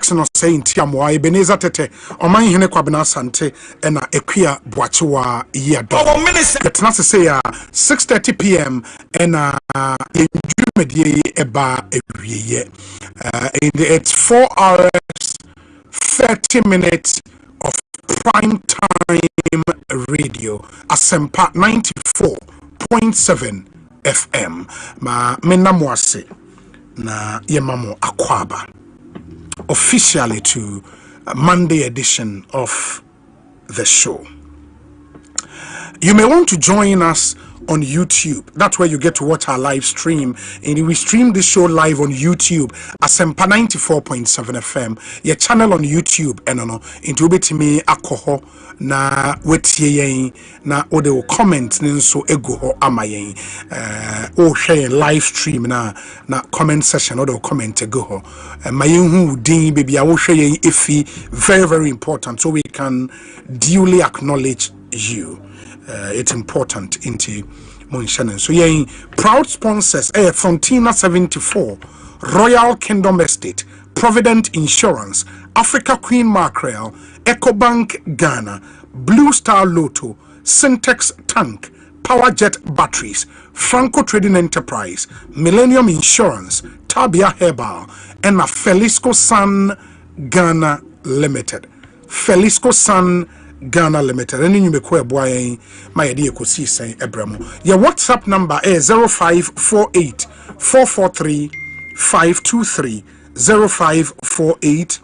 Jackson saying Tiamwa, Ebenezer Tete, Oman Hene Kwabena Sante, and Equia Boachua Yado. It's not to say 6:30 p.m. and in Jumedi Eba Ewie. It's 4 hours, 30 minutes of prime time radio. Asempa 94.7 FM. Ma menamwase na yemamo akwaba. Officially to Monday edition of the show. You may want to join us on YouTube. That's where you get to watch our live stream. And we stream this show live on YouTube. Asempa 94.7 FM. Your channel on YouTube. And into me akoho na wetie na ode o comment nso ego ho amayen. O share live stream na comment session ode o comment ego ho. Mayen hu din baby a wo share efi very very important so we can duly acknowledge you. It's important into Monshanen. So yeah, proud sponsors Frontina 74, Royal Kingdom Estate, Provident Insurance, Africa Queen Mackerel, EcoBank Ghana, Blue Star Lotto, Syntex Tank, Powerjet Batteries, Franco Trading Enterprise, Millennium Insurance, Tabia Herbal, and a Felisco Sun Ghana Limited. Felisco Sun Ghana Limited. And you make boy my idea Ekosiisen Ebremo. Your WhatsApp number is 0548 443 523 0548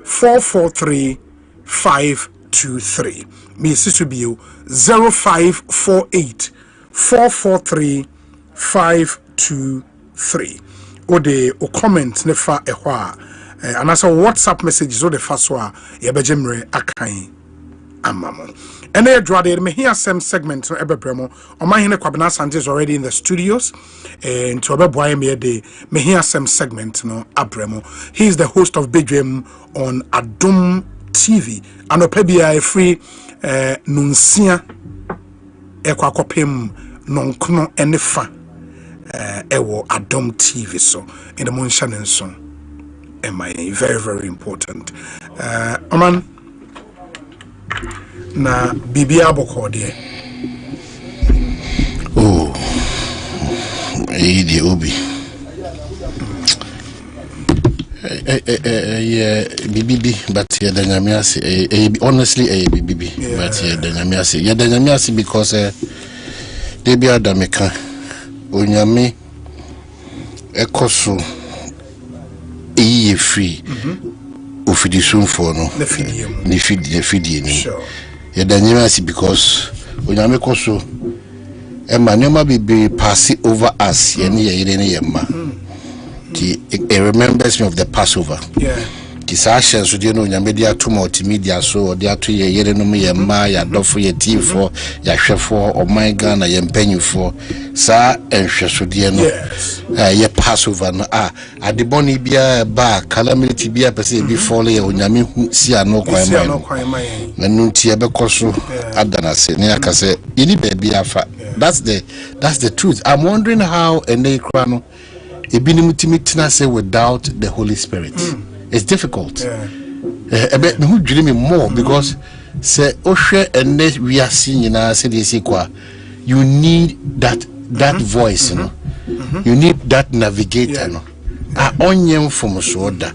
443 523. Me sister bio 0548 443 523. Or the comment nefa ehwa and as a WhatsApp message or the first one yebejemre akai amamo. And they dreaded me here some segment ebebremo on my hine Kwabena Sante is already in the studios and to abeboy me de me here some segment no abremo. He is the host of Big Dream on Adum TV and opebia free nunsia ekwakopem nonkono enefa ewo Adum TV so in the Monshanen song am I very very important Oman na bibia boko de oh the obi yeah bibi but yeah danyamiasi honestly bibi but yeah danyamiasi because they be adameka onyame ekoso e free ofidisun for no the feed ni yeah danyamiasi because onyame koso Emmanuel be pass over us it remembers me of the Passover. Yeah. Kisasha so dey no nyamedia to multimedia so dey to ye no me ma ya dofo ye team for ya hwefo o my Ghana ye mpanyufo sa enhwe so dey no ye Passover no adeboni bia ba calamity bia pese bi fall ye onyame hu si ano kwan man na nunti e be koso adana se ne akase ini baby afa. That's the truth. I'm wondering how ene kra no ebinimutimitna say without the Holy Spirit. It's difficult. Who dream me more because say Oshe and we are seeing say this you need that voice, you know. You need that navigator, no. Onyem from soda.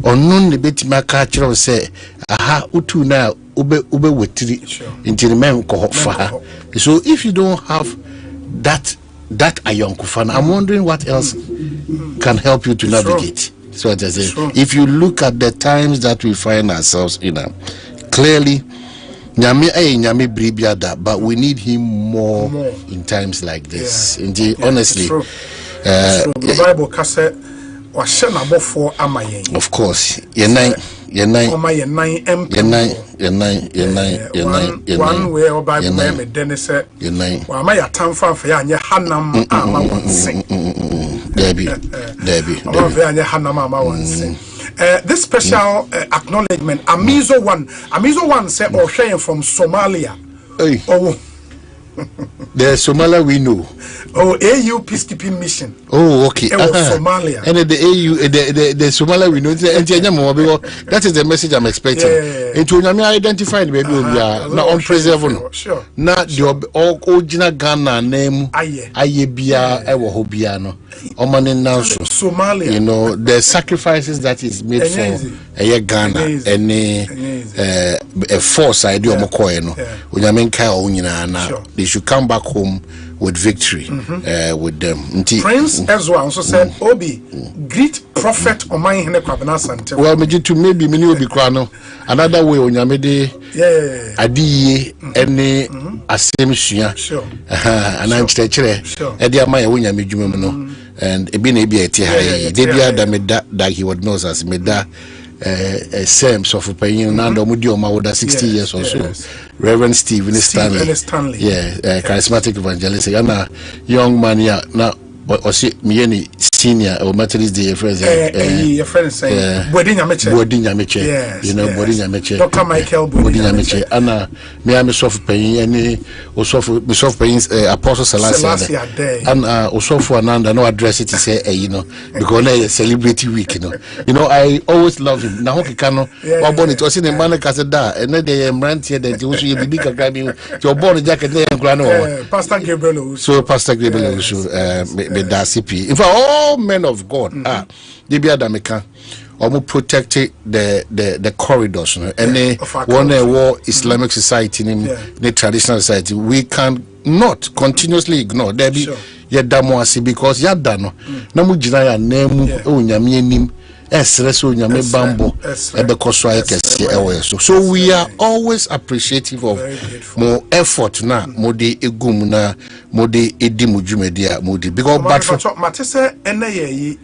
Onun the beti maka say aha utu na ube wetiri until men ko fa. So if you don't have that ayonkufan, I'm wondering what else can help you to navigate. So what I say, if you look at the times that we find ourselves in, clearly, nyame bribiada, but we need him more in times like this. Indeed, honestly, the Bible cassette was shen above for amayen. Of course, one way or by me, Dennis said, well, my time for Yanya Hanam, Debbie. This special acknowledgement, Amizo one said, or sharing from Somalia. Hey. Oh, The Somalia we know. Oh, AU peacekeeping mission. Oh, okay. Somalia. And the AU, the Somalia we know. That is the message I'm expecting. And to identify the baby, we are not unpreservable. Sure. Not the original Ghana name. Aye bia ewo hobiano. Omani nanso. Somalia. You know the sacrifices that is made for Ghana and a force idea omokoye no. Onyamenka o nyina na they should come back home with victory with them. Prince Ezra also said, Obi, great prophet Oman Hene Kwabena Sante. Well, maybe many Obi Kwano. Another way Onyamede Adiye any Asemsua. Sure. And I'm chere. Edia Maya Onyame Dwuma no. And ebin ebi eti ha. Debia that he would know as meda same so for paying and omudi oma woda 60 years or so. Reverend Stephen Stanley. Yeah, charismatic evangelist. And a young man here now or see me senior or Methodist day friends. Your friends saying Bodinya Meche. Yes. You know Bodinya Meche. Dr. Michael Bodinya Meche. And me am soft paying any also soft paying Apostle Selassie. And also for Ananda no address it to say you know because it's celebrity week, you know. I always love him. Now he cannot born it was in the man Casada and then they rant here that also you be grabbing your born jacket there and grano. Pastor Gabriel. So Pastor Gabriel also CP. In fact, all men of God they be adameka almost protected the corridors, and they one war Islamic society in the traditional society. We can not continuously ignore there be yadamoasi because yadano namu jina ya nemu onyame anim esreso onyame bambo ebekoso ayekese eweso. So we are always appreciative of more effort na mode egum na mode edimujumedi a mode because but for matese ene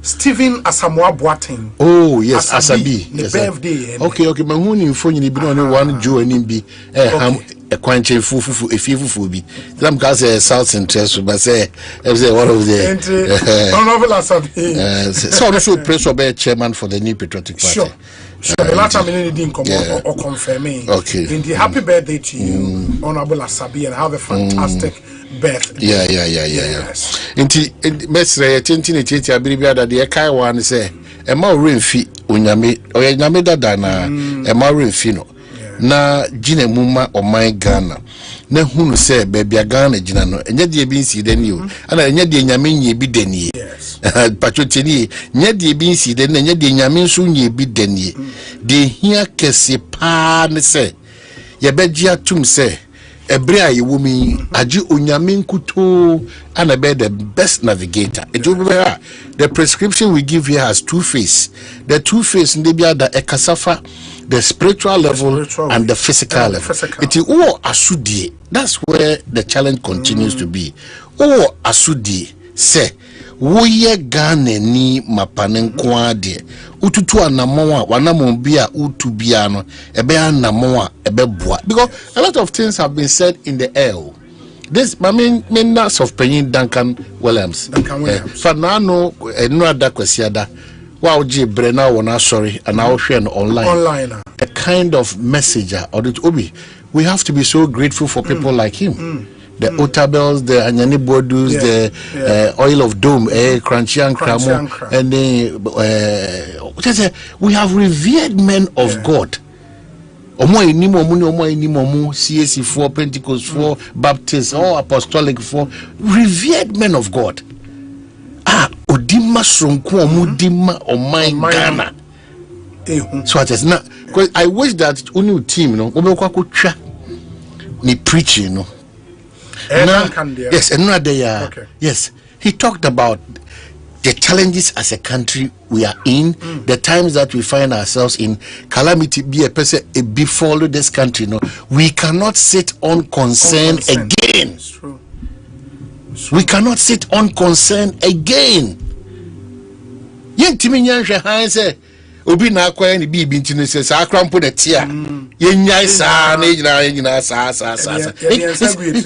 Stephen Asamoah Boateng. Oh yes, Asabi. The birthday. Okay. Mahuni phone ni bi no one Joe ani bi ham ekwanche fufu efifufu bi. Them guys South interest but say one of the honorable Asabi. So also press or chairman for the New Patriotic Party. Sure. The last time you didn't come or confirming. Okay. In the happy birthday to you, honorable Asabi, and have a fantastic birthday. Yeah. Inti mesre tinti abiribia da de kai wan say e ma remfi onyame oyanyame dada na e ma remfi no na gina muma oman Ghana na hunu say bebia Ghana gina no enye de bi nsi de ni o ana enye de nyame nye bi de ni patwoteni nye de bi nsi de na enye de nyame nso nye bi de ni de hia kese pa ne say ye begia tum say Ebrea yewumi aji onyame nkuto and be the best navigator. The prescription we give here has two face. The two face ndebia da ekasafa the spiritual level and the physical level. It is all asudi. That's where the challenge continues to be. All asudi say woye Ghana ni mapanen kwa de ututu anamo a wanamo bia utu bia no ebe anamo a ebe boa because a lot of things have been said in the air. This members of Penny Duncan Williams for now no other kwesiada wa oji brena wona sorry and I will share online a kind of messenger or the obi. We have to be so grateful for people like him. The Otabels, the Anyani Bodus, the Oil of Dome, Crunchy and Cramo, and we have revered men of God. Omo inimo muni omo inimo mu CAC 4 Pentecost 4 Baptist or Apostolic 4 revered men of God. Odima sonko omudima oman Ghana. So it is not because I wish that unu team no obekwa kotwa ni preaching no. Yes, another year. Yes, he talked about the challenges as a country we are in, the times that we find ourselves in. Calamity be a person before this country. No, we cannot sit unconcerned again. It's true. We cannot sit unconcerned again. Say. Obi na akwa ni bibi ntino se sa akrampo na tia yenyai sa na nyina sa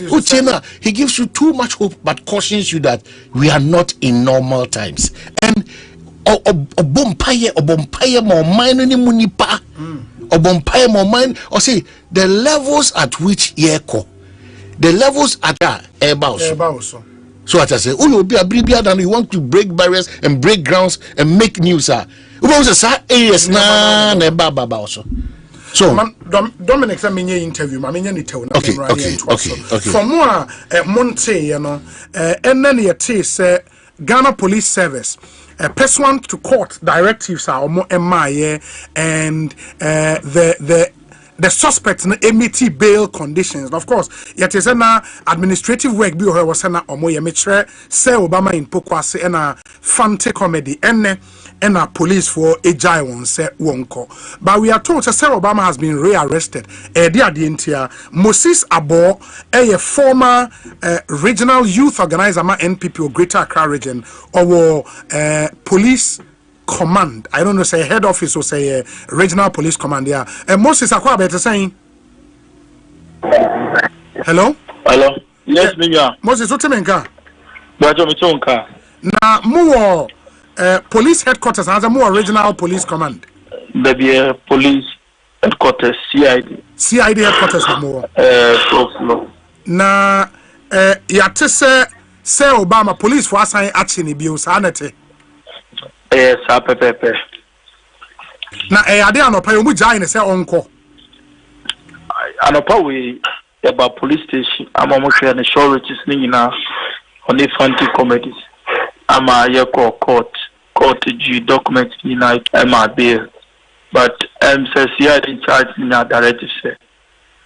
uchena he gives you too much hope but cautions you that we are not in normal times and obompaye mo mind ni munipa obompaye mo mind or say the levels at which yeko the levels at that so as I say, oh, be a bribia than you want to break barriers and break grounds and make news. We also say, yes, na baba also. So, Dominic, I mean, interview, I mean, you tell me. Okay. For more, Monte, you know, and then you say Ghana Police Service. Pursuant to court directives are more MIA and the suspect in MET bail conditions. Of course, yet is an administrative work be or was an omoyamitre say Obama in Pokwase and a fante comedy and a police for a giant say wonko. But we are told that Sir Obama has been rearrested. Moses Abo, a former regional youth organizer, NPP or Greater Accra region, or police command. I don't know, say head office or say regional police command. Yeah. Moses Akwa better saying. Hello. Yes, Minya. Moses, what you mean, ka? Bajo mitonka. Na more police headquarters has a more regional police command. The police headquarters, CID. CID headquarters have more. Flow. Na say Obama police for assign action ibios anete. Yes, pepe. Na ade anopa yo mu jai ne say onko. Anopa we about police station ama mo hwe ne shortages ni nyina on fancy committees ama ye court G documents ni na ama bail but says here in charge na directive say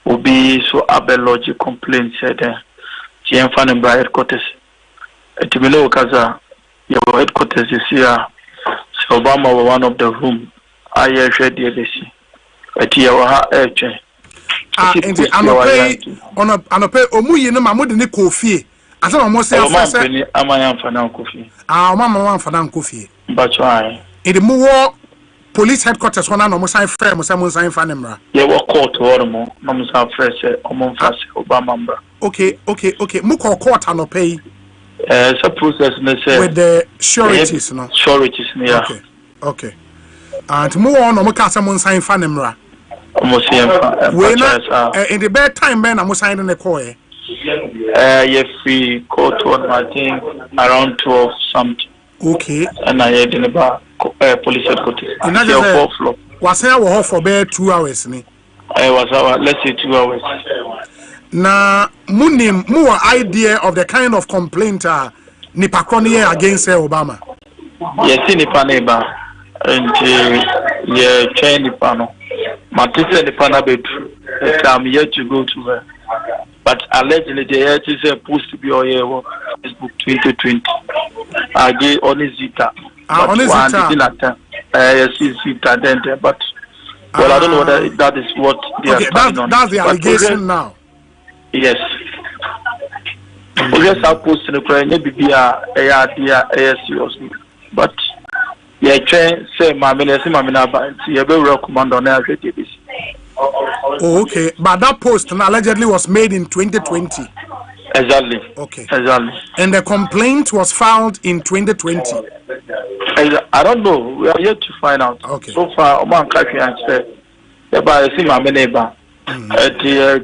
will be so abelogy complaint said the enfan and headquarters etimelo kaza your headquarters is here. So Obama was one of the room. I shared the ABC. But here we have anope omu yi no mamode ne kofi asa no mo say afase amanya mfana kofi mama mfana kofi but why it mo police headquarters one no mo sign frame mo say mo sign fa nemra ye wo court or mo no mo sign fresh omo mfase Obama mbra okay mo call court anope it's a process with the sureties no yeah okay and mo on no mo ka say mo sign fa nemra almost in the bad time man I'm signing the call yes free court on I think around 12 something okay and I had in about police headquarters on the fourth floor was here for about 2 hours ni I was let's say 2 hours na munim more idea of the kind of complaint nipa kroni against Obama yes nipa neighbor and yeah chain nipa no Matisse the Panabet, I'm yet to go to her. But allegedly, the air is supposed to be on Facebook 2020. I gave only Zita. Only Zita. Yes, Zita then, but well, I don't know whether that is what they are standing on. That's the allegation now. Yes. We just have posted the prayer, maybe seriously. But yeah, say my minister, you be recommend on RTBC. Oh, okay. But that post allegedly was made in 2020. Exactly. Okay. Exactly. And the complaint was filed in 2020. I don't know. We are yet to find out. Okay. So far, Oman Kafi answered. I see my neighbor. The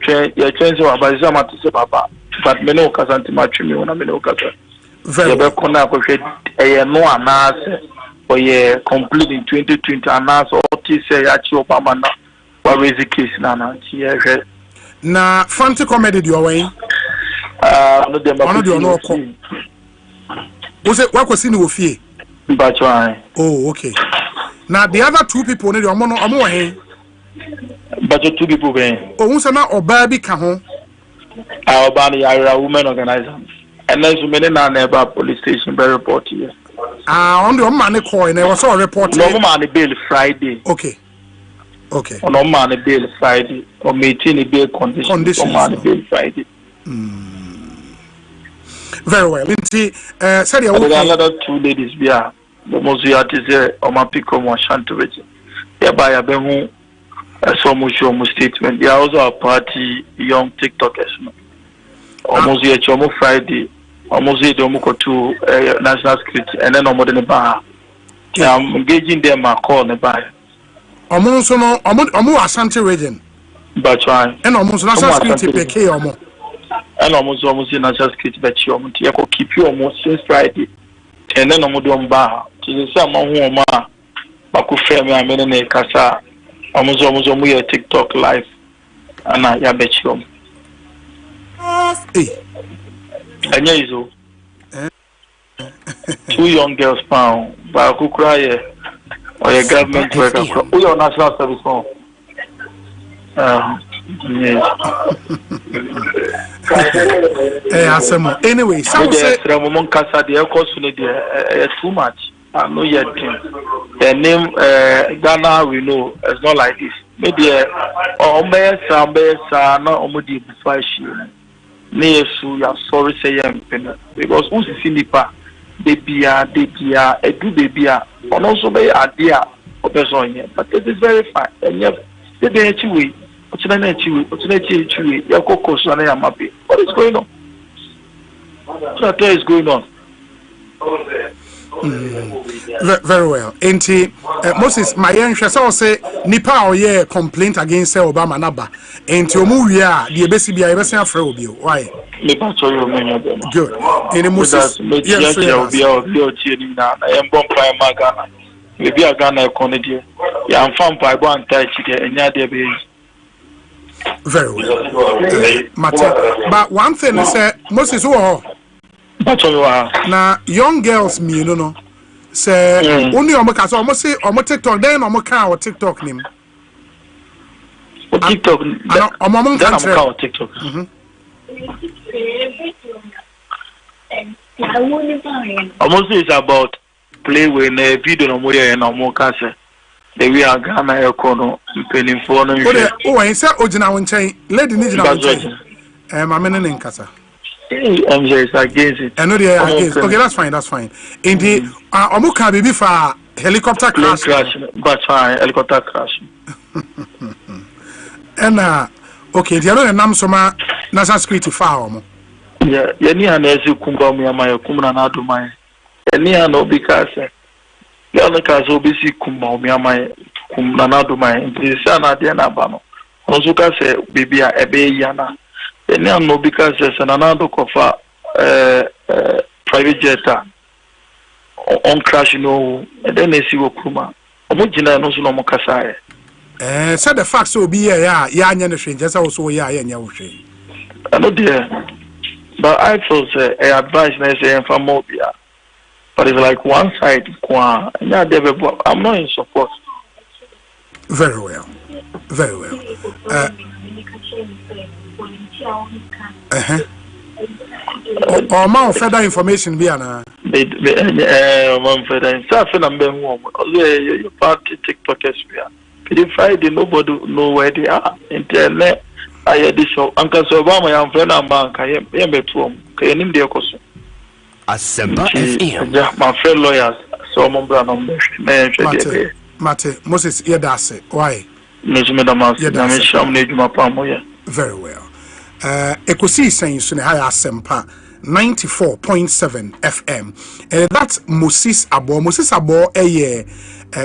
change of Abazama to say Papa, but me no kasanti matching when I no kasa. Very well. No or yeah, complete in 2020 and now so say actually Obama now what raise the case now na fancy comedy do away no dem one do no ko was it what was in the fie but why oh okay now the other two people no omo he but two people ben oh so na oba bi ka ho Obama ya women organizer and then so many na never police station by report here on the money coin, there was a report. No money bail Friday. Okay. No money bail Friday. Or maintain a bail conditions. No money bail Friday. Very well. Lindsay, said you another 2 ladies here. The most you have to say, my pico more shantovage. Thereby, I been so much statement. They are also a party young TikTokers. Almost here, Chomo Friday. Almost here, to national security, and then no more than a bar. I'm engaging them. I call the bar. Almost no, Asante region. But why? And almost national security PK. and almost in national security bet you keep you almost since Friday. And then I'm bar to the summer home. Bakufemi amene kasa almost we TikTok live and I bet you. And yezo 2 young girls found by Kukra or a government worker. We are national service phone. Anyway, some say too much. I know yet. The name Ghana we know it's not like this. Maybe not omudi before she. Neyesu ya sorry say because who's the nipa they be a do baby and also be idea of person here. But it is very fine. And yet they be actually what is going on? What is going on? Very well. Enti Moses Mayen Shasa say nipa oye complaint against Obama naba. Enti omu wi a de ebesi bia ebesi afra obi o. Why? Nipa so yo menya dem. Good. Enti Moses yes obi otie ni na embo mpa magana. Maybe a Ghana economy there. Ya amfa mpa ibo antai chi de enya de be. Very well. But one thing is Moses who now young girls me no say only omo almost say omo TikTok then omo ka TikTok name. TikTok omo ka TikTok. Almost is about play when a video no more and omo ka say the we are Ghana econo penning for no. Oh, I say ojina won lady ni jina won ma menen nkasa. I'm just against it. I know they are against. Okay, that's fine. In the Omuka baby for helicopter crash. But fine, helicopter crash. And okay, the other name soma national security file. Yeah, yani anezi kumba miyama kumna na adumai. Yani ano because yana kazo bisi kumba miyama kumna na adumai. Ndisa na dia na bano. Onuzuka se baby ya ebe yana. Any no because there's another cover private jet on crash no and then they see Okuma. Omujina no so no mokasa said the facts will be ya nya no hwe just also ya nya wo hwe. I know there. But I feel say I advise na say for mobia. But it's like one side kwa I'm not in support. Very well. Or more further information be ana. One further. Something I'm being warm. You party TikTokers be. Friday nobody know where they are. Internet. I had this Uncle Obama young friend and bank. I am betu. Kaya nim de Ekosiisen. Assafuah FM. Yeah, my friend lawyers. So my brother Mate Moses Yedase. Why? Very well. Ekosiisen so ne high Asempa 94.7 FM. That's Moses Abo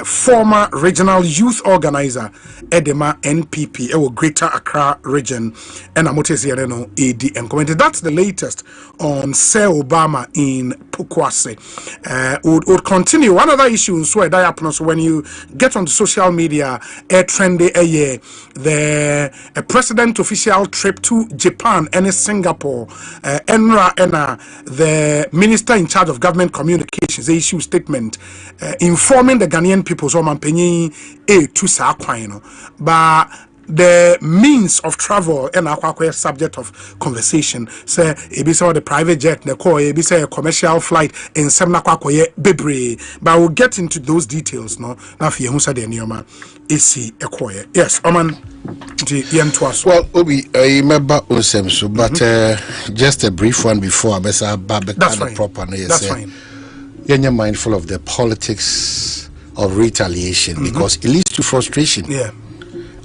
former regional youth organizer Edema NPP Greater Accra region and Amotesi Yereno AD and commented that's the latest on Sir Obama in Pukwase. Would continue one other issue so that when you get on social media trendy the president official trip to Japan and Singapore the minister in charge of government communications they issue statement informing the Ghanaian people so mampenyi to sa kwan but the means of travel and aqua subject of conversation say ebisa the private jet na call ebisa a commercial flight in some nakwakoye bebre but we'll get into those details no na fi hu sa de nioma esi ekoye yes oman the yentoaso well obi I remember osem so but just a brief one before abesa babeka the proper no that's fine. You're mindful of the politics of retaliation because it leads to frustration. Yeah.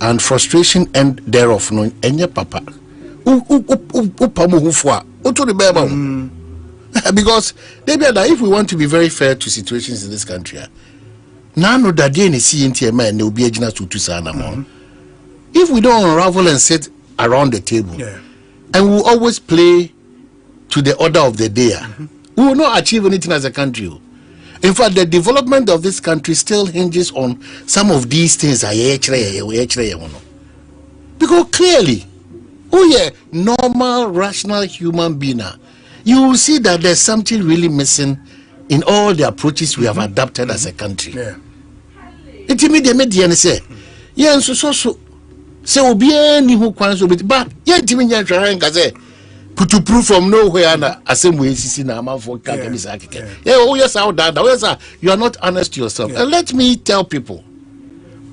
And frustration and thereof no enya papa. Because if we want to be very fair to situations in this country, none of that man will be if we don't unravel and sit around the table, and we will always play to the order of the day. We will not achieve anything as a country. In fact, the development of this country still hinges on some of these things. Because clearly, normal, rational human being, you will see that there's something really missing in all the approaches we have adopted as a country. It immediately say, yeah, so obiani who kwans obit, but yeah, Timmy say, put to prove from nowhere na assembly sisi na amafo kakabisa akeke. Yeah, oh yes, how that. Oh yes, you are not honest to yourself. And let me tell people,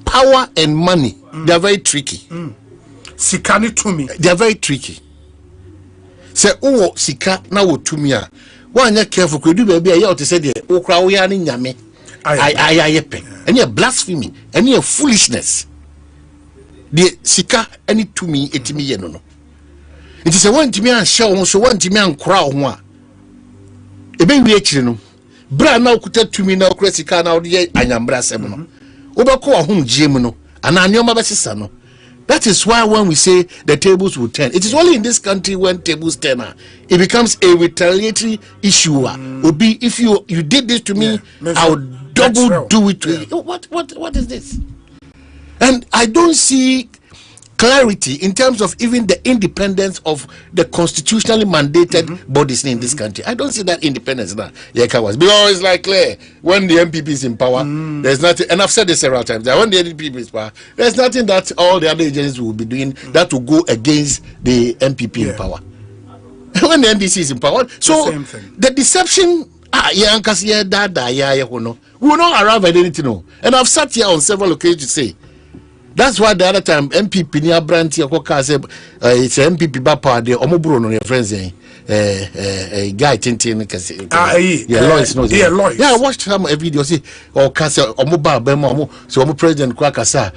power and money, they are very tricky. Sikani to me, they are very tricky. Say, oh, sika na wo to me. One ya careful, could do baby. I ought to say the okra oyani nyame. I and yeah, blasphemy, and yeah, foolishness. The sika any to me, etimi no. It is a one to me and show, so one to me and crow one. A baby no. Bra now could to me now, Cressica now, the I am brassemo. Obako home Jimno, and I know my sister. That is why when we say the tables will turn, it is only in this country when tables turn, it becomes a retaliatory issue. Will be if you did this to me, I would double do it to you. What is this? And I don't see clarity in terms of even the independence of the constitutionally mandated bodies in this country. I don't see that independence now. Because it's like clear when the MPP is in power, there's nothing, and I've said this several times, that when the MPP is in power, there's nothing that all the other agencies will be doing that will go against the MPP in power. When the NDC is in power, so the deception. We will not arrive at anything. And I've sat here on several occasions to say that's why the other time MPP near Branty said it's MPP Bapa the Omobro on your friends guy Tintin Lois knows. Yeah, I watched some video see or Casa Omoba Bemo so President Kwakasa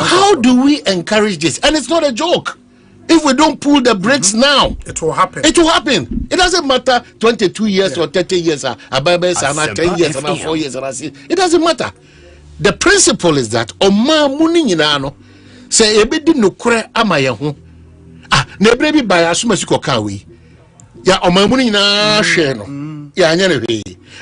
how do we encourage this? And it's not a joke. If we don't pull the brakes now, it will happen. It will happen. It doesn't matter 22 years or 30 years, 10 years, 4 years. It doesn't matter. The principle is that Oma Muni Yinano say Ebedi no kure amayehu. Nebrebi by Asumasuko Kawi. Ya Oma Muni na sheno. Ya Nyane.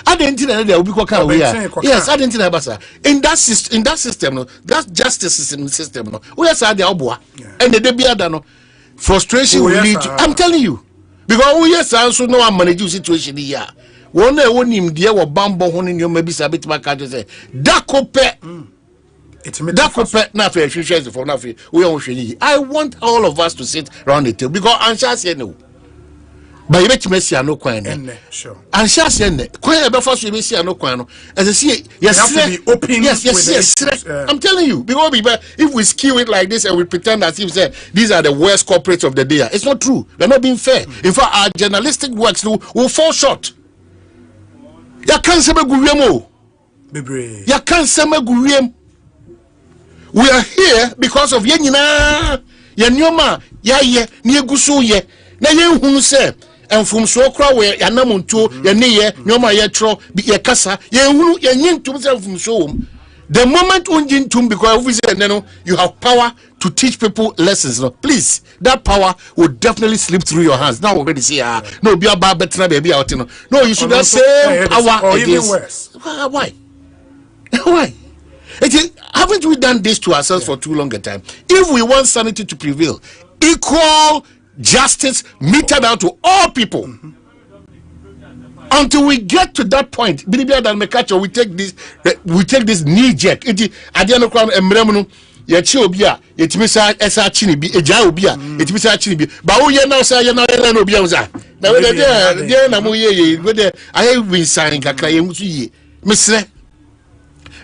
I didn't know there will be Kawi. Yes, I didn't know Basa. In that system, no, that justice system, no, we are the Obwa and the Debiadano. Frustration will lead to, I'm telling you. Because we yes, I also know I'm managing situation here. One day, when him dear or bambo, when you maybe sabit my country say, Dakope, Dakope, nothing, she shares for nothing. We all should. I want all of us to sit around the table because Ansha say no. But you bet you Messi no coin. Sure. Ansha say coin before you Messi no coin. As I see, yes, have to be open. Yes. I'm telling you, because if we skew it like this and we pretend as if say these are the worst corporates of the day, it's not true. We're not being fair. In fact, our journalistic works will fall short. Ya can't say we are here because of Yenina, Yanyoma, Yaye, Niegusu ye, Naye who say, and from so crowd where Yanamunto, Yane, Yoma Yetro, be Yakasa, Yan to from so. The moment unjin tum because we say no, you have power to teach people lessons. No, please, that power will definitely slip through your hands. Now already say no, be a bad better baby out. No, you should have same power or against. Even worse. Why? Why? Haven't we done this to ourselves for too long a time? If we want sanity to prevail, equal justice meted out to all people. Until we get to that point, we take this knee jerk. At the end of the day, Yachobia, it means Esa Chinibi, Ejaubia, it means Chinibi. But oh, you know, say, you know, Biaza. Now, I have been signing Kakayamusi.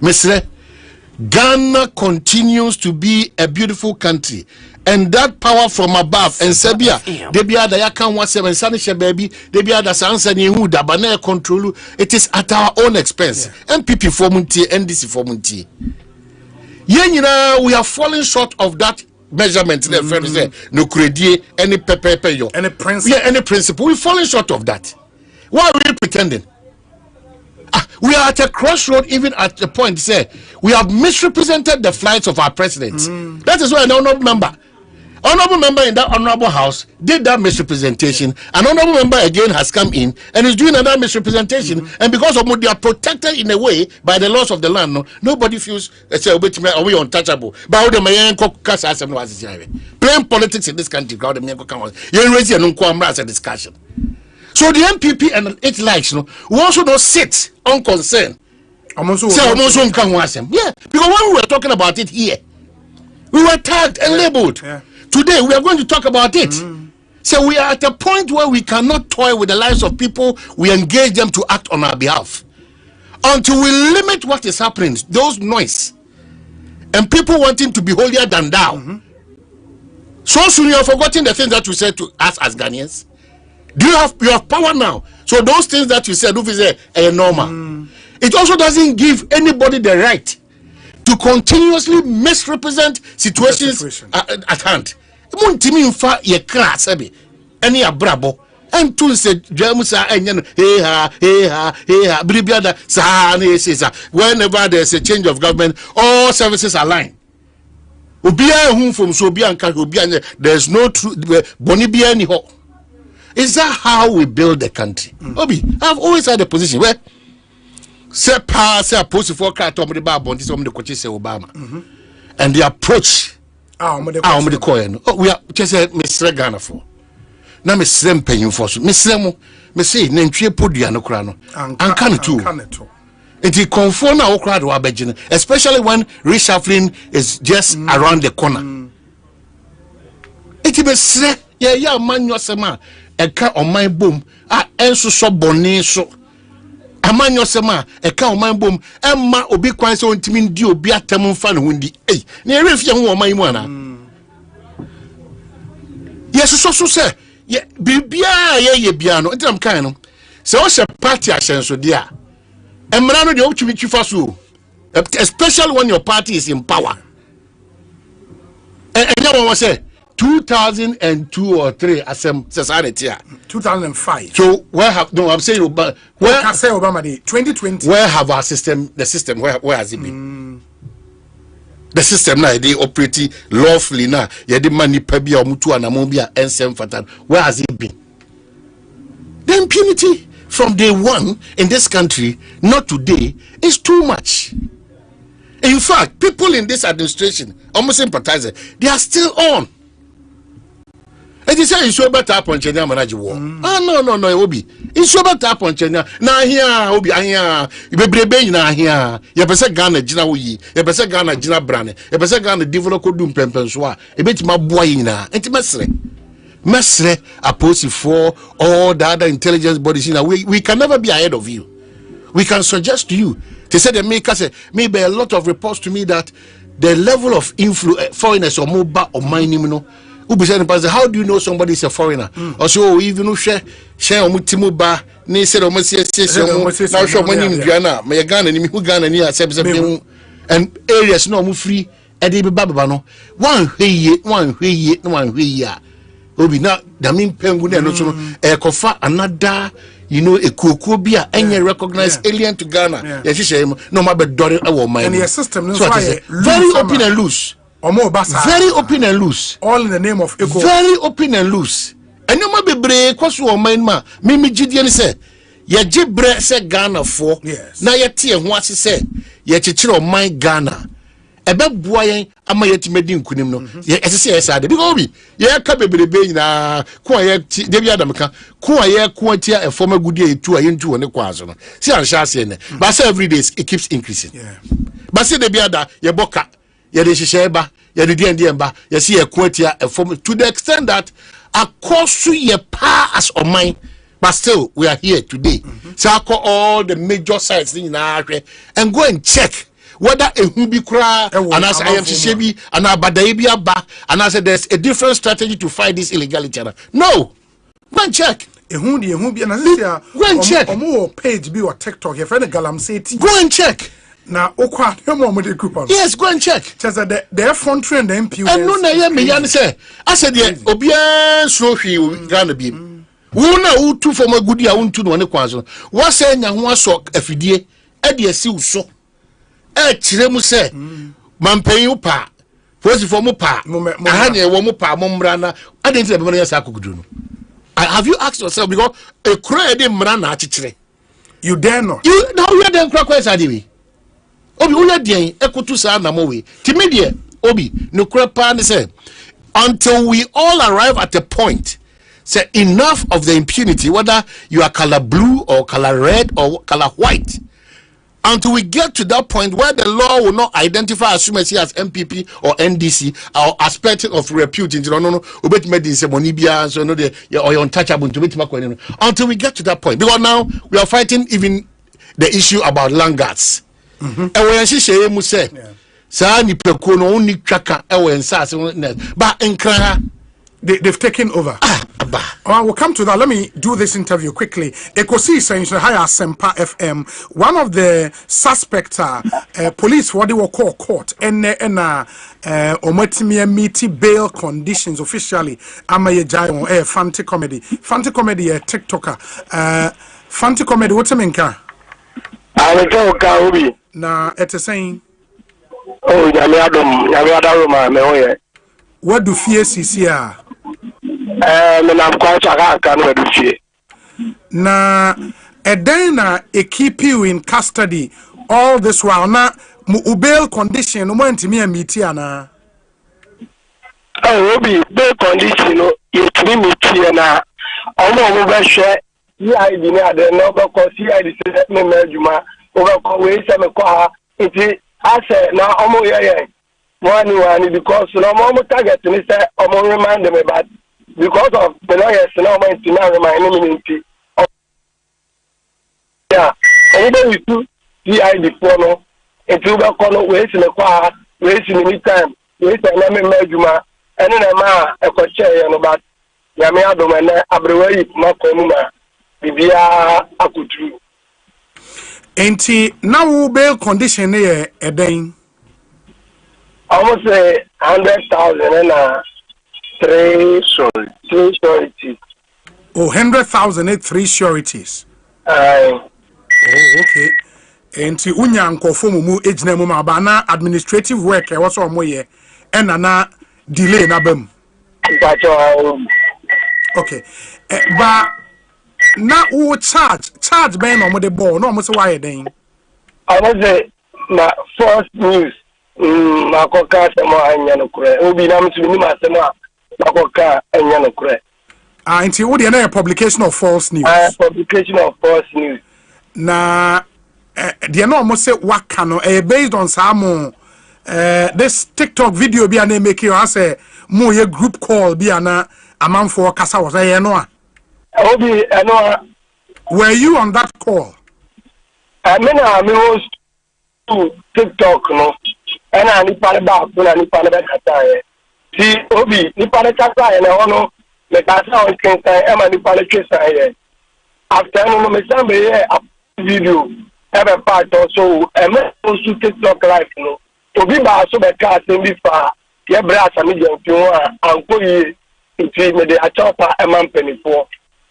Mr. Ghana continues to be a beautiful country. And that power from above and Serbia, they be ada yakan 17 sanisha baby, they be ada sansa ni hu da bana control. It is at our own expense. MPP formunti, NDC formunti. Yenina, we are falling short of that measurement. The friend say no credit any pepe yo. Any principle. Yeah, any principle. We're falling short of that. Why are we pretending? We are at a crossroad, even at the point say we have misrepresented the flights of our presidents. That is why I don't remember. Honorable member in that honorable house did that misrepresentation. An honorable member again has come in and is doing another misrepresentation. And because of what they are protected in a way by the laws of the land, nobody feels we untouchable. But playing politics in this country, you raise a discussion. So the MPP and its likes, we also don't sit unconcerned. Yeah, because when we were talking about it here, we were tagged and labeled. Yeah. Today we are going to talk about it. So we are at a point where we cannot toy with the lives of people. We engage them to act on our behalf until we limit what is happening. Those noise and people wanting to be holier than thou. So soon you have forgotten the things that you said to us as Ghanaians. Do you have power now? So those things that you said, are normal. It also doesn't give anybody the right to continuously misrepresent situations at hand. Muntimi mfa ye class abi any abrabo and to say jamusa enyen hey ha bribiada sa na say whenever there's a change of government all services align. Obia ehun from so obia nka obia there's no boni bia ni ho. Is that how we build the country? Obi, I've always had a position where say post for car to the bar bondi some the coach say Obama. And the approach we are just Mr. Ghana for. Now Mr. Paying for Mr. Me say nentwie podia no kra no. Anka too. It conform na okra do abegine, especially when reshuffling is just around the corner. It be say ya man yosema eka oman bom enso so bone so amanyo sema eka oman bom emma obi kwan se ontimi ndi obi atam mfa ne hundi na erefie ho oman mu ana yeso so se bibia ye bia no ntam kan no se o se party ashenso dia emra no de o tumi twifa so especially when your party is in power and you want say 2002 or 3 society 2005. So where have I'm saying where can say Obama 2020 where have our system where has it been? The system now they operate lawfully now ye the money pebia omutu anamobia ensem fatan where has it been? The impunity from day one in this country not today is too much. In fact, people in this administration almost sympathize they are still on. And you say it's so better upon Chenya manage war. No, Obi. It's so better upon Chenya. Na here, Obi, here. You be brebe na here. You be say Ghana jina wuyi. You be say Ghana jina brane. You be say Ghana develop kodum pempenswa. E be ti ma boy na. Enti mesre opposed for all the other intelligence bodies. We can never be ahead of you. We can suggest to you. They said the maker say maybe a lot of reports to me that the level of influence foreigners or mobile or mining, how do you know somebody is a foreigner? Or so even share omutimuba ni said now show money in Ghana, my Ghana ni who Ghana ni and areas no free edi baba no one way obi na da min pengu na no so ekofa another a kokobia any recognized alien to Ghana. No matter dori and your system so very open and loose. Very open and loose. All in the name of eco. Very open and loose. And you might be brave because you are mine ma. Mimi Gideon say, ye jibre se Ghana for. Yes. Na ye tie what she say. Ye chichiro my Ghana. Ebe buayen ama ye timedi nkunim no. Ye say yes ade. Because obi ye ka bebrebe na ko ye debi adam ka ko ye ko tia e former good ye tu aye ntu woni kwa so no. See an sha say ne. But say every day it keeps increasing. Yeah. But say debi ada ye boka ye de hihye ye de diemba ye see ye ko tia e former to the extent that akosu ye pa as on mine. But still we are here today. So I call all the major sites in and go and check whether a hubi kra and as I am Shishebi and Abadaibi Abba and I said there's a different strategy to fight this illegality. No, go and check. Go and check. Page be or TikTok. Your friend Galam say go and check. Now, yes, go and check. Just that their front trend MP. And no, I say I said yeah, Obian Sophie Ghana beam. Una utu for my good year unto one quazo. What saying and one sock a fidie, Eddie so. Chiremu say, man pay you pa. First for mupa. Ahani wo mupa momrana. I didn't say be say akugudu no. Have you asked yourself because a cry de mra na achichire. You dare not. You now we dem cry kwesa dey we. Obi uya den ekotu sa na mo we. Timi de Obi no cry pa ne say until we all arrive at a point say enough of the impunity, whether you are color blue or color red or color white, until we get to that point where the law will not identify as MPP or NDC or aspect of repute into no obet medicine monibia so no or untouchable to until we get to that point, because now we are fighting even the issue about landguards. And when she say mu say sa ni peko no oni twaka e we nsase but enkra they've taken over. We'll come to that. Let me do this interview quickly. Ekosiisen Assafuah FM. One of the suspects, police, what they will call court, and meet bail conditions officially. Amaye Jayon, Fanti Comedy, TikToker. Fanti Comedy, what's a minka? I'm a na it's saying. Oh, Yamiadom, what do fear CCR? I'm quite a na edena keep you in custody all this while na bail condition no ntimi amiti ana obi bail condition no yetimi miti na omo be hwe CID ni ade no be ko CID se me majuma over ko we se me ko ha iti ase na omo ye wani because no omo target ni say omo remind me but because of the lawyers now my to now remind me yeah and we do CID for no it will be called we see the we see anytime we say na me majuma and na ma e ko che no but ya me adom na abrewa yi ma ko mu ma bibia akuturu enti now bail condition e eden almost 100,000 and 3 sureties. Oh, 100,000 3 sureties. Oh, okay. Enti unya nkofo mu ejina mu ma ba na administrative work e woso mo ye ena na delay na bam. Okay. Ba na wo charge ben no mo de ball no mo se why den. I was say na first news makoka semo anya no kure obi na mtu ni masema makoka anya no kure nti wo de na publication of false news publication of false news na de na mo say waka no based on some this TikTok video bi na make you say mo ye group call bi na amanfo kasa wo say no a obi no were you on that call? I mean I was to TikTok no and I need to back when I need to kata see obi ni pale kata na ono me kasa on kenta e ma ni pale kesa after no me sambe video have part also e me to TikTok live no obi ba so be ka se bi fa ye bra sa me jempion a anko yi nti me de achopa e ma mpanifo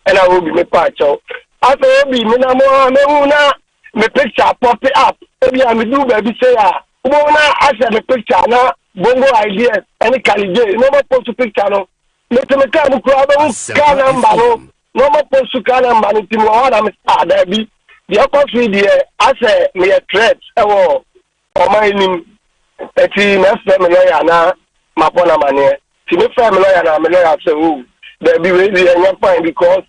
e na obi me pa acho after obi me na mo me hu na me picture pop up obi am do baby say Bona asa me picture na bongo ideas any candidate no more post picture no me to me ka mu kura ba ka number no more post ka number ni ti mo ora me start da bi the course video asa me a threat e wo o my nim eti na fe me lawyer na mapona mane ti me fe me lawyer na me lawyer say oh there be we enya fine because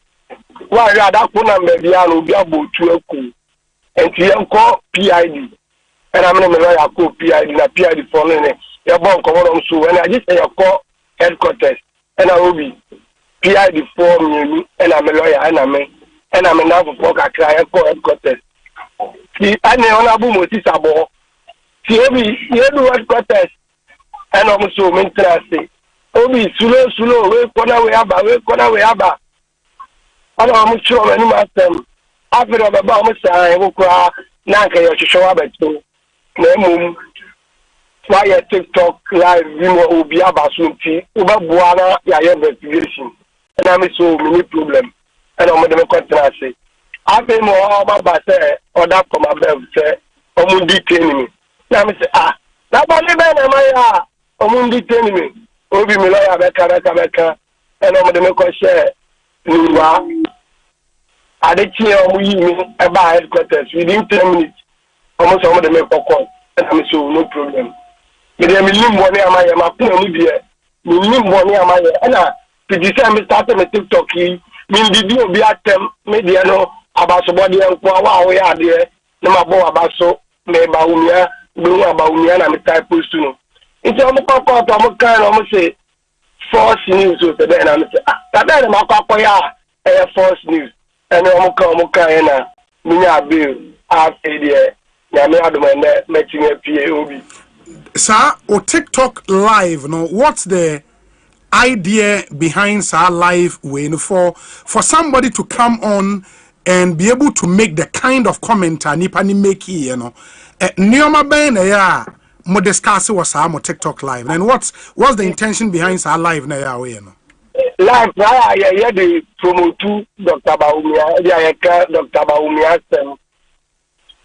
why rather ko number bi anu bi abotu aku enti enko PID. And I'm going to call PID na PID for me. You're born come so and I just say you call headquarters and I will be PID for me and I'm a lawyer and I'm now for cry and call headquarters. See, I know on Abu Moses abo. See, you do headquarters and I'm so interested. Obi slow we corner we aba. I'm sure many master. After about me say we cry na ka yo show abeto. Nemum why TikTok live vimo obi abasunti ubabuana ya investigation and I'm so many problem and I'm going to continue say after mo ba say order from above say omu detain me na me say that body be na my omundi tenimi obi mi lawyer beka and I'm the make share niwa adechi omu yi mi eba headquarters within 10 minutes almost some of them make call and I'm so no problem me dem lim money amaye ma kun mu die me lim money amaye na pidisa me start me TikTok yi me didi obi atem me die no abaso body enko wa wo ya de na mabo abaso me ba umia bu aba umia na me type post no nti omo kokko to omo kan omo say false news so today na me say that na ma kokko ya false news and omo kan na me nya bill after there na me adoma na meeting pie obi. Sir, or TikTok live, no, what's the idea behind Sir live way for somebody to come on and be able to make the kind of comment nipani make here, Nioma ben ya mo discuss was mo TikTok live. And what's the intention behind Sir live na ya way, no? Live ya the promote Dr. Baumia, ya Dr. Baumia stem.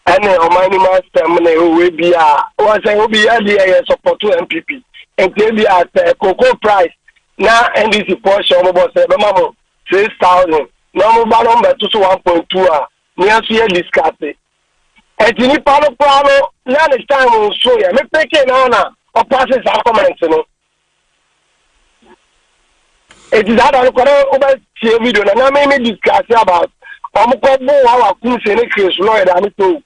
And Omani master will be a support to MPP and they be at cocoa price now and this portion about 6,000 no number to 1.2 near to discuss it. And in the palo now it's time on so ya me peke na or passes our comments no. It is that I over video and I may discuss about Omukobo our Kusen case lawyer and to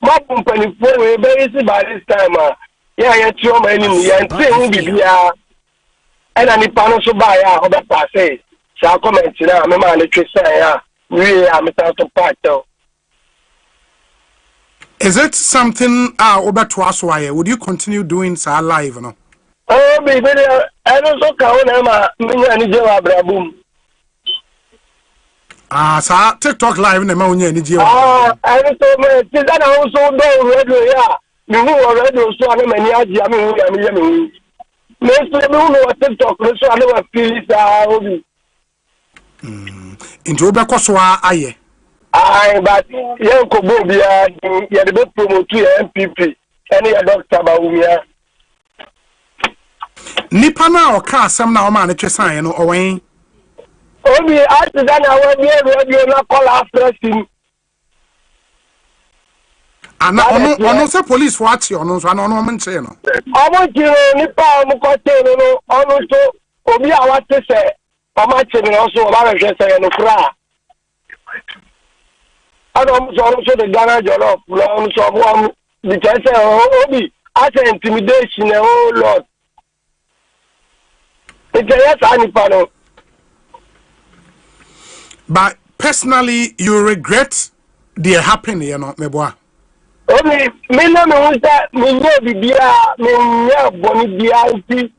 my company for a very by this time. Yeah, your enemy and saying Bibia and any panel so by our other passes. Shall comment now, my man, we are Mr. Pato. Is it something over to us why would you continue doing Sir live, no? Oh, baby, I don't so count Emma, me and Brabum. Sir, TikTok live na ma ni je. I so me ti that also do radio ya. Me who radio so ana mani aji am hu ya me. Me so me who TikTok so ana wa feel sa obi. Into obekoso aye. But yen ko bo bia ya de promote MPP any Dr. Baumia. Nipa na o ka asem na o ma na twesan no owen. Obi after that I want radio na call after him. Ana ono se police watch ono so ana ono menche no. Omo jiro nipa mo ko te no ono so obi a wate se omo che no so ba re se no kra. Ano so the Ghana jollof no so mo the say obi as intimidation oh Lord. It's yes anipa no. But personally, you regret the happening, meboa. Okay, me no me want that me no bibia me boni bia nti.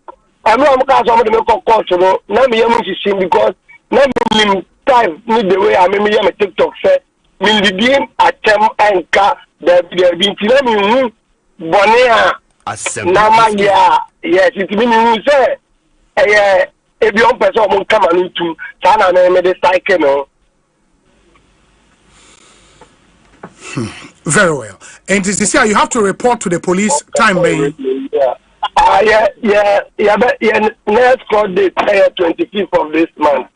I know I'm going to make a call to no me am because na me time me the way I me am TikTok say me the game atem enka there be nti na me boni a na ma yes it mean say if you person won't come into China and the cycle no. Very well. And this year you have to report to the police time being. Yeah. Next court date 25th of this month.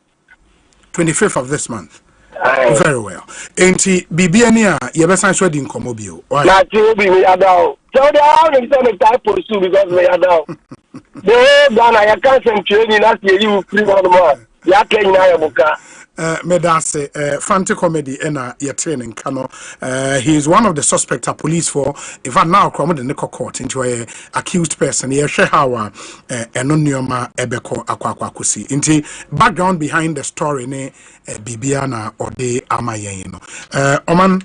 25th of this month. Very well. And Bibiania, you better say in Comobio. Not to be me adult. So they are only some type of suit because they are down. They done I can't send training as you free one more. Ya can Yabuka. Medase, Fante comedy ena your training kano. He is one of the suspects at police for if I now come the Nico court into a accused person. Here, Shehawa, Enonioma Ebeko Aquaquakusi. Into background behind the story, ne Bibiana or de Amayeno. Oman,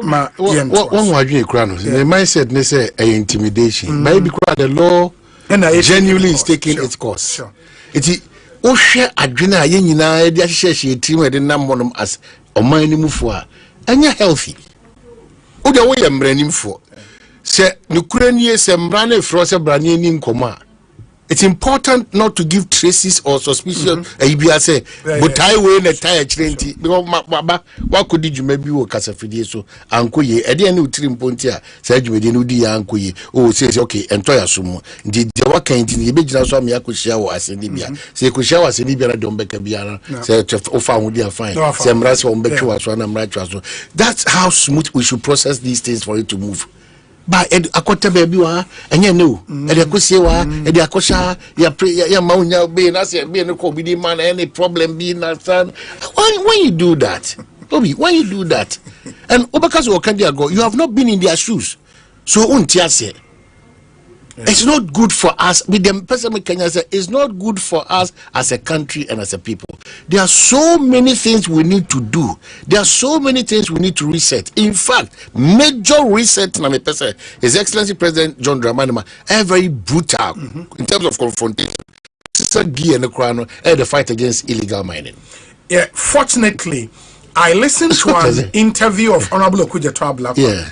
ma one was you crown. The mindset, they say a intimidation. Maybe the law genuinely is taking its course. Sure. Oshe adwena ye nyina e dia hyehyehye team e de namonum as oman ni mufo a anya healthy o de wo ye mranimfo se nukuranie se mrane fro se brane ni nkoma it's important not to give traces or suspicion. Say, but I will not tie a train. Because what could you maybe work as a video? So, Uncle Ye, at the end of Trim Pontia, said you didn't do Uncle Ye. Oh, says, okay, and try a sumo. Did the work in the original Swami Akushawa as in Libya? Say, Kushawa as in Libya, don't make a biana. Say, oh, found dear fine. Some rats on Bechu, one, I'm right. That's how smooth we should process these things for it to move. But akota baby wa enye no Ekosiye wa akosha ya maunya be na say be no ko bi man any problem be na son. When you do that, Obi, when you do that, and because you have not been in their shoes, so untiase. It's not good for us. With the person Kenya say it's not good for us as a country and as a people. There are so many things we need to do. There are so many things we need to reset. In fact, major reset na me person His Excellency President John Dramani Mahama very brutal in terms of confrontation. The fight against illegal mining. Yeah, fortunately, I listened to an interview of Honorable Okudzeto Ablakwa. Yeah.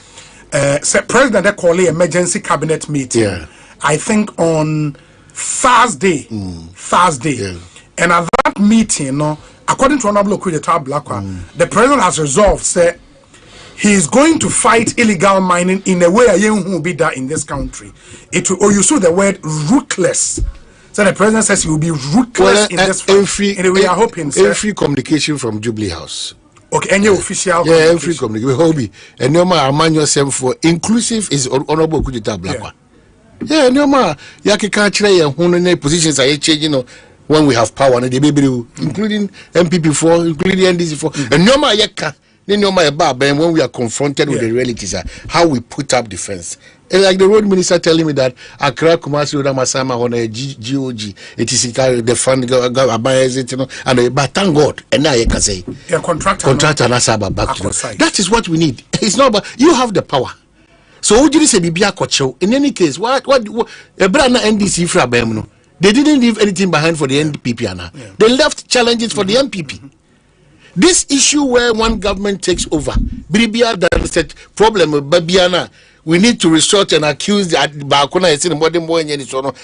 President they call it emergency cabinet meeting. Yeah. I think on Thursday. Yeah. And at that meeting, according to Honorable Okudzeto Ablakwa, the president has resolved say he is going to fight illegal mining in a way will be that in this country. It will, or you saw the word ruthless. So the president says he will be ruthless in this fight. And we are hoping every communication from Jubilee House. Okay, any official every communication. Hobby and no more manual for inclusive is Honorable Okudzeto Ablakwa. Yeah, no more yaki can't positions are changing when we have power and the baby including MPP4, including NDC4, and no more yaka. No more about when we are confronted with the realities how we put up defense. And like the road minister telling me that Accra Kumasi Road Masama on a GOG, it is the fund and but thank God and now you can say contractor Nasaba back to that is what we need. It's not about you have the power. So who did you say Bibia Kocho? In any case, what a brand NDC fra Bemno. They didn't leave anything behind for the NPP. They left challenges for the MPP. This issue where one government takes over, Bribia that said problem with Babiana, we need to resort and accuse the Bakuna is in modern boy and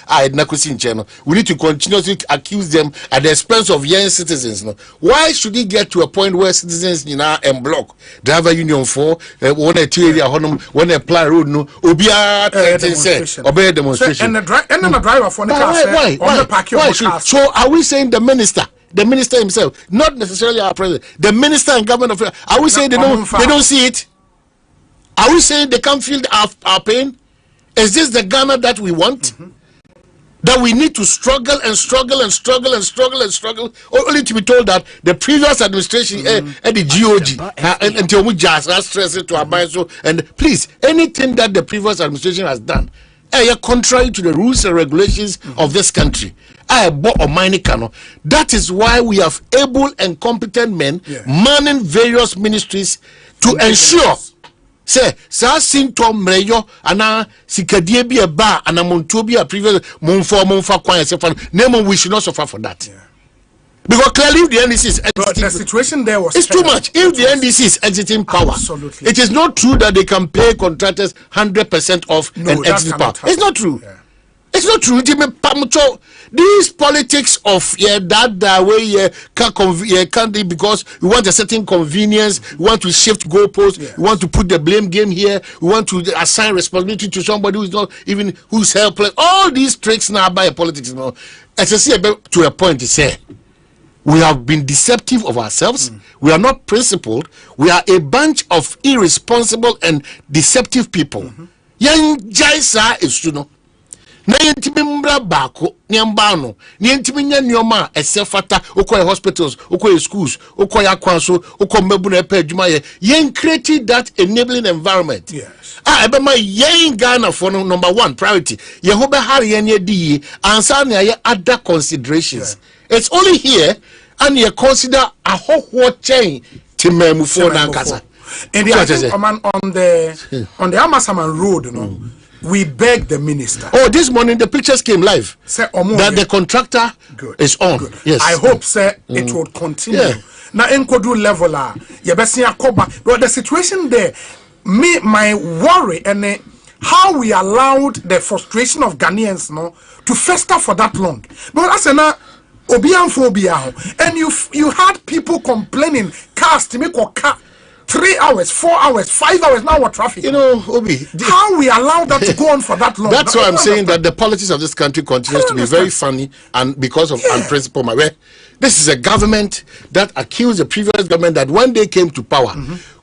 I had Nakusin channel. We need to continuously accuse them at the expense of young citizens. Why should it get to a point where citizens and block driver union for one a 2 area honum, one apply road no obia obey demonstration. And the driver for the car why? So are we saying the minister himself, not necessarily our president, the minister and government of are we saying they don't see it? Are we saying they can't feel our pain? Is this the Ghana that we want? That we need to struggle and struggle and struggle and struggle and struggle, only to be told that the previous administration and the GOG until we just stress it to our minds. So, and please, anything that the previous administration has done, contrary to the rules and regulations of this country, that is why we have able and competent men manning various ministries to ensure say sa symptom mreyo ana sikadie bi eba ana montuo bi a previous monfa kwan sefa name we should not suffer for that. Because clearly the NDC is exiting, the situation there was it's too much. If the NDC is exiting power, absolutely, it is not true that they can pay contractors 100% off and exit power. It's not true. It's not true. These politics of that way can't be because we want a certain convenience. We want to shift goalposts. We want to put the blame game here. We want to assign responsibility to somebody who's not even who's helpless. All these tricks now by politics. As I see to a point to say, we have been deceptive of ourselves. We are not principled. We are a bunch of irresponsible and deceptive people. Young Jaisa is na yentimi mbra bako nyambano yentimi nya nyoma esefata okoye hospitals okoye schools okoye akwanso okommebu na epa adwuma yen create that enabling environment. Ebema yen Ghana for number one priority ye ho be hare yen edi ansa na ye other considerations. It's only here and you consider a whole chain timemu for na nkasa. And on the Amasaman road we beg the minister. Oh, this morning the pictures came live. That the contractor is on. Good. Yes. I hope, sir, it will continue. Now, in Kodu level, but the situation there, my worry and how we allowed the frustration of Ghanaians to fester for that long. But that's enough. And you had people complaining, cars to make a car 3 hours, 4 hours, 5 hours now what traffic. Obi, how we allow that to go on for that long. That's why I'm saying that the politics of this country continues to be very funny, and because of unprincipled. This is a government that accused the previous government that when they came to power,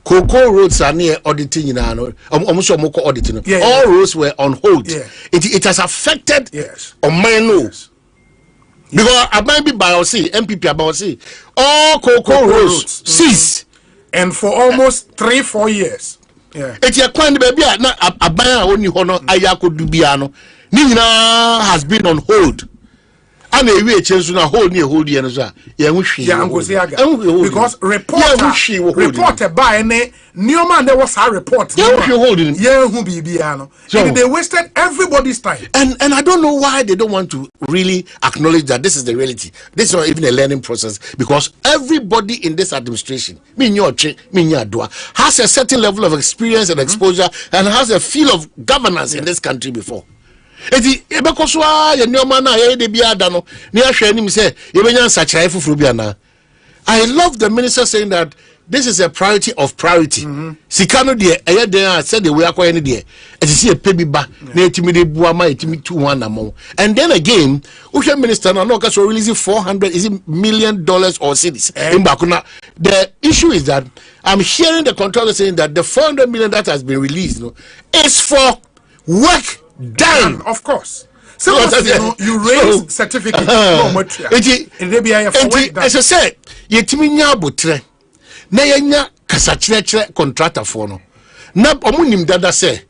Cocoa roads are near auditing, all roads were on hold. It has affected on my nose. Because I might be by MPP about all cocoa roads cease. And for almost 3-4 years. It's a kind baby na abaya only hono ayako dubiano. Nina has been on hold. And we change na hold near hold yen za. Because reporter by ne Newman there was a report. They wasted everybody's time. And I don't know why they don't want to really acknowledge that this is the reality. This is not even a learning process, because everybody in this administration, has a certain level of experience and exposure and has a feel of governance in this country before. I love the minister saying that this is a priority of priority. Sikano de said the way acquire de. It is a baby ba na etimi buama etimi 2-1 amount. And then again, Usha minister no so releasing $400 million or cities in Bakuna. The issue is that I'm hearing the controller saying that the $400 million that has been released is for work done. Of course. So you raise certificate. As I said, yetimi nya botre. Na yenya kasachire contractor for no. Na omunim dada say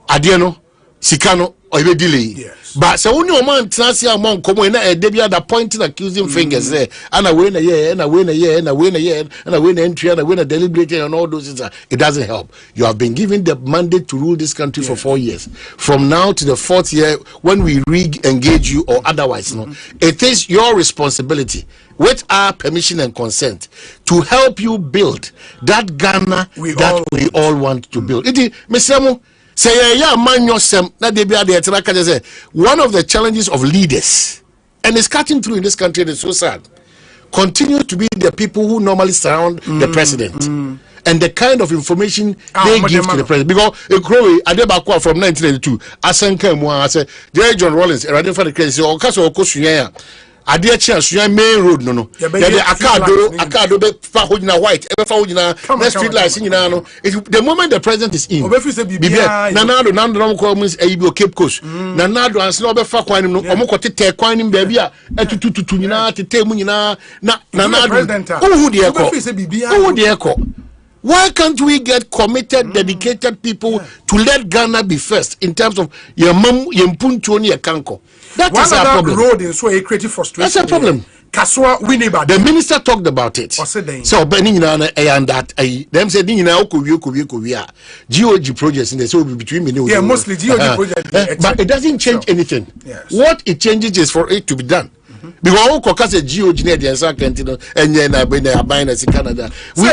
ade no sika no obe delay. But so only o man transi among komo na e dey be at pointing accusing fingers there. And away na year, and away na year, and away na year, and away na entry, and away na deliberating and all those things. It doesn't help. You have been given the mandate to rule this country for 4 years. From now to the 4th year, when we re-engage you or otherwise, it is your responsibility, with our permission and consent, to help you build that Ghana we all want to build. It is Mr. Say one of the challenges of leaders, and it's cutting through in this country, and it's so sad, continue to be the people who normally surround the president and the kind of information they give to the president. Because Adebakwa from 1982, Asenka Mwa, John Rollins, for the crazy, or Caso Kosuya. Adia chance you main road no akado be fa hojina white e be fa hojina next street lights the moment the president is in nanado no ko means e bi o Cape Coast nanado anse no be fa kwan no omo ko tete kwan nim ba bia etututu nyina tete mu nyina na nanado who de eko why can't we get committed, dedicated people to let Ghana be first in terms of yempuntuoni kanko? That is a problem. Road in so a creative frustration. That's a problem. Kaswa Winneba. The minister talked about it. So Benina and that them said GOG projects in the so between me. Yeah, mostly GOG projects. But it doesn't change anything. Yes. What it changes is for it to be done. Because all caucus a GOG near the answer Canada and then I buying as in Canada. We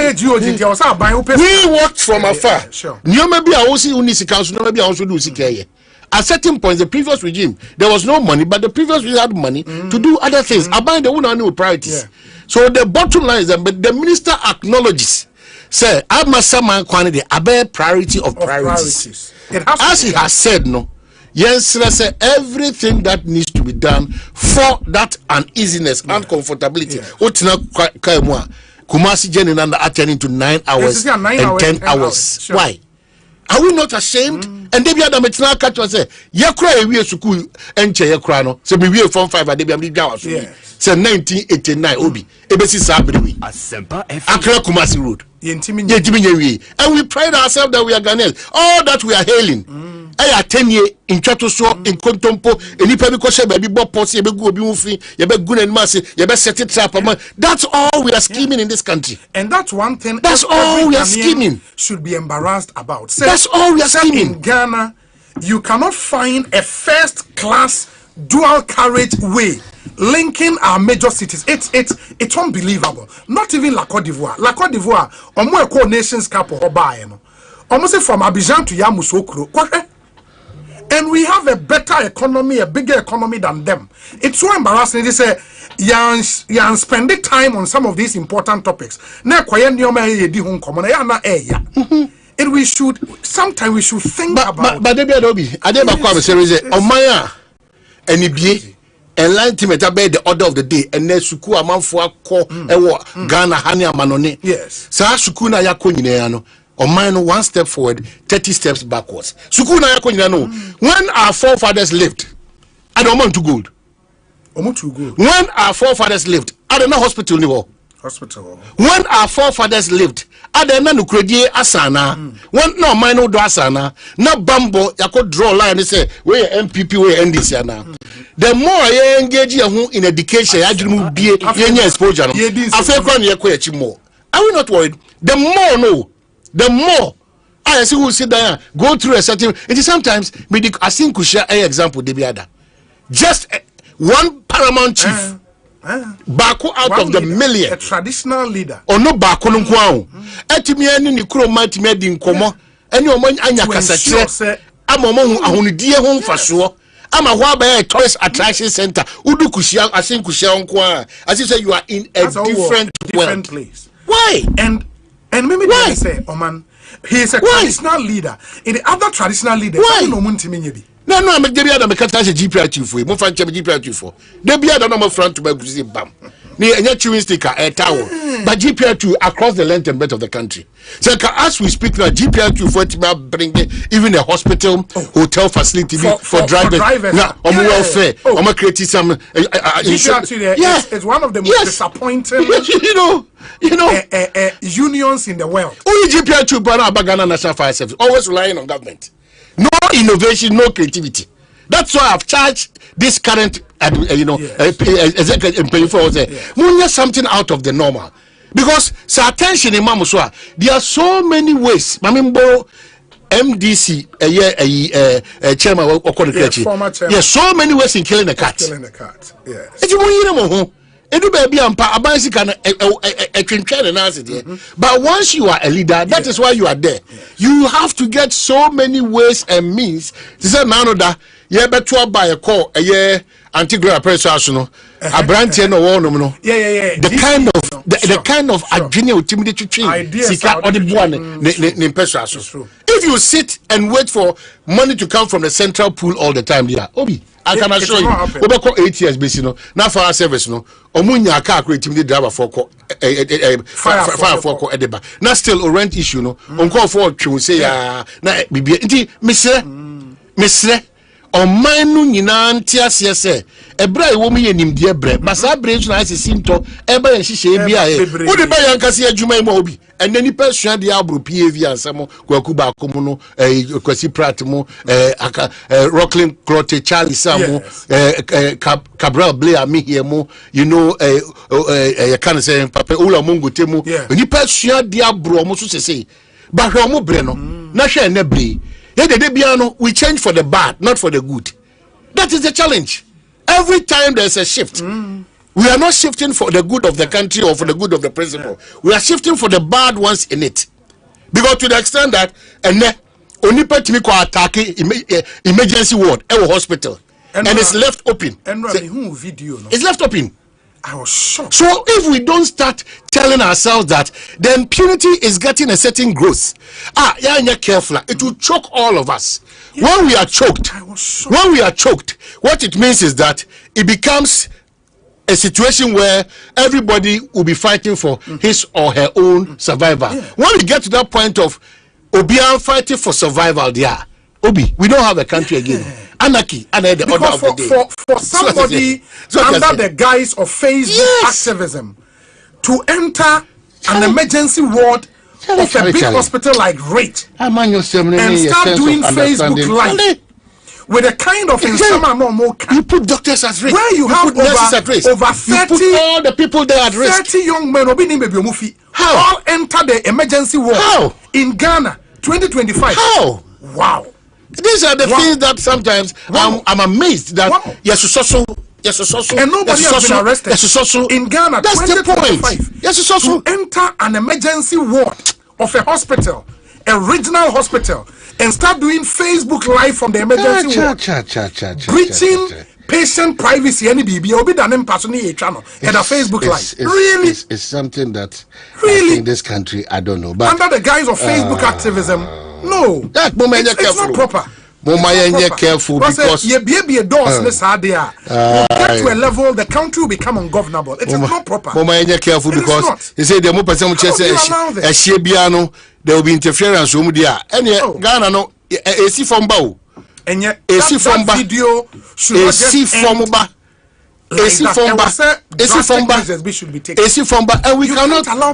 worked from afar. Sure. You maybe I also Unisi Council, maybe I also do CK. At certain points, the previous regime, there was no money, but the previous regime had money to do other things. Abide the one with priorities. Yeah. So the bottom line is that the minister acknowledges, say, I must summon quantity, a priority of priorities. As he has said, no. Yes, say everything that needs to be done for that uneasiness and comfortability. Kumasi Jenny and attending to 9 hours and 10 hours. Sure. Why? Are we not ashamed? And they be at the Metina catch and say, Yakra, we are school and Chayakrano. So we will form 5 and they be able to say 1989 Obi. Ebesi Sabri. Accra Kumasi Road. And we pride ourselves that we are Ghanaians. All that we are hailing. I 10 years in Chatoso, in Kontompo, and if you could baby Bob Possi, you be good, you be good and massy, you be set it trap. That's all we are scheming in this country. And that's one thing. That's all we are scheming. Should be embarrassed about. Say, that's all we are scheming. In Ghana, you cannot find a first-class dual carriage way linking our major cities. It's unbelievable. Not even La Côte d'Ivoire. La Côte d'Ivoire, on more nations cap or buy. Almost from Abidjan to Yamoussoukro. And we have a better economy, a bigger economy than them. It's so embarrassing. They say, you spending time on some of these important topics. And we should, sometimes we should think about. But there be Adobe. I did not come series on Maya and it enlightenment about the order of the day and then suku amanfo akọ ewo Ghana hania manone. Yes. Sa suku na yakọ nyina no. Or mine 1 step forward, 30 steps backwards. Sukuna yako no. When our forefathers lived, I don't want to gold. When our forefathers lived, I don't know hospital anymore. Hospital. When our forefathers lived, I don't know nukredi asana. When no mine no do asana, no bambo yako draw line and say we MPP we NDC na. The more I engage you in education, I do be exposure. I feel going to more. Are we not worried? The more no. The more I see who sit there, go through a certain. It is sometimes I think we share an example. Just one paramount chief, Bako out of the million, a traditional leader, or no Bako no kwao. Etimi eni ni kuro mati me di nkomo. Eni omo anya kasache. Ama omo ahunidie ho mfaso. Ama hwa ba tourist attraction center. Udu kushia asin kushia nko. As if say you are in a different place. Why? And maybe they say, oh man, he is a traditional leader. In the other traditional leaders, why? No, I'm a GPR2 for you. Mo fan GPR2 for. They be other number front to my bam. Ni enya chewing sticker a tower. But GPR2 across the length and breadth of the country. So as we speak now, GPR2 for to bring even a hospital, hotel facility for drivers. Now, welfare. Create some GPR2 is one of the most disappointing unions in the world. Only GPR2 Ghana National Fire Service always relying on government. No innovation, no creativity. That's why I've charged this current, executive for something out of the normal. Because attention in Mamuswa, there are so many ways. Mamimbo MDC, chairman, former chairman. Yes, so many ways in killing a cat. Yes. But once you are a leader, that is why you are there. You have to get so many ways and means to say now that you better buy a call a year anti-graph press no a brand no one no the kind of agenda timidity sika or the one if you sit and wait for money to come from the central pool all the time obi I can assure you we go 8 years basically no na fire service no omunya car create the driver for fire for edeba na still a rent issue no on call for twu say na bibia nti mesre o manu nyina ntiase se ebra ewo mu yenimde ebre basa brezu na asisi nto eba yan hihye bia wo de ba yan kase adwuma mu obi enani pesua de abro PAV ansamo kwaku ba komu no kwasi prat mu Rocklin Clotte Charlie Samu Cabral Blair me here mu you can say papa ula mungu temu ni pesua de abro mu so sese ba hwe mu bre no na hwe na bre we change for the bad, not for the good. That is the challenge. Every time there's a shift, we are not shifting for the good of the country or for the good of the principle. We are shifting for the bad ones in it. Because to the extent that only attack emergency ward, hospital, and it's left open. It's left open. I was shocked. So if we don't start telling ourselves that the impunity is getting a certain growth, careful, it will choke all of us. When we are choked, what it means is that it becomes a situation where everybody will be fighting for his or her own survival. When we get to that point of Obian fighting for survival, we don't have a country again. Anarchy under the order of the day. For somebody under the guise of Facebook activism to enter an emergency ward of a big hospital like Rate and start doing Facebook Live with a kind of you put doctors at risk. Where you have over 30 all the people there at risk. 30 young men all enter the emergency ward in Ghana 2025. How? Wow. These are the things that sometimes I'm amazed that and nobody has been arrested in Ghana. That's the point. To enter an emergency ward of a hospital a regional hospital and start doing Facebook Live from the emergency ward, breaching patient privacy. Any baby, obi danem personally channel and a Facebook Live. Really, it's something that really in this country I don't know. But under the guise of Facebook activism, no, it's not proper. Careful because you be doors we'll get to a level the country will become ungovernable. It is not proper. Careful because he said the more person there will be interference from there. And Ghana no AC from Bao. And yet AC from video should AC from Ba. AC from Ba, and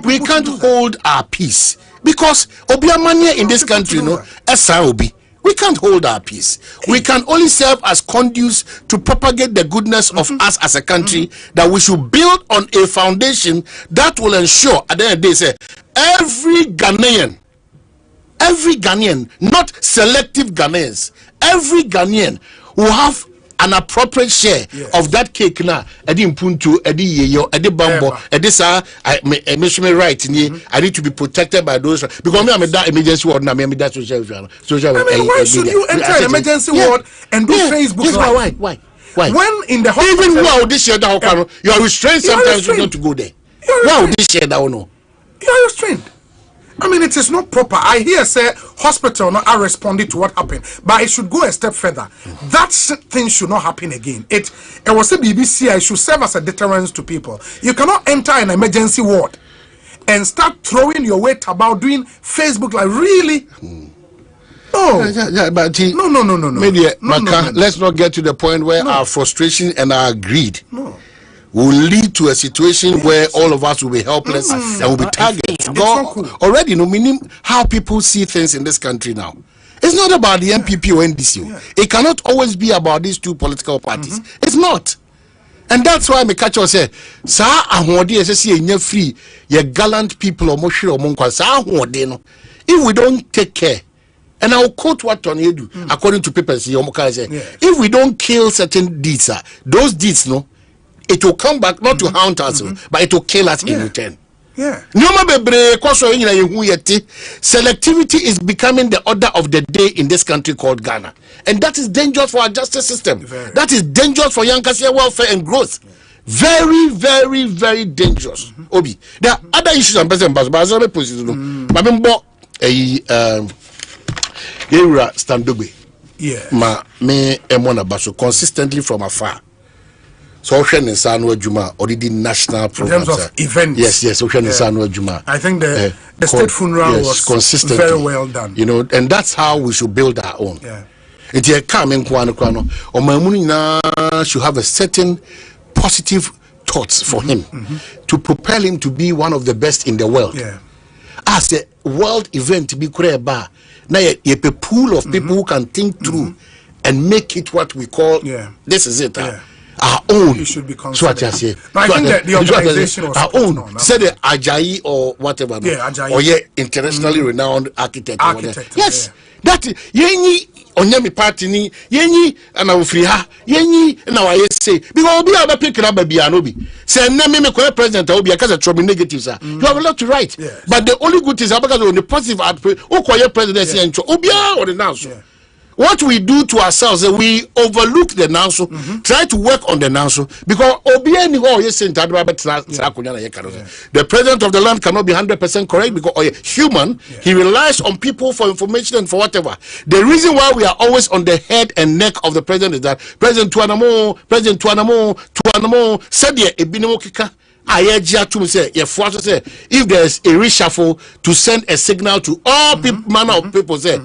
we can't hold our peace because Obiamania in this country, no, SROB. We can't hold our peace. We can only serve as conduits to propagate the goodness of us as a country, that we should build on a foundation that will ensure, at the end of the day, say, every Ghanaian, not selective Ghanaians, every Ghanaian will have an appropriate share of that cake now. Edi mpuntu, edi yeyo, edi bambo, edi sa. I right. I need to be protected by those because me am that emergency ward now. Me am that social. Why should you enter an emergency ward and do Facebook Live? Why? When in the hospital, even wow, this year that you are restrained sometimes not to go there. Wow, this year that no. You are restrained. I mean, it is not proper. I hear say hospital not are responding to what happened, but it should go a step further. That thing should not happen again. It was a BBC. I should serve as a deterrence to people. You cannot enter an emergency ward and start throwing your weight about doing Facebook Live. Really? No. But No. Media, let's not get to the point where our frustration and our greed will lead to a situation where all of us will be helpless and will be targeted. Already, meaning how people see things in this country now. It's not about the MPP or NDC. It cannot always be about these two political parties. It's not. And that's why me catch you say, "Sa ahodi esesi enye free, ye gallant people or moshiri or monkwa sa ahodi no. If we don't take care." And I'll quote what Tony do according to papers. If we don't kill certain deeds, those deeds, no. It will come back not to haunt us, but it will kill us in return. Selectivity is becoming the order of the day in this country called Ghana, and that is dangerous for our justice system. That is dangerous for young Kasia welfare and growth. Very, very, very dangerous. Obi, there are other issues I'm present, but I don't position. Standobe. Me emona baso consistently from afar. So Ocean and Sanwa Juma already national programs. In terms of events. Yes, Ocean and Sanwa Juma. I think the state funeral was consistent, very well done. You know, and that's how we should build our own. It should have a certain positive thoughts for him to propel him to be one of the best in the world. As a world event to be now a pool of people who can think through and make it what we call this is it. Our own. It should be considered. So what I say. I think that the organization was our own. Say the Ajayi or whatever. Ajayi. Or internationally renowned architect. Yes. That yenyi onyami party ni yenyi na ofri ha yenyi na wa say because obi aba pick na ba bia no bi say na me ko president obi akaza trouble negatives you have a lot to write but the only good thing is because on the positive o ko presidency and obi or the now. What we do to ourselves is we overlook the Nanso, try to work on the Nanso, because the president of the land cannot be 100% correct because human, he relies on people for information and for whatever. The reason why we are always on the head and neck of the president is that President Tuanamo said if there's a reshuffle to send a signal to all manner of people, say,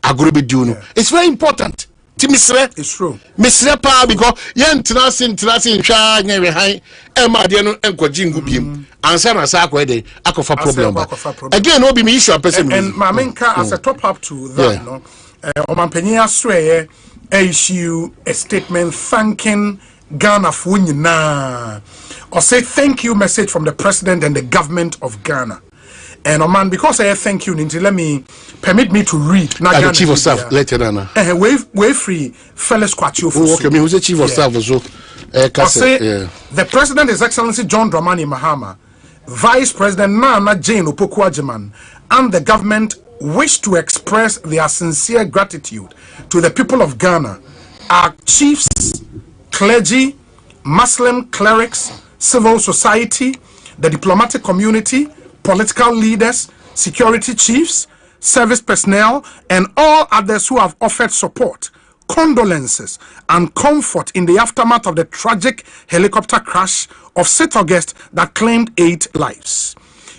it's very important. It's true. Mr. Pa because yen trasin twa nyewe han e ma de no enkojingu biem ansa na sa akwede akofa problem ba again obi me issue person and mamenka as a top up to that no omampanyia soye issue a statement thanking Ghana for nyina or say thank you message from the president and the government of Ghana. And man, because I thank you, let me permit me to read. Now, the chief of staff, later on. Way free, fellas, Quachu. Okay, who's the chief of staff? So, the president, His Excellency John Dramani Mahama, Vice President Nana Jane Opoku-Agyeman, and the government wish to express their sincere gratitude to the people of Ghana, our chiefs, clergy, Muslim clerics, civil society, the diplomatic community, political leaders, security chiefs, service personnel, and all others who have offered support, condolences, and comfort in the aftermath of the tragic helicopter crash of 6th August that claimed 8 lives.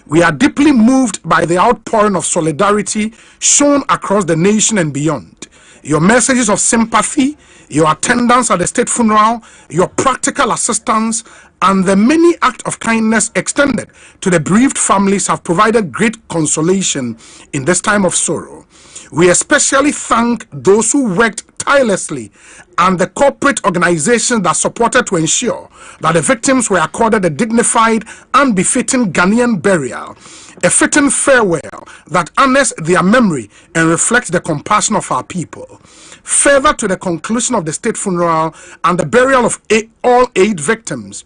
We are deeply moved by the outpouring of solidarity shown across the nation and beyond. Your messages of sympathy, your attendance at the state funeral, your practical assistance, and the many acts of kindness extended to the bereaved families have provided great consolation in this time of sorrow. We especially thank those who worked tirelessly and the corporate organizations that supported to ensure that the victims were accorded a dignified and befitting Ghanaian burial, a fitting farewell that honors their memory and reflects the compassion of our people. Further to the conclusion of the state funeral and the burial of all 8 victims,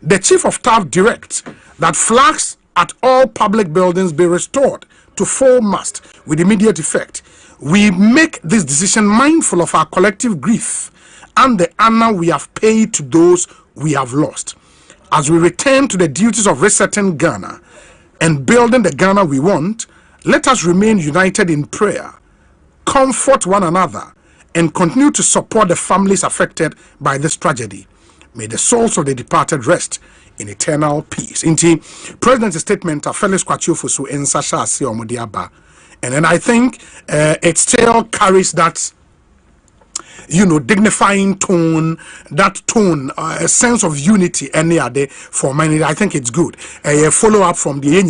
the Chief of Staff directs that flags at all public buildings be restored to full mast with immediate effect. We make this decision mindful of our collective grief and the honor we have paid to those we have lost. As we return to the duties of resetting Ghana and building the Ghana we want, let us remain united in prayer, comfort one another, and continue to support the families affected by this tragedy. May the souls of the departed rest in eternal peace. Inti President's statement of Felix Kwachiofusu in Sasha Asi Omudiaba. And then I think it still carries that, dignifying tone, a sense of unity any other for many. I think it's good. A follow up from the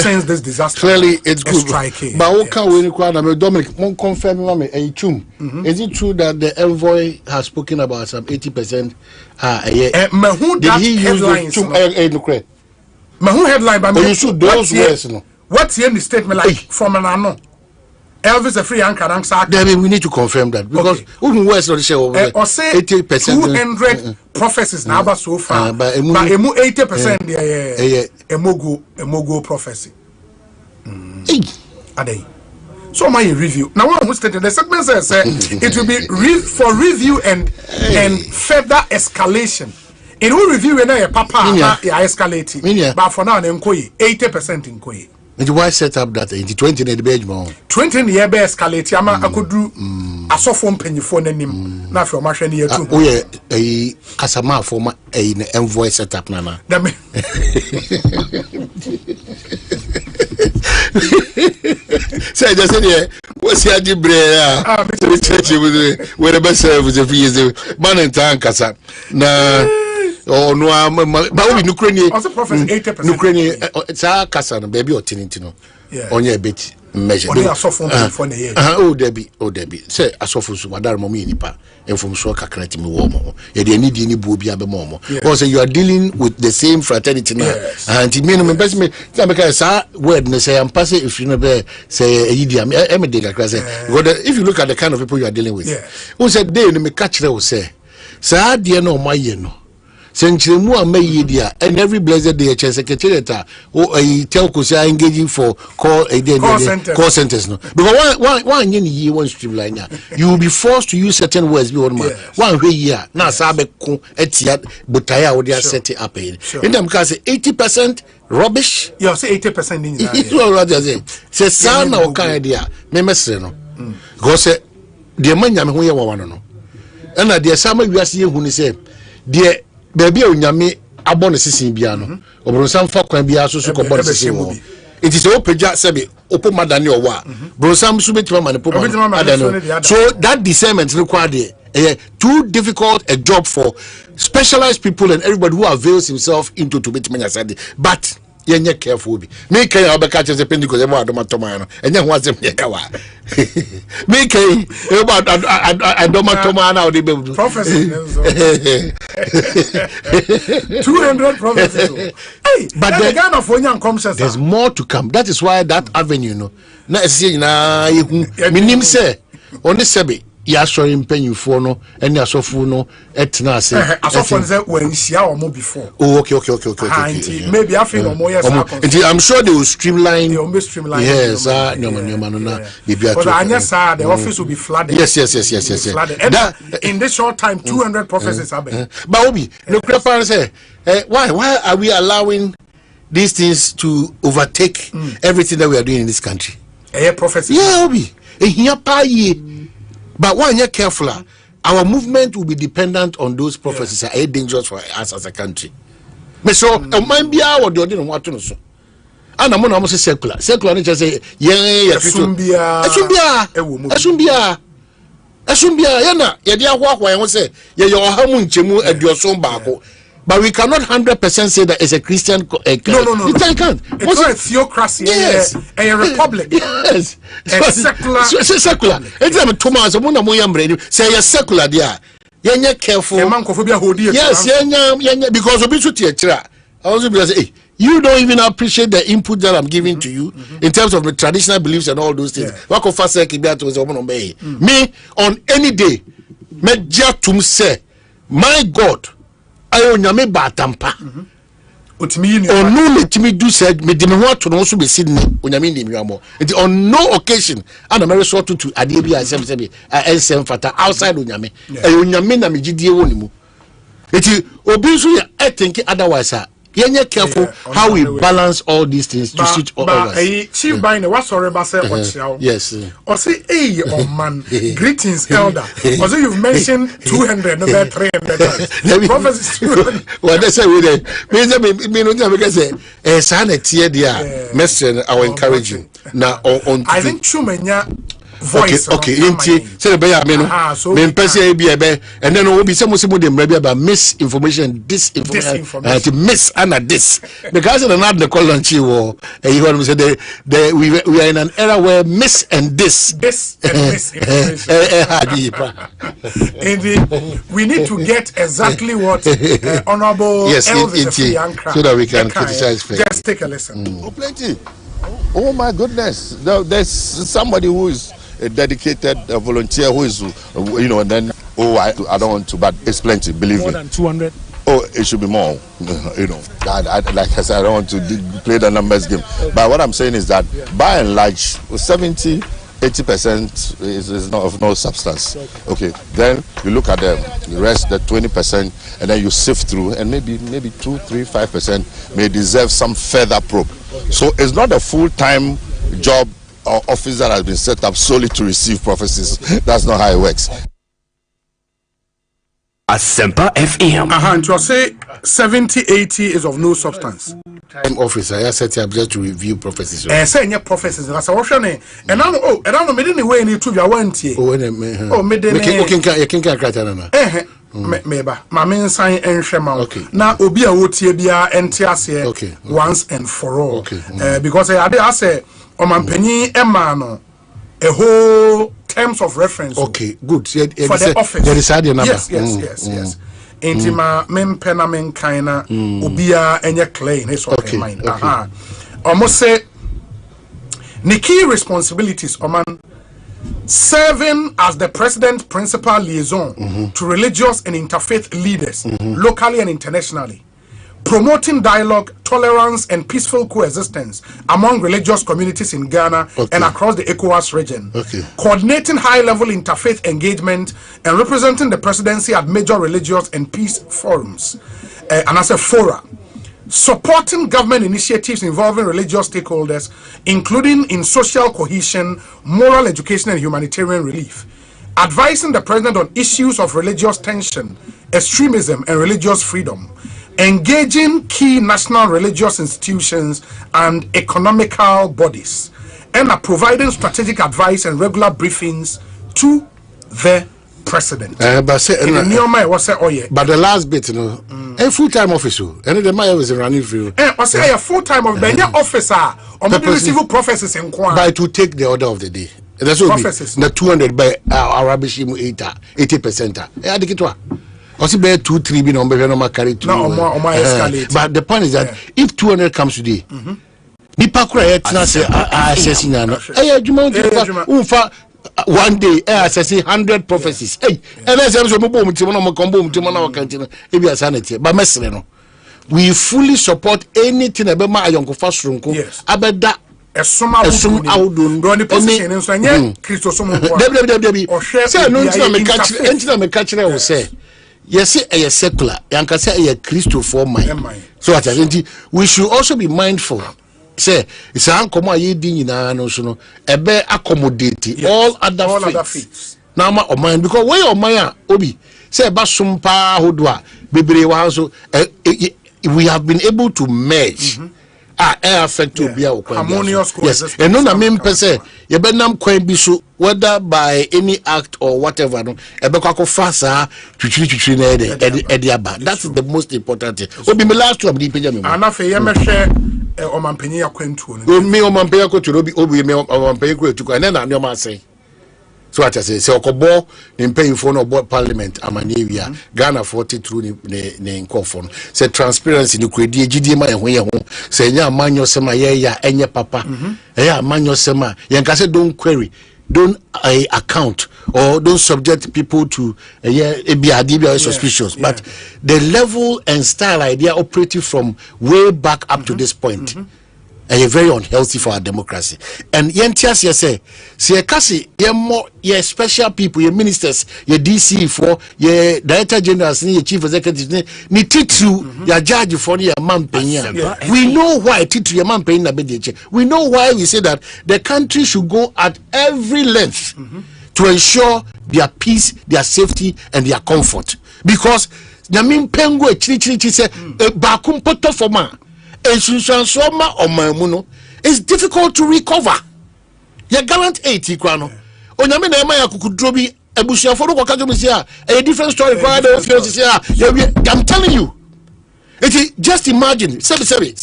since this disaster. Clearly, it's good. Striking. But what can we require? Dominic, confirm me. Is it true that the envoy has spoken about some 80%? Did he use headlines? Mahu headline, but you should those words. What's in the statement like from an unknown? Elvis a free anchor. We need to confirm that because who was not share over or say 80%, 200 prophecies now so far, but 80% emogo prophecy. So my review now. One who stated the segment says it will be for review and further escalation. In who review a papa escalating, but for now 80% in Koi. And why set up that in the 20 in the bedroom? 20 in the air escalate. I could do a soft phone penny for him. Not for Martian year too. Oh, yeah, a Asama for my envoy set up, Nana. Say, just say, what's your debre? Whatever service of years, man and tankasa. Nah. Oh no, but Ukraine also prophet 80%. Ukraine, it's our cousin, baby or tinintino. On your bit measure. Oh, Debbie. Say, I saw for Madame Mominipa and from Soka Cratim Womo. You need any booby abemomo. Also, you are dealing with the same fraternity now. And the minimum investment, because I word say, I'm passing if you never say, if you look at the kind of people you are dealing with, who said, they may catch them, say, Sir, dear no, my no. Century more media and every blessed day, secretary or a telco say engaging for call centers. No, because one year one streamline, you will be forced to use certain words. One year now, Sabe Etiat, Butaya, or they are setting up in them because 80% rubbish. You say 80% in say, son or kind idea, Memeseno. Go say, dear man, who you want to know. And dear summer, you are seeing who say, dear. Baby onyame abone sisin bia no obronsam fa kwan bia so ko bone sisin wo it is opeja sebe opo madane owo a bronsam so betima mane po madane so that discernment required too difficult a job for specialized people and everybody who avails himself into to betima nyasade but yenye careful bi me kan obeka che pentecost e mo adoma tomano enye ho asem ye kawa me kan e ba adoma tomano o de be prophecy 200 prophecies. Hey, but the kind of onyan comes there's more to come. That is why that avenue na esisi na yehu minim say oni sebe ya sorry mpanyinfo no ene asofo no etena ase asofo nze when share omo before okay maybe I feel no more yes I'm sure they will streamline yes no na bibia but the office will be flooded yes in this short time 200 prophecies happen but obi no crapa say why are we allowing these things to overtake everything that we are doing in this country prophecy obi here pa ye but when you're careful our movement will be dependent on those prophecies are dangerous for us as a country me so man bia what do no what no so ana mo na mo secular no just say esumbia yana ye dia hoahoa ye ho say ye ohamu nchemu aduoso baako. But we cannot 100% say that it's a Christian. No. You can't. It's not a theocracy. Yes. A republic. Yes. A secular. Secular. It's a Thomas. Say you're secular, dear. You're careful. Yes. Because of I also because you don't even appreciate the input that I'm giving to you in terms of the traditional beliefs and all those things. Me on any day, me say, my God. Ayo nyame batampa onu letimi do said me de me ho to no so be sidni onyame ndimwamo on no occasion ana me resort to ade bi asem ensem fata outside onyame ayo nyame na me gidie woni mu enti obi so ya think otherwise yenye careful how we balance all these things to suit all of us. Chief Bine, what sorry about say yes. Or say, hey, oh man, greetings, elder. Or say you've mentioned 200, no 300 times. Prophecy 200. Well, that's how we do. Me no because say, son tie dia, mestre, I will encourage you. Now on. I think Chumenya. Voice okay say be ya me no me pese e bi ebe and then obi say mo dem maybe about misinformation disinformation to miss and this because the not the call launch wo you heard me say we are in an era where miss and this and we need to get exactly what honorable Elvis so that we can criticize fair. Just take a listen. Plenty. Oh my goodness, there's somebody who is a dedicated volunteer who is, and then, I don't want to, but it's plenty, believe me. More than 200? Oh, it should be more, like I said, I don't want to play the numbers game. Okay. But what I'm saying is that, by and large, 70-80% is not of no substance. Okay, then you look at the rest, the 20%, and then you sift through, and maybe 2-3-5% may deserve some further probe. So it's not a full-time job or office that has been set up solely to receive prophecies. That's not how it works. Asempa FM. And to say 70-80 is of no substance. Time office, I set up just to review prophecies. Say any prophecies. That's what I'm saying. And I know, me didn't way any 2 year warranty. Me didn't. Meba mamen sign enhwema na obi a wotie bia ente ase once and for all because I say omampanyin ema no a whole terms of reference good for the office there is a number yes intima mempena menkaina obi a enye clean his okay mind almost say the key responsibilities oman serving as the president's principal liaison to religious and interfaith leaders locally and internationally, promoting dialogue, tolerance, and peaceful coexistence among religious communities in Ghana and across the ECOWAS region, coordinating high-level interfaith engagement and representing the presidency at major religious and peace forums, and as a fora. Supporting government initiatives involving religious stakeholders, including in social cohesion, moral education, and humanitarian relief. Advising the president on issues of religious tension, extremism, and religious freedom. Engaging key national religious institutions and economical bodies. And providing strategic advice and regular briefings to the president. But the last bit, a full-time officer, and the mayor was running through. I say a full-time officer, or maybe receive prophecies in Kwan. By to take the order of the day. That's what the 200 by Arabishimu 80%. I think it was. Also, be 2-3 be no carry 2. But the point is that if 200 comes today, the parkour say assessing one day assessing 100 prophecies. Hey, and as I'm so boom timono combo timono cantina e be sanity but mesre no we fully support anything abema ayonkofa soronko abeda esoma awudun do ni position nso anye Kristo so mo debi say no ntina me catch wo say yes a secular yanka say a Kristo for mind so what I think we should also be mindful say it's an komo aye din nyina no so no ebe accommodate all other faiths now ma o mind because when your mind obi say ba sumpa hodo a bebre wa so we have been able to merge affect to be harmonious yes and no na me pese ye benam kwan bi so whether by any act or whatever no e be kwako fasa twitwiri na e aba that is the most important thing obi me last one be page me ana fe ye mehwe omampanyi akwantuo no me omampanyi akwantuo obi me omampanyi akwantuo na na ma say so what I say okobo ni mpanyifo no board parliament amanewia Ghana 40 through ne nkofo say transparency ni kwedi egidie ma ye ho say nya amanyo sema ye ya enye papa ya amanyo sema ye nka say don't query don't account or don't subject people to be suspicious but the level and style idea operating from way back up to this point very unhealthy for our democracy. And yentias say kasi ye special people, ye ministers, ye DC for ye director generals, ye chief executives, ni titu ya judge for ye mampenya. We know why titu ye mampenya bedeche. We know why we say that the country should go at every length to ensure their peace, their safety, and their comfort. Because Yamin Pengo chiri say bakum poto forma. It's difficult to recover. You gallant 80 kwano. Onyame na ya kukudrobi ebusia for ko kajo misia a different story kwa I'm telling you. Just imagine sebi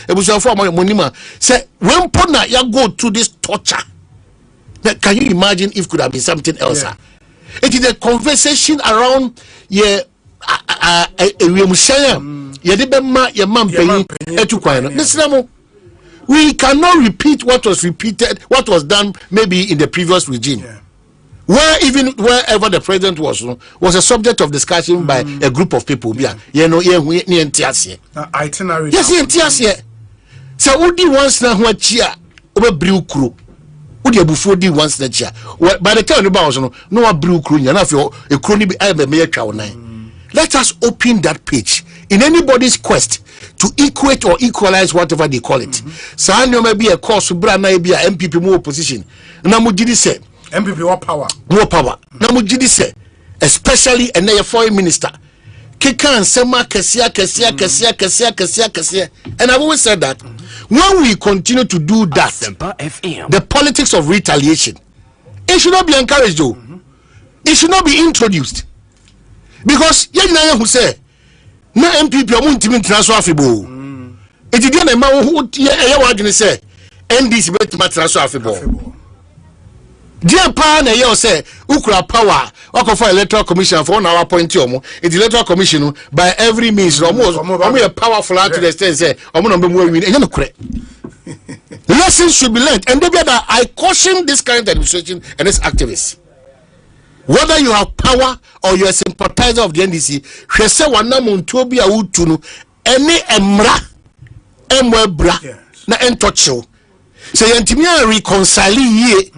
ebusia for monima say when partner ya go through this torture. Can you imagine if could have been something else? It is a conversation around we cannot repeat what was done maybe in the previous regime. Wherever the president was a subject of discussion by a group of people. Itinerary. Yes, so udi once na ho chia obebriu kuro udi abufu di once na chia by the time no wa briu kuro nya na afio e kuro ni bi aye me yatwa wonan. Let us open that page in anybody's quest to equate or equalize whatever they call it. So no maybe a course bra na be a MPP more opposition. Na mo gidi say MPP more power. Na mo gidi say especially a foreign minister. Kekan sema kesia. And I've always said that when we continue to do that, the politics of retaliation, it should not be encouraged though. It should not be introduced. Because yena who say na MPP omuntimi transfer afibo eti dia na ma who ye wadwene say NDC bet transfer afibo dia pa na ye say ukura power wakofa electoral commission for na appoint omo eti electoral commission by every means omo ye powerful to the extent say omo no be mu win enye no kure. Lessons should be learned and that I caution this kind of administration and its activists. Whether you have power or you are a sympathizer of the NDC, Shese wana montobi a utunu any emra emwebra na entocho. So yantimia reconcile ye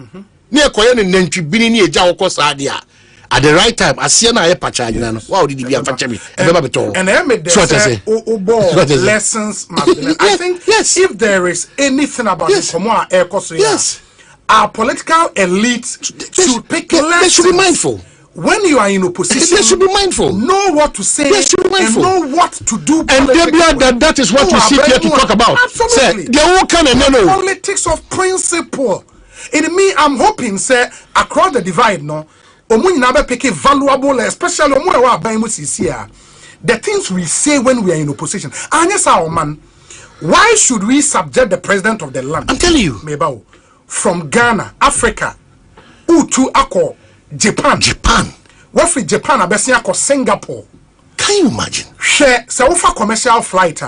ni ekoye ne nantwibini ni eja woko sadia at the right time asia na pacha nyina no wa odidi bia facha bi ebeba beto and lessons must be learned. I think if there is anything about the Komoa Ekosiisen, our political elites should pick lessons. They should be mindful. When you are in opposition, they should be mindful. Know what to say and know what to do. And that is what we sit here to talk about. Absolutely. Politics of principle. In me, I'm hoping, say, across the divide, no, valuable, especially the things we say when we are in opposition. And yes, our man, why should we subject the president of the land? I'm telling you. From Ghana, Africa, to Ako, Japan. What for Japan, Abesia, Singapore. Can you imagine? Share, so for commercial flight,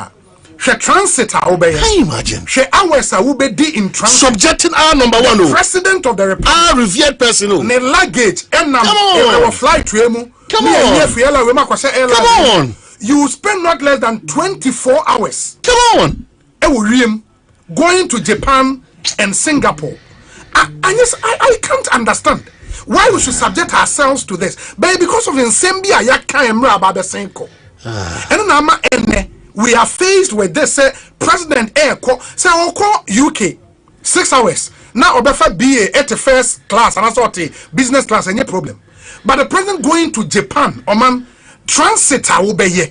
She transit obey. Can you imagine? She hours will be in transit. Subjecting our number one. President of the Republic. Our revered person. Ne luggage. And now our flight to him. Come on. You spend not less than 24 hours. Come on. Going to Japan and Singapore. I can't understand why we should subject ourselves to this. But because of Nsembia Yaka Emra Babesenko. And we are faced with this President Eko say UK 6 hours. Now Obefa BA at the first class and also business class, any problem. But the president going to Japan, Oman transit will be here.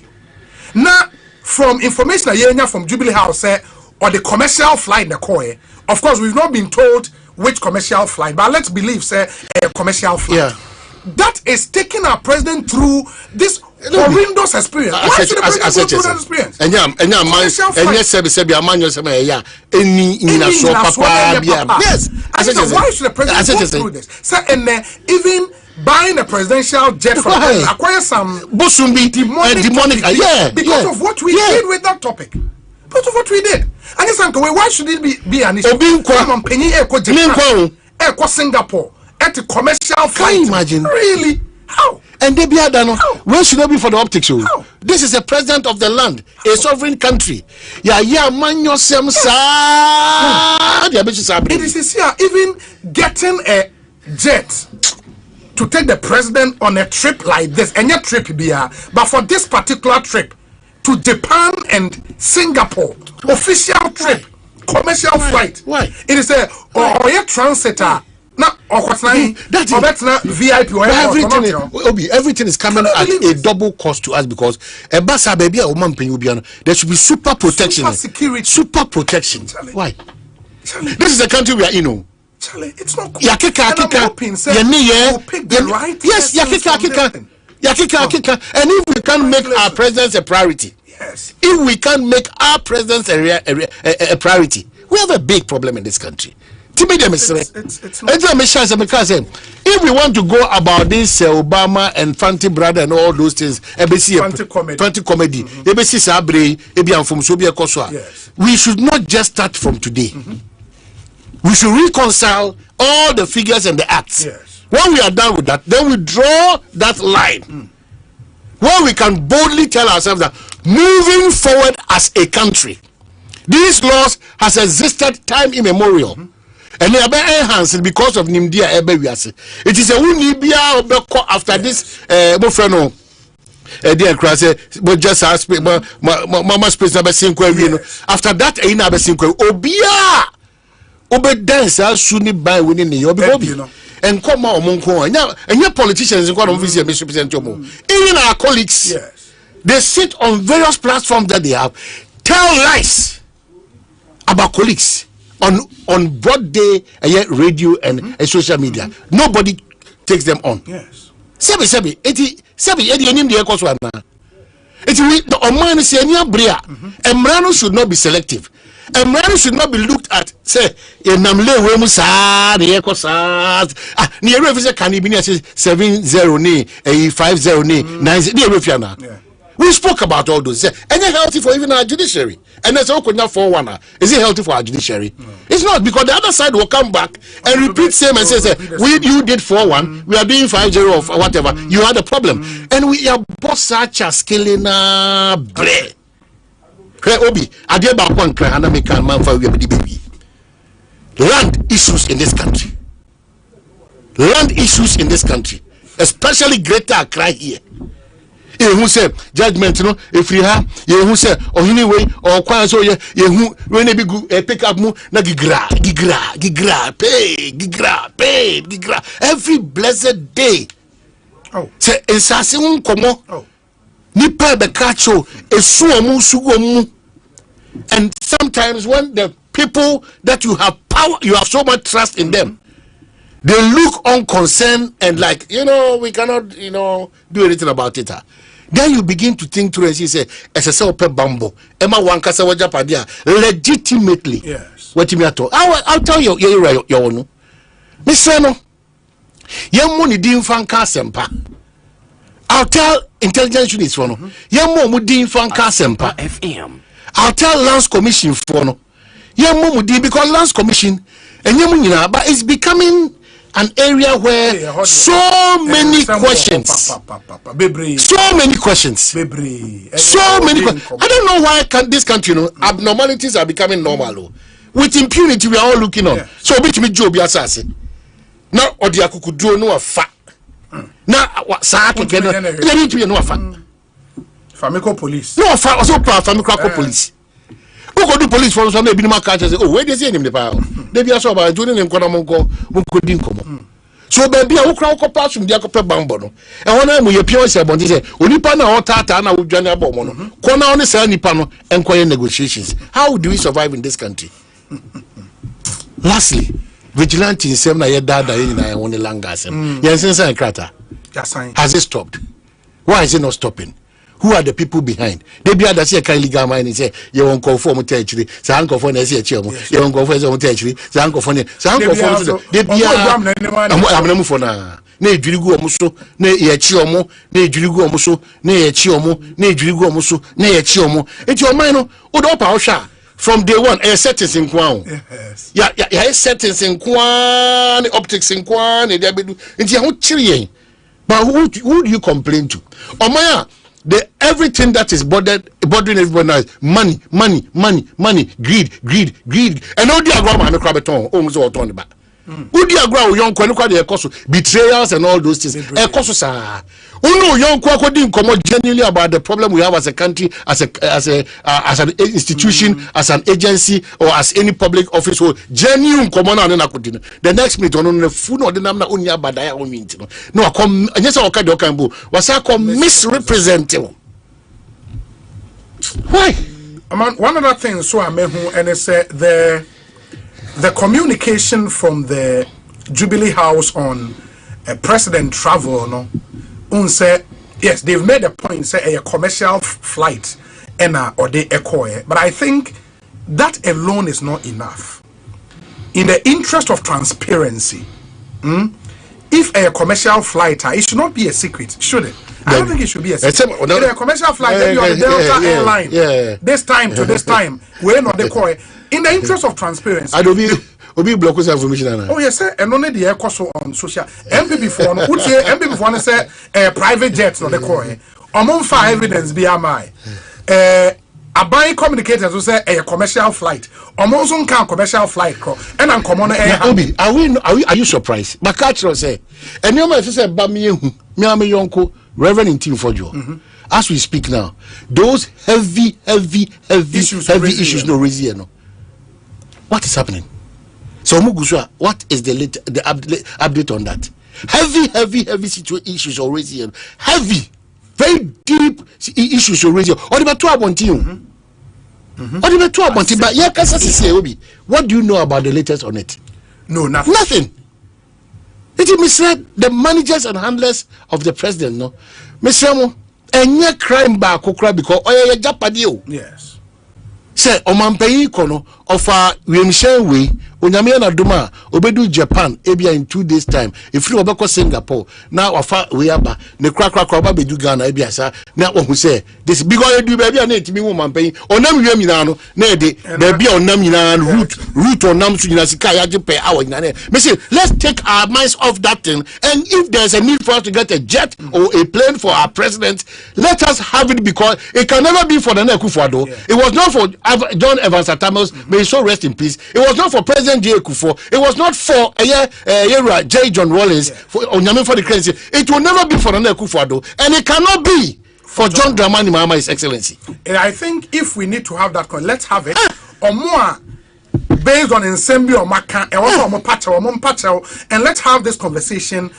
Now from information I from Jubilee House or the commercial flight in the core. Of course, we've not been told which commercial flight, but let's believe a commercial flight. Yeah. That is taking our president through this horrendous experience. Why should the president go through that experience? And yes. Why should the president go through this? So, and even buying a presidential jet from acquire some demonic because of what we did with that topic. Because of what we did. And it's like, why should it be an issue? Come penny Japan, Singapore, at a commercial flight. Can you imagine? Really? How? And they be done. Where should it be for the optics? How? This is the president of the land, a sovereign country. Man yourself. It is here, even getting a jet to take the president on a trip like this, and your trip be but for this particular trip to Japan and Singapore, official trip, commercial flight. Why? It is a or transitor. Now, that VIP or everything is coming at a double cost to us because a basa baby there should be super protection, super security, super protection. Charlie. Why? Charlie. This is the country we are in. Charlie, it's not cool. Yes, and if we can make our presence a priority, if we can make our presence a priority, we have a big problem in this country. If we want to go about this Obama and Fanti brother and all those things, Fanti comedy, we should not just start from today. We should reconcile all the figures and the acts. When we are done with that, then we draw that line where we can boldly tell ourselves that moving forward as a country, these laws has existed time immemorial. And they are enhanced because of Nimdia Ebewiase. It is a unibia after this Bofreno. Dear Crase, but just ask me, Mama Space number 5. After that, I never seen Obia Obedancer shouldn't buy winning the Obi. And come on, Monko, and your politicians in one of these misrepresent your move. Even our colleagues, they sit on various platforms that they have, tell lies about colleagues on broad day radio and social media. Nobody takes them on. Sebi, the Oman senior Bria, Emrano should not be selective. Emrano should not be looked at. Say, Namle Wemusa, the Ekosas, near Reviser can be 7-0 ni, 5-0 ni, 9-0. We spoke about all those. And it's healthy for even our judiciary. And that's all not for one. Is it healthy for our judiciary? No. It's not, because the other side will come back and repeat same and say, you did 4-1, we are doing 5-0 or whatever. You had a problem. And we are both such a skilling bread. Land issues in this country. Land issues in this country. Especially Greater Accra here. Who said judgment, if you have who said or anyway or quite so you who when they be pick up mu na gigra pay every blessed day. Say insase unkomo nipa be kacho esuomu sugomu. And sometimes when the people that you have power, you have so much trust in them, they look unconcerned and like, we cannot, do anything about it. Then you begin to think through and say, SSL pe bambo, Emma Wankasa Wajapadia, legitimately. Yes. What you mean at all? I'll tell you, your own. Miss Sano, young money didn't fan Sempa. I'll tell intelligence units one. Young money didn't fan Sempa. FM. I'll tell Lands Commission for no. Yeah, because Lands Commission and but it's becoming an area where so many questions. So many questions. So many questions. I don't know why this country, abnormalities are becoming normal. With impunity, we are all looking on. So, bit me Joe be assassin. Now, or the Akukudu no fa. Now, what Saka get to be no fa. Famiko police. No fa, also Famiko police. Who go do police for some be no catch say, oh, where they see him the power. They be so about doing him Konamonko, Mukodin Komo. So, baby, I will cry pass from the Akope Bambono. And when I'm with your pure say, Unipana or Tata, na Ujana Bomono, Kona on the Sanipano, and quiet negotiations. How do we survive in this country? Lastly, vigilante in 7 years dada in only langasem. Yes, and crater. Has it stopped? Why is it not stopping? Who are the people behind? They be other say legal mine and say you won't conform to actually. Say uncle for next year, you won't conform to actually. Say uncle for they be I'm for now. Ne dwirigu omuso ne ye chi omo ne dwirigu omuso ne ye chi omo ne dwirigu omuso ne ye chi omo. Enti o man no o do pa o hwa. From day one, settings in Kwan. Yes. Yeah, settings in Kwan, optics in Kwan, and but who do you complain to? Omaya, everything that is bothering everyone now is money, greed. And all the aggrama and the crabeton, almost all torn back. Who the aggrama, young Kwanoka, betrayals and all those things. Ekoso, no young Kwako didn't come genuinely about the problem we have as a country, as an institution, as an agency, or as any public office. Who genuine common and the next minute on the food or the Namna Unya Badaya on me. No, I come, and yes, I can was I come misrepresenting. Why? One other thing, so I mean, and it's the communication from the Jubilee House on president travel, no. Say yes, they've made a point, say a commercial flight or they echo, but I think that alone is not enough. In the interest of transparency, if a commercial flight, it should not be a secret, should it? I don't think it should be a secret. If a commercial flight, then you're on the Delta airline. This time to this time, we're not the coy. In the interest of transparency. Obi block information. Oh yes, sir. And only the echo on social MPP for no. Would say MPP for no say private jets not the core. Among 5 evidence be my. A buying communicators will say a commercial flight. Almost on commercial flight. And I'm common. Obi, are you surprised? My catcher say, and you might say, "Bami mi yonko Reverend in Team for you." As we speak now, those heavy issues no raise no. What is happening? So Muguswa, what is the update on that? Heavy issues already here. Heavy, very deep issues already. Or about 2 about you. Or about 2 about but yeah, Obi. What do you know about the latest on it? No, nothing. Nothing. It misread the managers and handlers of the president. No, Mr. Mo, any crime back because oh Japadio. Yes. Say Omanpei kono offer we Onyame na duma obedu Japan ebia in 2 days time if you obeko Singapore now offer we aba ne kra ba bedu Ghana ebia sa na wo say this big oil do baby na etimi Omanpei onam wiam nyina no na e de baby onam nyina root onam so nyina sika ya jepe awo nyina na me say let's take our minds off that thing, and if there's a need for us to get a jet or a plane for our president, let us have it, because it can never be for the Akufo-Addo. It was not for John Evans Atamos, may he so rest in peace. It was not for President J. Akufo. It was not for J. John Rawlings for the currency. It will never be for the Akufo-Addo, and it cannot be for John Dramani Mahama, His Excellency. And I think if we need to have that, let's have it. Or more based on Ensemble or Maka, and let's have this conversation.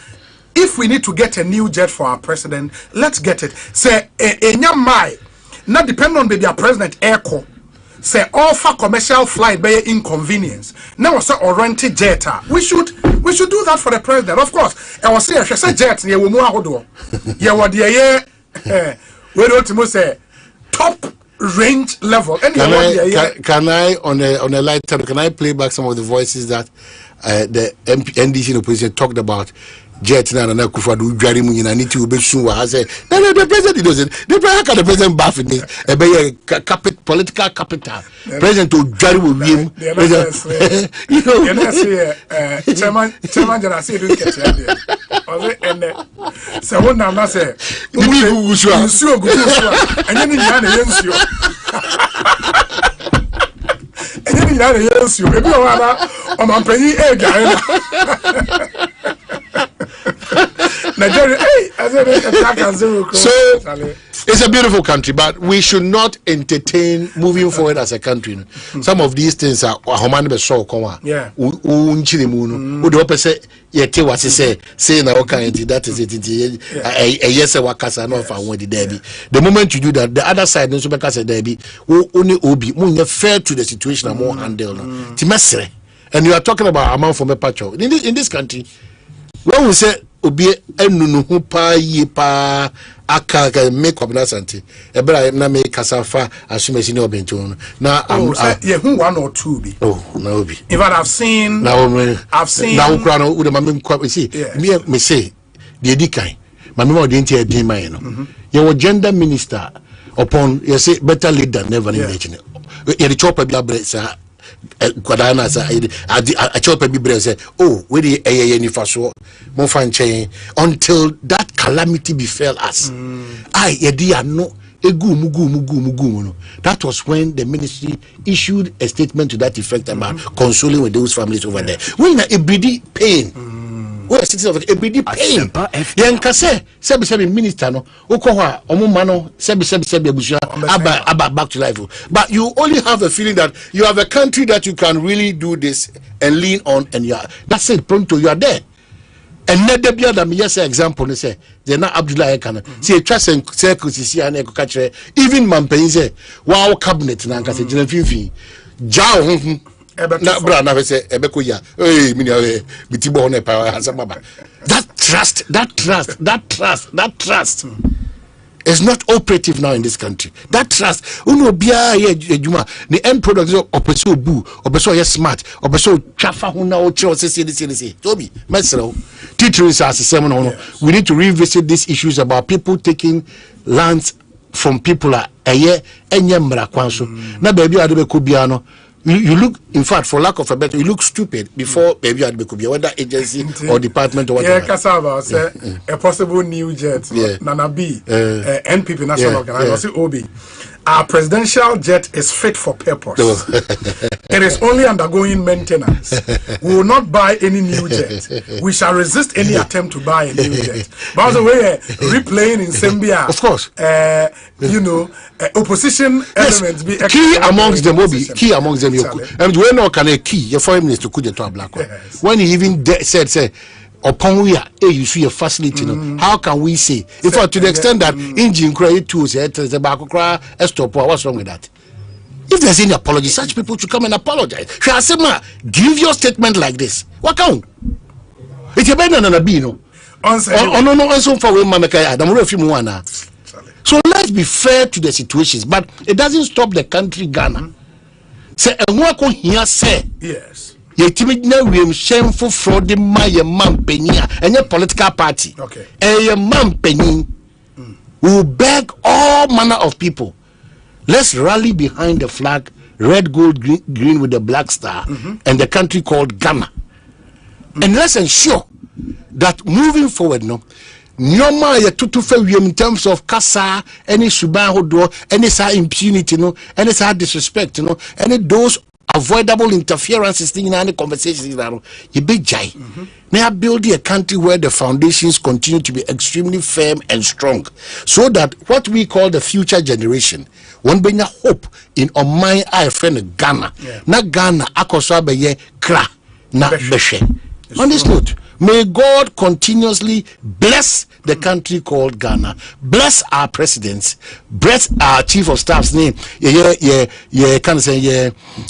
If we need to get a new jet for our president, let's get it. Say, not depend on the president airco. Say, offer commercial flight by inconvenience. Now, say, or rent a jet. We should do that for the president. Of course, I was saying, say jet. Yeah, we move out. Yeah, what the we don't say top range level. Can I on a light table? Can I play back some of the voices that the NDC in opposition talked about jet na kufa do dware mu nyina niti obesu wa say the president does it the president baff in this political capital president to dware wo wiem you know chairman jara say this get here oze ene se wona na say nsu ogusu anya ni nyina na yensuo anya ni nyina na yensuo ebi o wana o mampanyi gare Nigeria, so it's a beautiful country, but we should not entertain moving forward as a country. Some of these things are so yeah. say na that is it. Yes, the moment you do that, the other side no only obi fair to the situation and more handle. And you are talking about amount from a patrol in this country. When we say obi enunu hu pa yi pa aka make up na sante ebra na me kasafa asumesi ne obento na yeah who one or two be na obi in fact I've seen now ukra no we mame see me say the edikan mame mo de ntia edin man no your gender minister upon you say better late than never in nation you the chopper bi abresa Kwadana sa a chopper bi brese we the nifaso mo fan chain until that calamity befell us. I yedia no egu no. That was when the ministry issued a statement to that effect about consoling with those families over there. When a bredy pain we are citizens of a bredy pain yanka say minister no okoho omuma no sebi abusia back to life. But you only have a feeling that you have a country that you can really do this and lean on, and that's it, pronto, you are there. And let there be other example. They say they're not Abdullah Ekana. See a trust and circus is here and even Mampen say wow cabinet nanka say Fifi Jao na bra na say ebeko ya bitibo ne pa baba. That trust is not operative now in this country. That trust, uno bia ye juma. The end product is opeso bu, opeso ye smart, opeso chafa huna ocho se. Toby, mesro. Teachers as seven. We need to revisit these issues about people taking lands from people enye mra kwanso. Na baby adebe kubiano. You look, in fact, for lack of a better, you look stupid before baby could be whether agency or department or whatever. Yeah, Kasava say a possible new jet, Nana B, NPP National Organization, Obi. Our presidential jet is fit for purpose. It is only undergoing maintenance. We will not buy any new jet. We shall resist any attempt to buy a new jet. By the way, replaying in Zambia, of course, opposition elements be key amongst them. Obi, key amongst them. And when no can a key, your foreign minister could get to a black one. When he even said, upon we are you see a facility, how can we say? In fact, to the extent that engine credit tools, the back cry, stop. What's wrong with that? If there's any apology, such people should come and apologize. Give your statement like this. What count? It's a better than a bino. So let's be fair to the situations, but it doesn't stop the country Ghana. Say, yes. Ye timidna we shameful fraud my mampenia and your political party. Okay. A mampeni will beg all manner of people. Let's rally behind the flag, red, gold, green with the black star, and the country called Ghana. And let's ensure that moving forward, Nyoma ya tutufe in terms of kasa, any suban hodo, any impunity, any disrespect, any those avoidable interferences in any conversations, you be jai. Now build a country where the foundations continue to be extremely firm and strong, so that what we call the future generation won't be a hope in my eye friend Ghana. Na Ghana akoswa beye kra na beshe. On this note, may God continuously bless the country called Ghana, bless our presidents, bless our chief of staff's name,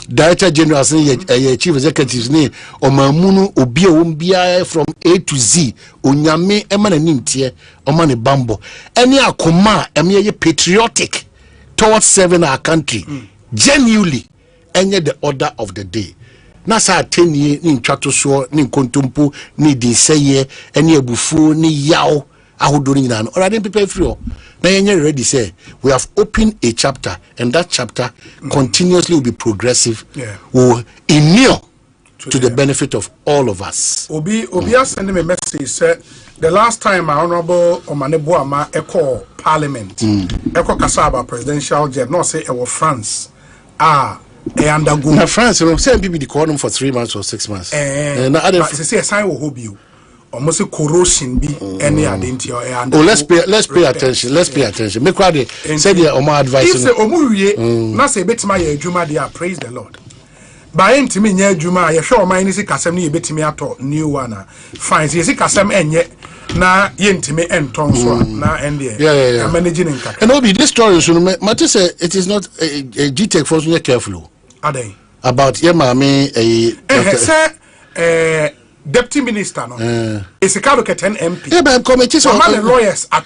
director general's name, chief executive's name, Omamunu Obia Umbia from A to Z, Unyame Emane Nimtie, Omane Bambo. Any akoma, emi patriotic towards serving our country, genuinely, any the order of the day. na sa tenie ni ntwato so ni nkontompo ni dinseye ene abufu ni yaw ahodo ni nyina no already prepare free o na yenye ready say we have opened a chapter and that chapter continuously will be progressive will inure to the benefit of all of us. Obi send me a message say the last time Honorable Omanebo Ama echo Parliament echo Kasaba presidential jet no say e France undergo na France no say people dey call them for 3 months or 6 months na other say sign wo hobby almost corrosion be any identity or let's pay attention make why they say they are more advice if say omuwie na say betima ya adwuma dey praise the Lord by intimi nya adwuma ya hwe o man ni si kasem ni betimi ato new one fine si kasem enye na yentimi enton so na ende yeah. managing nka and obi this story so matter say it is not a GTech for so careful about yemame deputy minister no Esikado Keten MP but committee so the lawyers are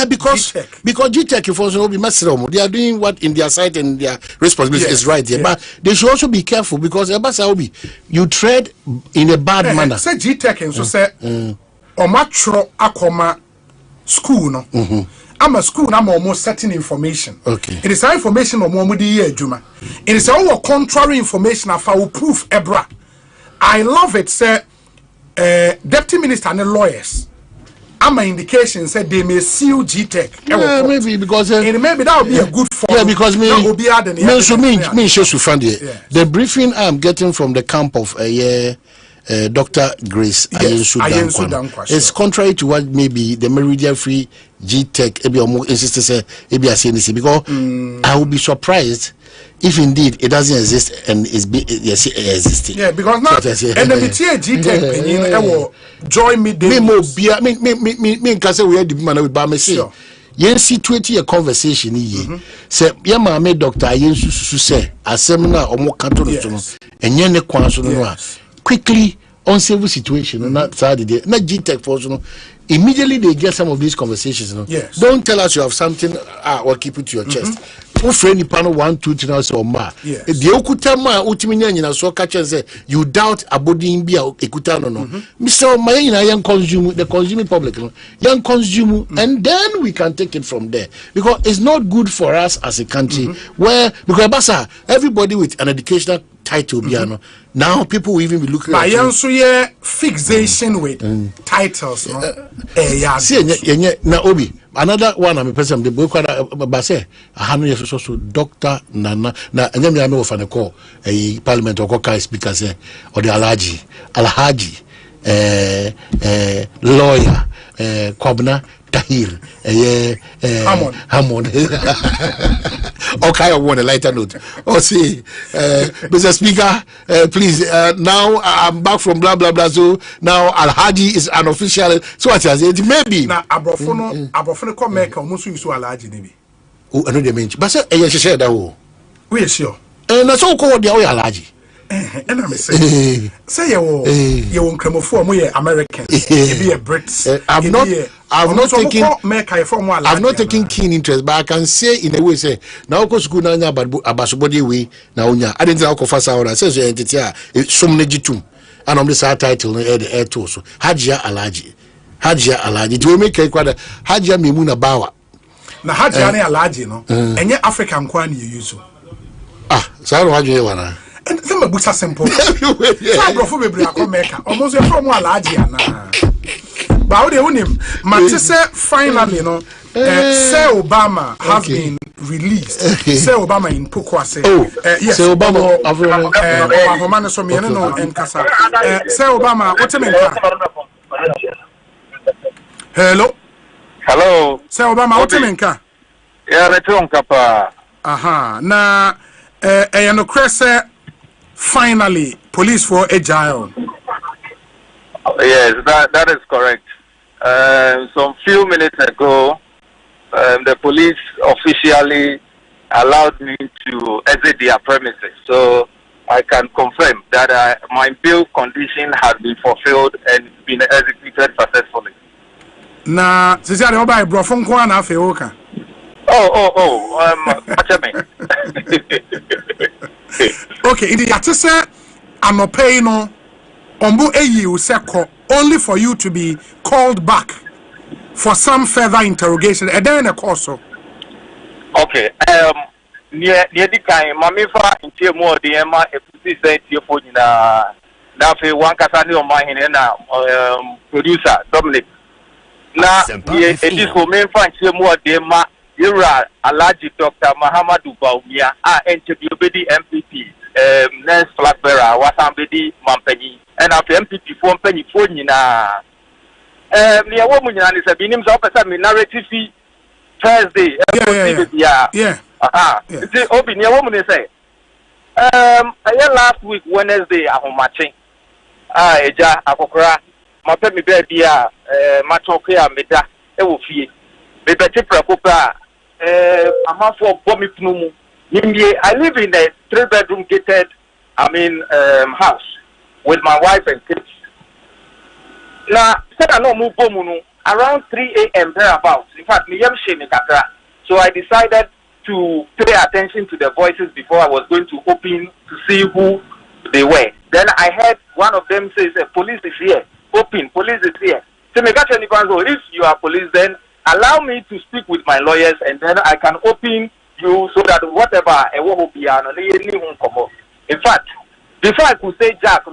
because GTech for so be masro they are doing what in their side and their responsibility is right there but they should also be careful because you tread in a bad manner say GTech and so say omatro akoma school no I'm a school I'm almost certain information it is information or more juma it is all contrary information of our proof ebra I love it, sir. Deputy minister and the lawyers. I'm an indication said they may sue GTech. Yeah, maybe because maybe that would be a good form. Yeah, because the briefing I'm getting from the camp of Dr. Grace Ayensu Dankwa is contrary to what maybe the Meridian Free GTech insisted because I will be surprised if indeed it doesn't exist and is existing. Yeah, because now and the GTech join me can say we had the man with Bamesi. Yen situate a conversation say ya mama Dr. Ayensu say a seminar or more canton and yen quickly unstable situation not Saturday not GTech force immediately they get some of these conversations don't tell us you have something or keep it to your chest friendly panel 1 2 3 or ma the okutama ultimate nyina so catch say you doubt abodin bia ekuta no Mr. Mayina young consume the consuming public young consume and then we can take it from there because it's not good for us as a country where because basa everybody with an educational title piano now people will even be looking at you fixation with titles no see na obi another one I'm a person the boy ba say ahanu yes so Dr. Nana na anyame ame of an call a parliament or call speaker say or the alhaji lawyer Kobna Tahir Hammond okay I want a lighter note see Mr. Speaker please now I'm back from blah blah blah so now Alhaji is unofficial so what has it maybe na abrofono come make almost use Alhaji maybe oh I know they mean but say share that we sure na so call the Alhaji and I say you Cramofo more Americans be a Brits I'm not taking keen interest but I can say in a way say now go school na abasubodi we na onya I didn't go fast hour say so entity some negitum and on this title no air to so Hajia Alhaji to make a kwada Hajia Memuna Bawa na Hajia na Alhaji no enye African kwani you use so Hajia wana and some of books are simple. Bro, be America. Almost from Alhaji na. But how they own him? Matisse finally, Sir Obama has been released. Sir Obama in Pokwase. Yes. Sir Obama. Obama so me no en kasa. Sir Obama, what you mean? Hello. Sir Obama, what you mean? Yeah, return kapa. Aha. Na no cresse finally police for agile. Yes, that is correct. Some few minutes ago, the police officially allowed me to exit their premises. So I can confirm that my bail condition has been fulfilled and been executed successfully. Na sisi ali oba ibro fun kwa na afi oka. Watch me. Okay, it is say anope no ombu eyi useko only for you to be called back for some further interrogation. And then a course. Okay. Near the kind, Mamifa in Tiamo, the Emma, a police na one Casani on my hand, producer Dominic. Now, it is for me, Frank Tiamo, the Emma, Ira, Alaji Dr. Mahamadou Baumia, NTB MPP, Nance Flatbearer, Wasambedi, Mampeni, and after MPP for Penny Fonina. Near woman is a benim of a narrative Thursday. Yeah. See, Obi, near woman say, last week, Wednesday, I'm matching. Eja, Akokra, my penny baby, Matokia, Meda, Ewofi, Bebeti Prakopa, I'm for Bommy Pnumu. I live in a 3-bedroom gated, house with my wife and kids. Now, said I no move around 3 a.m. thereabouts. In fact, so I decided to pay attention to the voices before I was going to open to see who they were. Then I heard one of them say, police is here. Open, police is here. So if you are police, then allow me to speak with my lawyers and then I can open you so that whatever will be. In fact, before I could say Jack,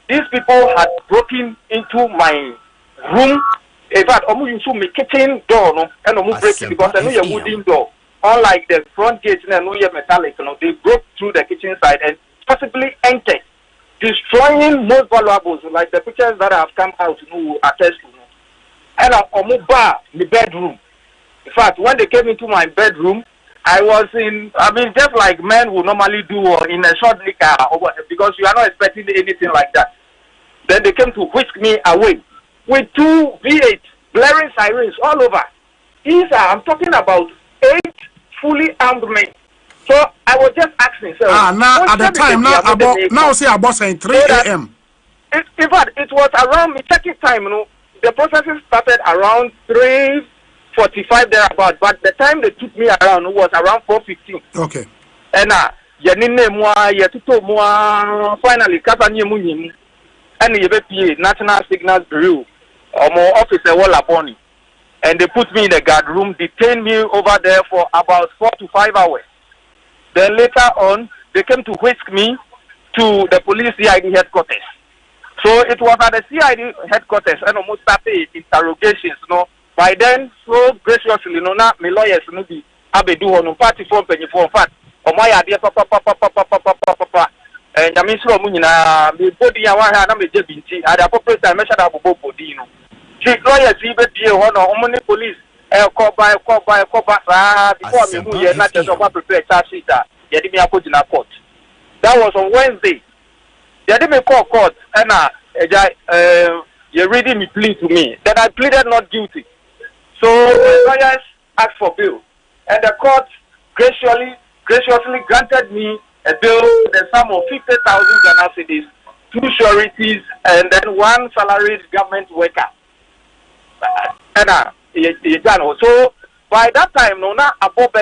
these people had broken into my room. In fact, almost into my kitchen door, and almost breaking because I know your wooden door. Unlike the front gate, I know your metallic. They broke through the kitchen side and possibly entered, destroying most valuables, like the pictures that have come out, attest to. And I'm almost bar the bedroom. In fact, when they came into my bedroom, I was just like men would normally do, or in a short liquor, because you are not expecting anything like that. Then they came to whisk me away with 2 V8 blaring sirens all over. I'm talking about 8 fully armed men. So I was just asking. So now at the time, now say about saying 3 a.m. In fact, it was around me checking time. The processes started around 3:45 thereabout, but the time they took me around was around 4:15. Okay. And finally, and the National Signals Bureau, or more officer Wallaboni, and they put me in the guard room, detained me over there for about 4 to 5 hours. Then later on, they came to whisk me to the police CID headquarters. So it was at the CID headquarters and almost started interrogations. By then, so graciously, now my lawyers be abedu on party form penny for fact. Or my idea, papa. And I mean, so Munina, the body I want to be Jebinti, at the appropriate time, measured up both body. See, lawyers, even be only police, call by, before me, who not just about prepare charge sheet, Yadimi put in a court. That was on Wednesday. Yadimi call court, and you're reading me plea to me. Then I pleaded not guilty. So the lawyers asked for bail, and the court graciously granted me a bill with a sum of 50,000 Ghana cedis, 2 sureties, and then 1 salaried government worker. So by that time, now above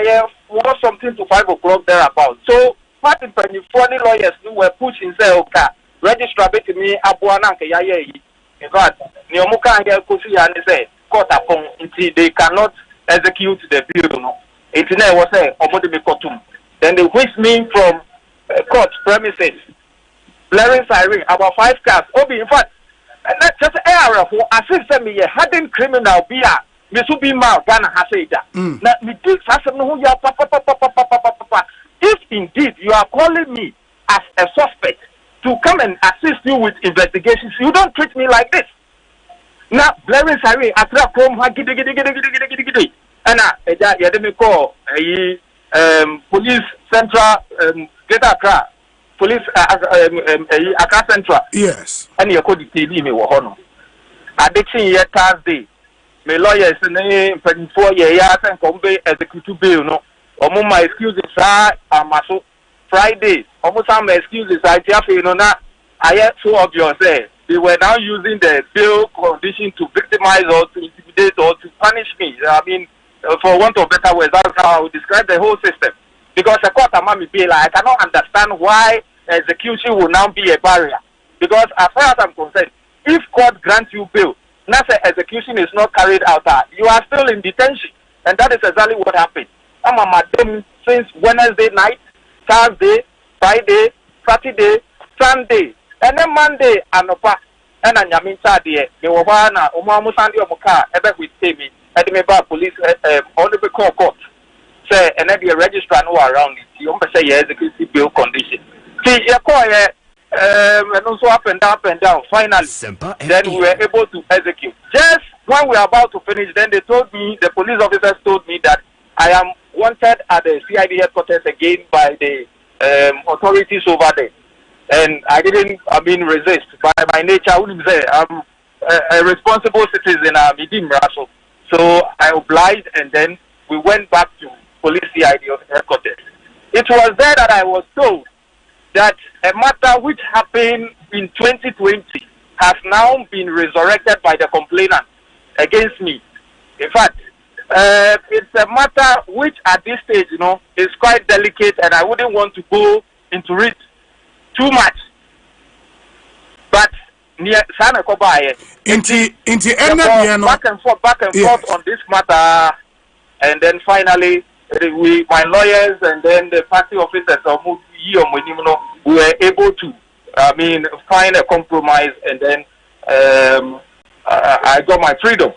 was something to 5 o'clock thereabout. So party funny lawyers were pushing say, okay, register to me abuana ke yaye. In fact, Niomuka and Ekosiisen say court upon until they cannot execute the bill. It's now was a omodemi kotum. Then they whisked me from court premises, blaring siren, about 5 cars. Obi, in fact, and that's just area for assist me a hardened criminal be a Misubi Ma Ghana Haseda. Now, me think if indeed you are calling me as a suspect to come and assist you with investigations, you don't treat me like this. Now, blaring siren, after from giddy. And I call police central Greater Accra, police Accra Central. Yes. And you could TV me wohono. Addiction here Thursday. My lawyers in 4 years and come executive bail no. My excuses are maso Friday. Almost some excuses I I so obvious they were now using the bail condition to victimize or to intimidate or to punish me. I mean, for want of better words, that's how I would describe the whole system. Because the court among me bail, I cannot understand why execution will now be a barrier. Because as far as I'm concerned, if court grants you bail, now say execution is not carried out, you are still in detention. And that is exactly what happened. I'm a madam since Wednesday night, Thursday, Friday, Saturday, Sunday, and then Monday, Anopa, and a Yaminta de Newana, Omamu Sandy Omoka, ever with me, and the police on the court. Say, and then the registrar no around it. You say, yes, the bail condition. See, you call and also up and down. Finally, then we were able to execute. Just when we are about to finish, then they told me, the police officers told me that I am wanted at the CID headquarters again by the authorities over there. And I didn't, resist. By my nature, I wouldn't say I'm a responsible citizen. So I obliged, and then we went back to police CID headquarters. It was there that I was told that a matter which happened in 2020 has now been resurrected by the complainant against me. In fact, it's a matter which at this stage, is quite delicate, and I wouldn't want to go into it too much. But back and forth on this matter, and then finally my lawyers and then the party officers we were able to find a compromise, and then I got my freedom.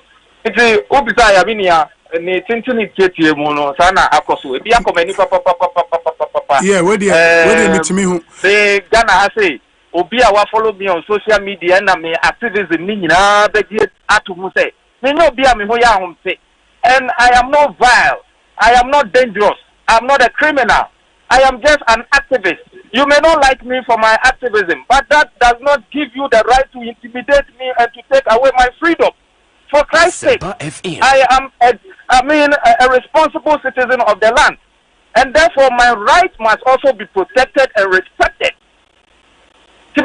Yeah, where do you say Ghana say Obia follow me on social media and me activism ni na be atumu say me no bia me ho ya hom say, and I am not vile, I am not dangerous, I am not a criminal, I am just an activist. You may not like me for my activism, but that does not give you the right to intimidate me and to take away my freedom. For Christ's sake, I am a responsible citizen of the land, and therefore my rights must also be protected and respected. The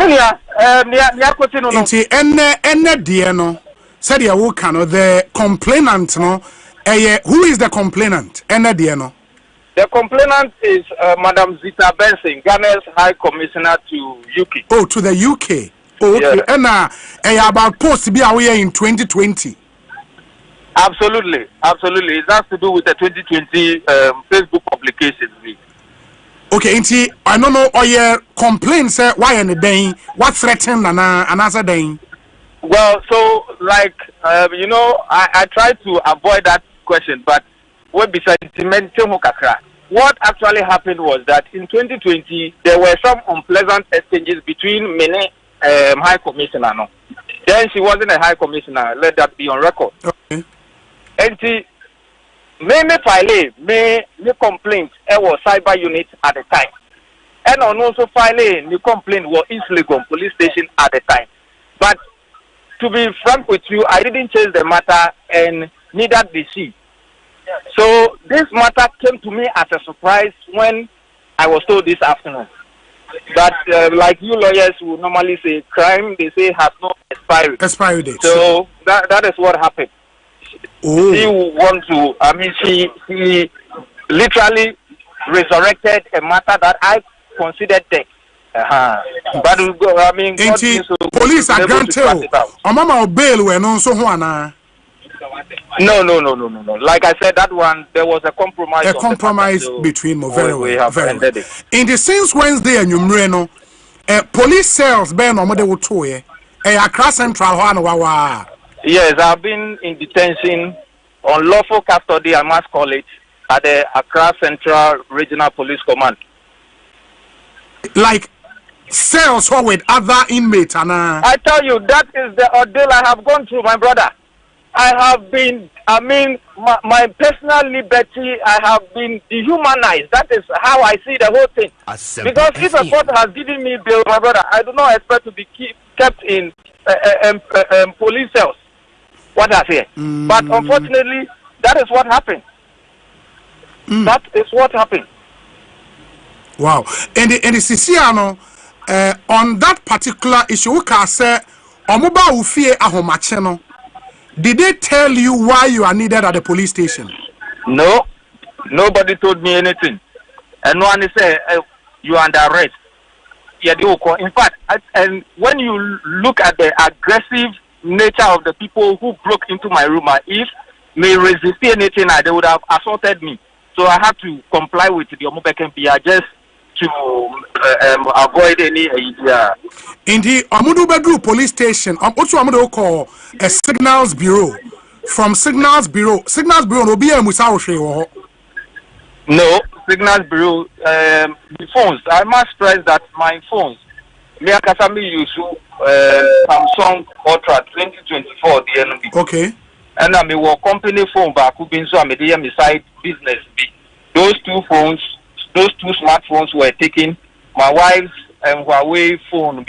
complainant, who is the complainant? The complainant is Madam Zita Benson, Ghana's High Commissioner to UK. Oh, to the UK. Oh, okay. And about post to be away in 2020. Absolutely. It has to do with the 2020 Facebook publication. Okay, I don't know. Or your complaints? Why any day? What threatened another day? Well, so like I try to avoid that question, but what actually happened was that in 2020 there were some unpleasant exchanges between many high commissioner. No, then she wasn't a high commissioner. Let that be on record. Okay. And she me complaint was cyber unit at the time, and also filing the complaint was East Legon police station at the time. But to be frank with you, I didn't change the matter, and neither did she. So this matter came to me as a surprise when I was told this afternoon. But like you lawyers would normally say, crime, they say, has no expiry date. So that is what happened. Oh. She literally resurrected a matter that I considered dead. But police are granted. Mama bail when also one. No. Like I said, that one there was a compromise. A compromise between them. Very well. In the since Wednesday and Numreno, police cells Ben or Mother Wotoye, Accra Central Wawa. Yes, I've been in detention on lawful custody, I must call it, at the Accra Central Regional Police Command. Like cells with other inmates, I tell you, that is the ordeal I have gone through, my brother. I have been, my personal liberty, I have been dehumanized. That is how I see the whole thing. Because if a court has given me bail, my brother, I do not expect to be kept in police cells. What I say. But unfortunately, that is what happened. That is what happened. Wow. And the Siciano, on that particular issue, we can say, Omoba Ufie Ahomacheno. Did they tell you why you are needed at the police station? No, nobody told me anything. And no one said you are under arrest. yeah, in fact, and when you look at the aggressive nature of the people who broke into my room, if they resist anything, they would have assaulted me. So I had to comply with the Omubeken Bia just to avoid any idea. In the Amudu Bedru police station, also Amudu call a signals bureau. From signals bureau no be a musawoshe. No, signals bureau. The phones. I must stress that my phones. Me akasami use Samsung Ultra 2024 DNB. Okay. And I mean, company phone back who been so I made side business. Those two smartphones were taken. My wife's Huawei phone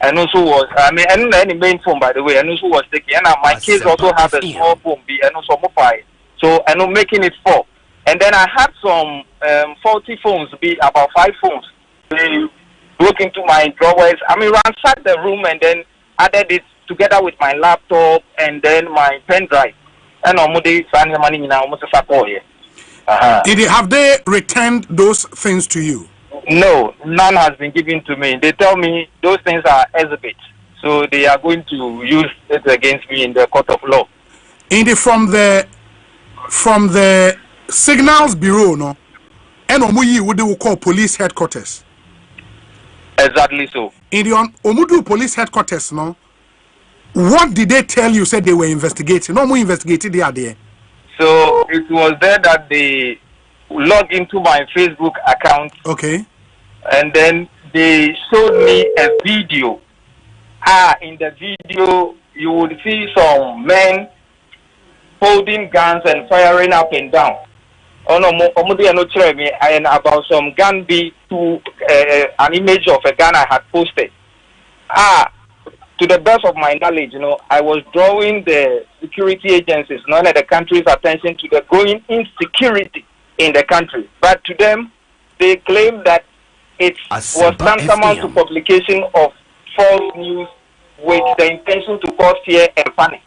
and also was and any main phone by the way, and also was taken. And my kids also have a small phone and also mobile. So I know making it 4. And then I had some faulty phones, about 5 phones. They broke into my drawers. Ransacked the room and then added it together with my laptop and then my pen drive. And have they returned those things to you? No, none has been given to me. They tell me those things are exhibits, so they are going to use it against me in the court of law. From the signals bureau, no, and Omuyi would they call police headquarters. Exactly so. In the Omudu police headquarters, no. What did they tell you? Said they were investigating. No more investigating the idea. So it was there that they logged into my Facebook account. Okay. And then they showed me a video. In the video, you would see some men holding guns and firing up and down. And about some gun to an image of a gun I had posted. To the best of my knowledge, I was drawing the security agencies, none of the country's attention to the growing insecurity in the country. But to them, they claim that it was tantamount to publication of false news with the intention to cause fear and panic.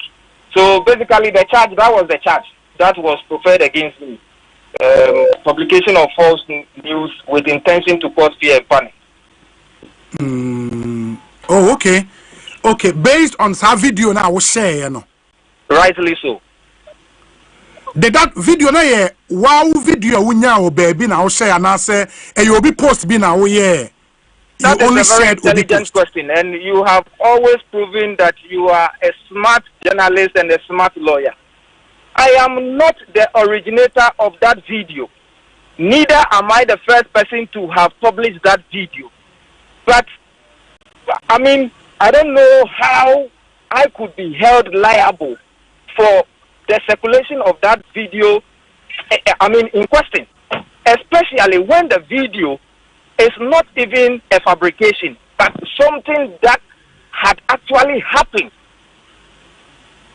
So basically, that was the charge that was preferred against me. Publication of false news with intention to cause fear and panic. Oh, okay. Okay, based on that video now, I will share, Rightly so. Did that video na wow video wunya o baby na o share na say you be post be na o you only said intelligent question, and you have always proven that you are a smart journalist and a smart lawyer. I am not the originator of that video. Neither am I the first person to have published that video. But I don't know how I could be held liable for the circulation of that video, in question, especially when the video is not even a fabrication, but something that had actually happened.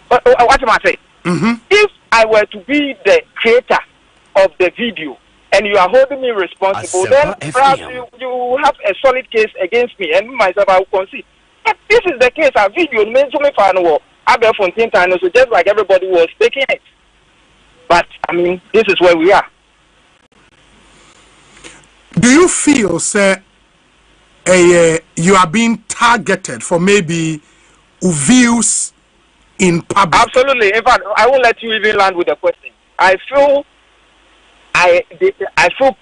What am I saying? If I were to be the creator of the video and you are holding me responsible, then perhaps you have a solid case against me, and myself I will concede. But this is the case. A video means to me for so just like everybody was taking it. But this is where we are. Do you feel, sir, you are being targeted for maybe views in public? Absolutely. In fact, I won't let you even land with the question. I feel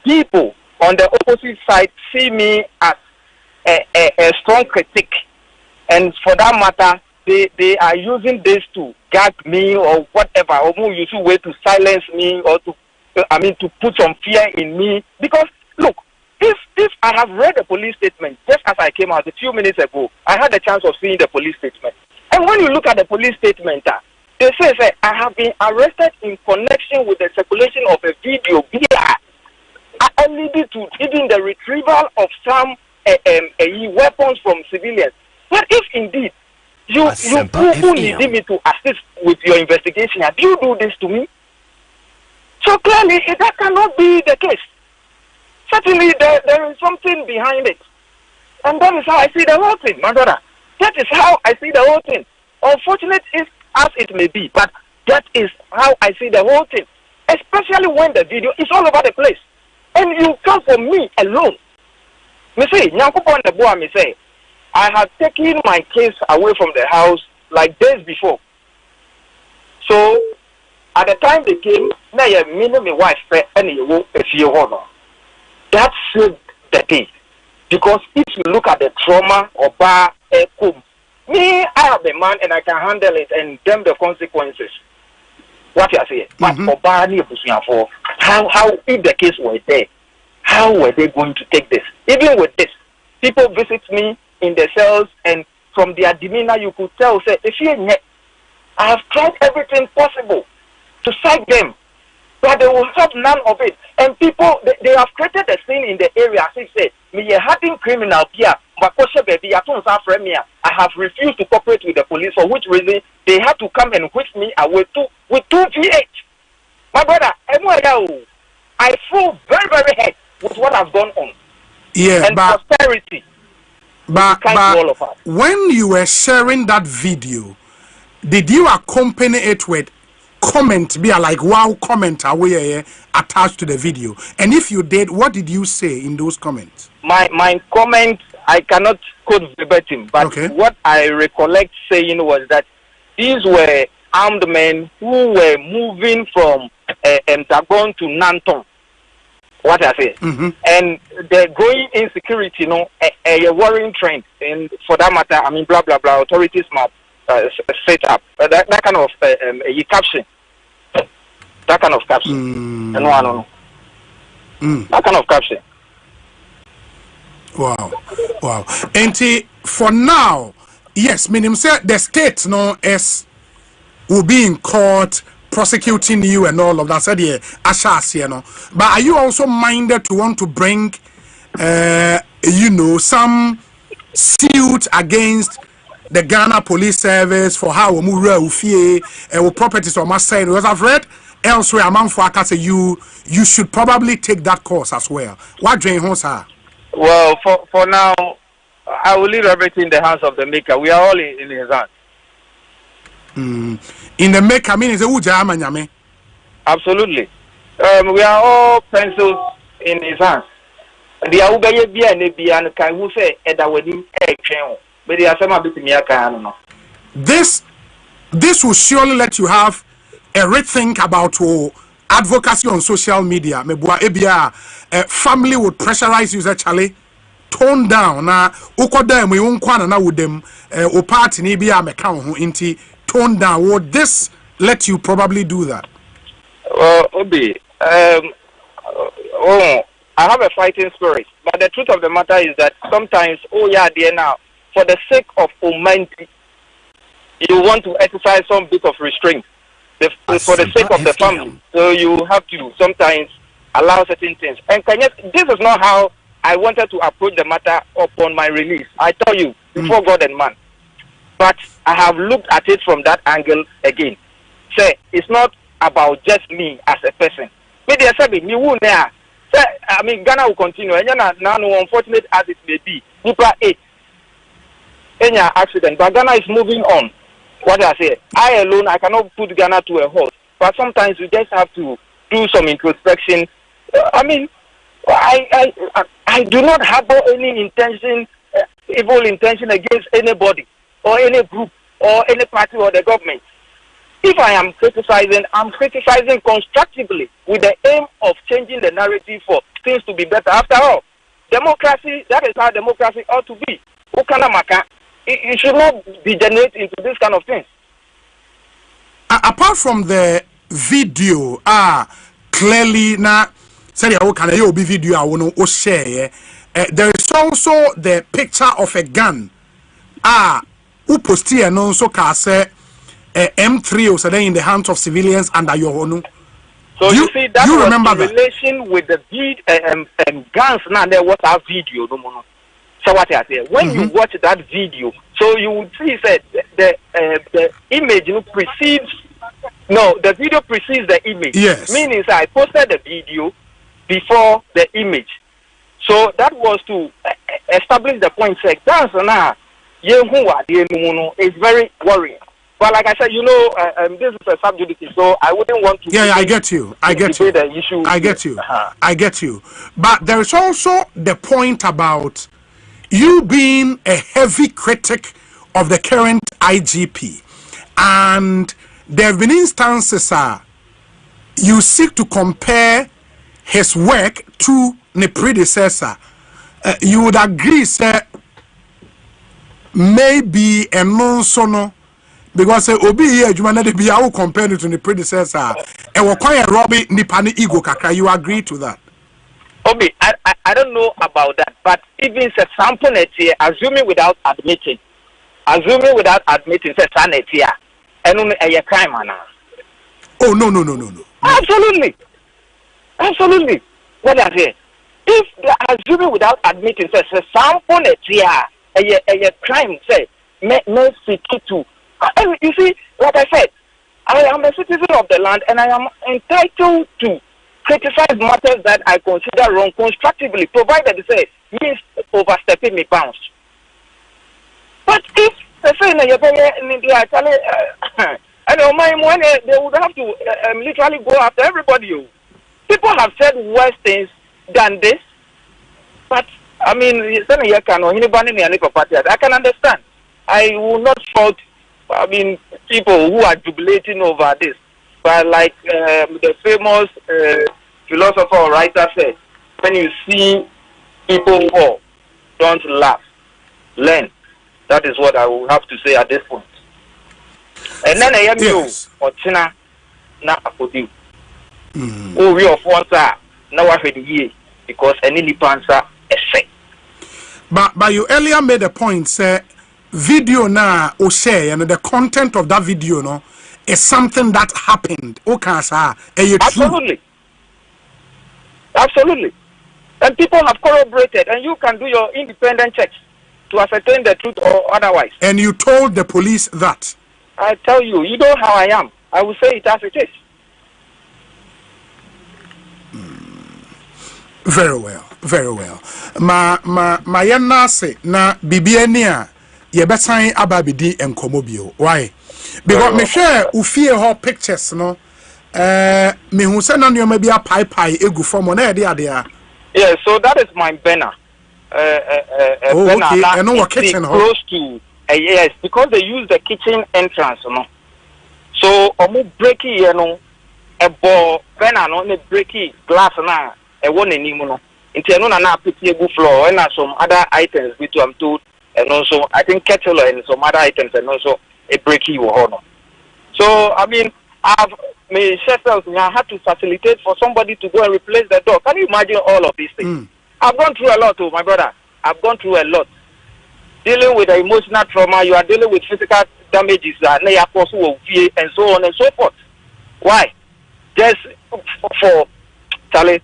people on the opposite side see me as a strong critic. And for that matter, they are using this to gag me or whatever, or use a way to silence me or to put some fear in me. Because look, if I have read the police statement just as I came out a few minutes ago, I had the chance of seeing the police statement. And when you look at the police statement, they say I have been arrested in connection with the circulation of a video leading to even the retrieval of some weapons from civilians. But if indeed you need me to assist with your investigation, do you do this to me? So clearly, that cannot be the case. Certainly, there is something behind it. And that is how I see the whole thing, my brother. That is how I see the whole thing. Unfortunate as it may be, but that is how I see the whole thing. Especially when the video is all over the place. And you come for me alone. Me say, Nyankopon the boy me say, I had taken my case away from the house like days before. So at the time they came, now you mean my wife and you will if you honor. That saved the day. Because if you look at the trauma or bar me, I have a man and I can handle it and them the consequences. What you are saying? But for bar for how if the case were there, how were they going to take this? Even with this, people visit me in the cells and from their demeanor you could tell, say, if you I have tried everything possible to cite them, but they will have none of it. And people, they have created a scene in the area, as if say, me a hardened criminal here, but baby, I have refused to cooperate with the police, for which reason they had to come and whisk me away with 2 VH. My brother, I feel very, very hurt with what has gone on. Yeah, and but prosperity. But all of us. When you were sharing that video, did you accompany it with comment, be like wow comment away attached to the video? And if you did, what did you say in those comments? My comment, I cannot quote verbatim, but what I recollect saying was that these were armed men who were moving from Mtagon to Nanton. What I say, and the growing insecurity, a worrying trend, and for that matter, I mean, blah blah blah. Authorities must set up that kind of caption, that kind of caption, and that kind of caption. Wow. And for now, yes, meaning say the state will be in court prosecuting you and all of that. Said but are you also minded to want to bring some suit against the Ghana Police Service for how properties on my side? Because I've read elsewhere among Faka say you should probably take that course as well. What do you think? Well, for now, I will leave everything in the hands of the maker. We are all in his hands. In the maker, meaning the absolutely. We are all pencils in his hands. The Auga Bia and can who say Eda wedding but they are some bit me. This will surely let you have a rethink about advocacy on social media. Family would pressurize you actually tone down na ukoda we won kwana na with them o party ni bia meka ho inti tone down. Would this let you probably do that? Obi, I have a fighting spirit, but the truth of the matter is that sometimes, dear now, for the sake of humanity, you want to exercise some bit of restraint for the sake of the family. So you have to sometimes allow certain things. And this is not how I wanted to approach the matter upon my release. I tell you, before God and man. But I have looked at it from that angle again. Say, it's not about just me as a person. I mean, Ghana will continue. And now, unfortunate as it may be, people 8 any accident, but Ghana is moving on. What I say, I alone, I cannot put Ghana to a halt. But sometimes we just have to do some introspection. I mean, I do not harbor any intention, evil intention against anybody or any group or any party or the government. If I am criticizing, I'm criticizing constructively with the aim of changing the narrative for things to be better. After all, democracy, that is how democracy ought to be. It should not degenerate into this kind of things. Apart from the video, clearly now, say you be video I want to share. There is also the picture of a gun. Who posted and also say M3 was in the hands of civilians under your own. So you see that you was remember in relation with the guns. Now there was a video. So what I say, when you watch that video, so you would see that the image precedes. No, the video precedes the image. Yes. Meaning I posted the video before the image. So that was to establish the point. Say, guns now, it's very worrying. But like I said, this is a subject, so I wouldn't want to. Yeah, I get you. I get you. The issue. I get you. I get you. But there is also the point about you being a heavy critic of the current IGP, and there have been instances you seek to compare his work to the predecessor. You would agree, sir, maybe a non-sono, because obi here you manage to be able compared to the predecessor. And we quite Robbie Nipani ego kakra. You agree to that? Obi, I don't know about that, but even a sample net here, assuming without admitting, say sanity here, and only a crime now. Oh no. Absolutely. What I say? If they are assuming without admitting, say sample net here, a crime, say may seek to. And you see, like I said, I am a citizen of the land, and I am entitled to criticize matters that I consider wrong constructively, provided they say means overstepping my bounds. But if they say they would have to literally go after everybody. People have said worse things than this, but I mean, I can understand. I will not fault. I mean, people who are jubilating over this, but like the famous philosopher or writer said, when you see people fall, don't laugh, learn. That is what I will have to say at this point. And then I am you or China, not a oh, we of one side now I heard ye because any pansa is fake. But you earlier made a point, say video na Osei and the content of that video no is something that happened. Absolutely. And people have corroborated, and you can do your independent checks to ascertain the truth or otherwise. And you told the police that? I tell you, you know how I am. I will say it as it is. Very well. Ma yana se na bibiania ye besan ababidi enkomobio. Why? Because me share ufie ho pictures no me hu se na nneoma bia pai egu form na e dia. Yeah, so that is my banner. Banner okay. And no kitchen close to yes, because they use the kitchen entrance no. So omu breaky no e bo banner no ne breaky glass na e won anim no. Nti eno na put egu floor and some other items which I'm told, and also I think kettle and some other items and also a breaky no. So I mean I had to facilitate for somebody to go and replace the door. Can you imagine all of these things? I've gone through a lot, my brother. I've gone through a lot. Dealing with the emotional trauma, you are dealing with physical damages, and so on and so forth. Why? Just for Charlie,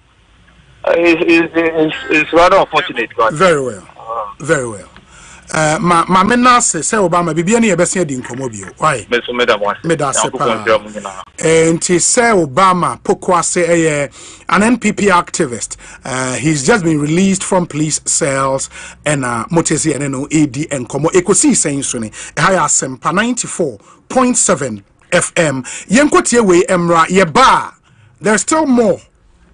it's rather unfortunate. God. Very well. Ma mena se Obama bibia ne yebese di nkomo bio. Why? Meda se pa. Enti se Obama pokwase an NPP activist. He's just been released from police cells and motesi eno AD enkomo Ekosiisen so ne. Haya Sempa 94.7 FM. Yenkotie we emra yeba. There's still more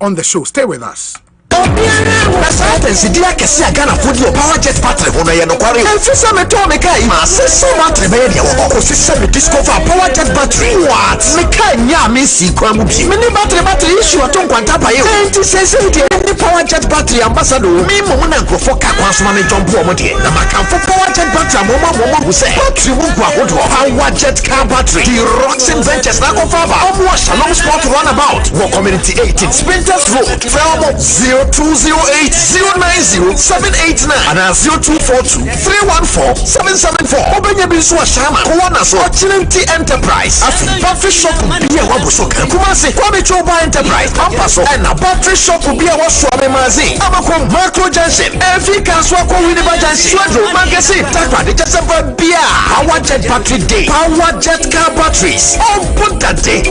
on the show. Stay with us. Consultancy dia kesi agana fodi o power jet battery ho na ye no kware enfisa me to me kai ma so battery be dia wo ko sisa me discover power jet battery what me kai nya me si kwa mu bi me ni battery issue aton kwanta pa ye enti sese dia ni power jet battery ambassador me mo na grofo ka kwa so ma me jump o mo de na makamfo power jet battery mo mo say battery wo gwa ho do power jet car battery the Roxin Ventures na go fa ba omo Shalom Sport runabout wo community 18 Sprinters Road Felmo 0208090789 and 0242314774. Obenya bisu ashama kuona so Ochinenti Enterprise afi battery shop biya wabuso kan kumase kwame choba enterprise pampaso na battery shop biya waso amemazi abakom macro junction efika so ko winiba junction swedro magazine takwa de jasaba biya power jet battery day power jet car batteries on put that day.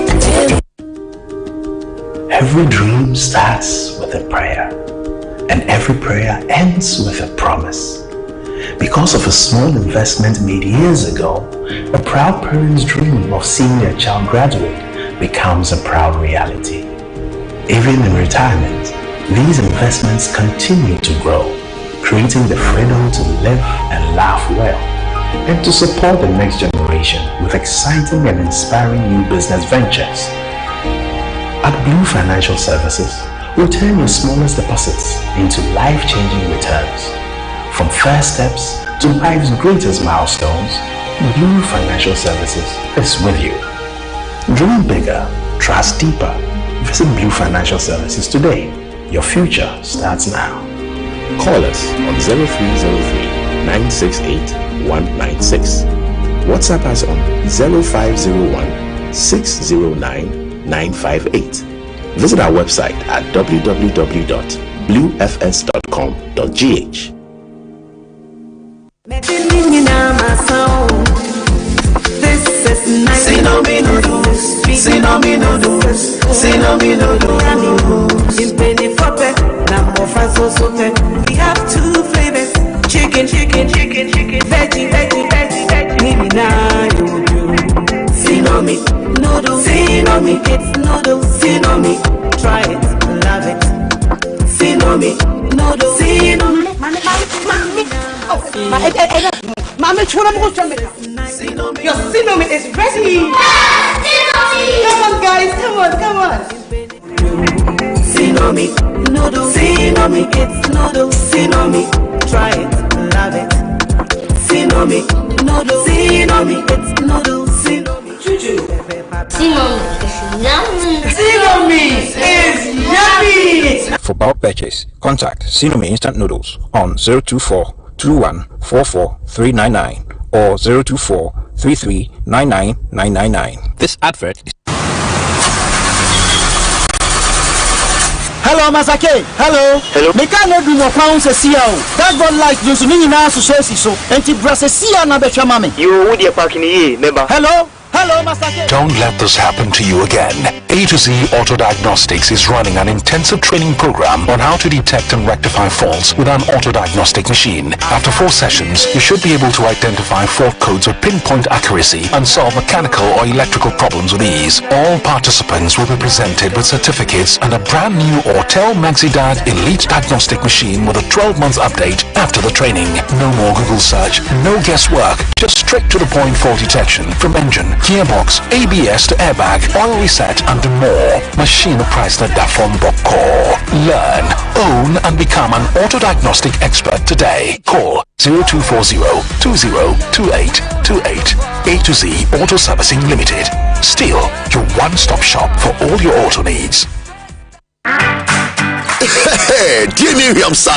Every dream starts with a prayer, and every prayer ends with a promise. Because of a small investment made years ago, a proud parent's dream of seeing their child graduate becomes a proud reality. Even in retirement, these investments continue to grow, creating the freedom to live and laugh well, and to support the next generation with exciting and inspiring new business ventures. At Blue Financial Services, we turn your smallest deposits into life-changing returns. From first steps to life's greatest milestones, Blue Financial Services is with you. Dream bigger, trust deeper. Visit Blue Financial Services today. Your future starts now. Call us on 0303-968-196. WhatsApp us on 0501-609-958. Visit our website at www.bluefs.com.gh. We have two flavors: chicken, veggie. Maybe now you do. Sinomi noodles, Sinomi, it's noodles, Sinomi. Try it, love it. Sinomi noodles, Sinomi. Mommy, your Sinomi is ready. Come on, guys, come on. Sinomi noodles, Sinomi, it's noodles, Sinomi. Try it, love it. Sinomi noodles, Sinomi, it's noodles, Sinomi. Juju. Sinomi is yummy. For bulk purchase, contact Sinomi Instant Noodles on 024-21-44-399 or 024-33-99-999. This advert is... Hello, Masake. Hello. Mekano do no pounds a CEO. That God like you to me now, so and Brasa Sia na becha mami. You would your parking here, member. Hello, Masake. Don't let this happen to you again. A to Z Auto Diagnostics is running an intensive training program on how to detect and rectify faults with an auto diagnostic machine. After 4 sessions, you should be able to identify fault codes with pinpoint accuracy and solve mechanical or electrical problems with ease. All participants will be presented with certificates and a brand new Autel MaxiDiag Elite Diagnostic Machine with a 12-month update after the training. No more Google search, no guesswork, just straight to the point fault detection from engine, gearbox, ABS to airbag, oil reset and more. Machine priced at Dafon Bokor. Learn, own and become an auto diagnostic expert today. Call 0240-202828. A to Z Auto Servicing Limited. Still your one-stop shop for all your auto needs. Hey, dear Miriam, sir.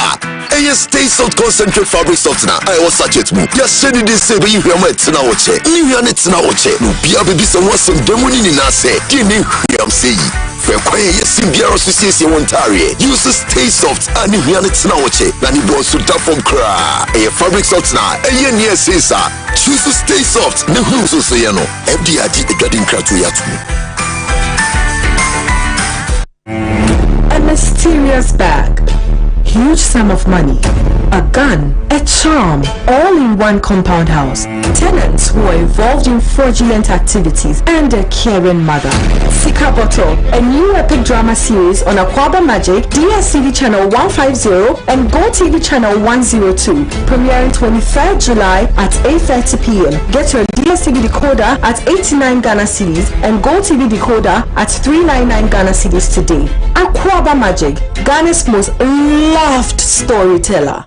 Hey, stay salt concentrate fabric salt now. I was such it move. Yes, said it is say, but you hear my tina oche. You hear it now oche. No, be a baby, some was some demoni in us. Dear Miriam, say. For quiet, yes, in Biaro Association, Ontario. Use stay soft and you hear it now oche. Nani boss to tap from cry. Hey, fabric salt now. Hey, yes, sir. Choose to stay soft. No, so say, you know. FDID, the garden crack to yatu. A mysterious bag, huge sum of money, a gun, a charm, all in one compound house. Tenants who are involved in fraudulent activities and a caring mother. Sika Bottle, a new epic drama series on Aquaba Magic, DSTV channel 150 and Go TV channel 102, premiering 23rd July at 8:30 p.m. Get your DSTV decoder at 89 Ghana cedis and Go TV decoder at 399 Ghana cedis today. Aquaba Magic, Ghana's most loved storyteller.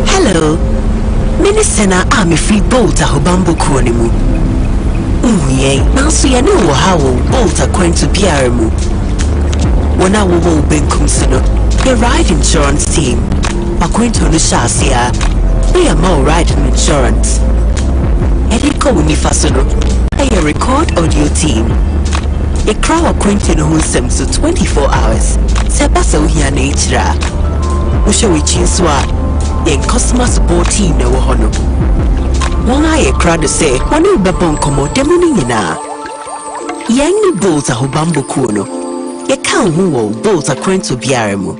Hello, Minister na Army Free Bolt a Hobambo Kuonimu. Now so you know how Bolt are going to PRMU. When I will Benkum Sino, the ride insurance team are going to Nushassia. They are more riding insurance. Ediko Unifasono, a record audio team. A crowd acquainted who seems to 24 hours. Sebaso here nature. Usho Chinswa, a customer support team no hono. One eye crowd to say, one in Babon Como Demonina. Yang Bolts a Hobambo Kuno. A cow who bolts are going to Biaremu.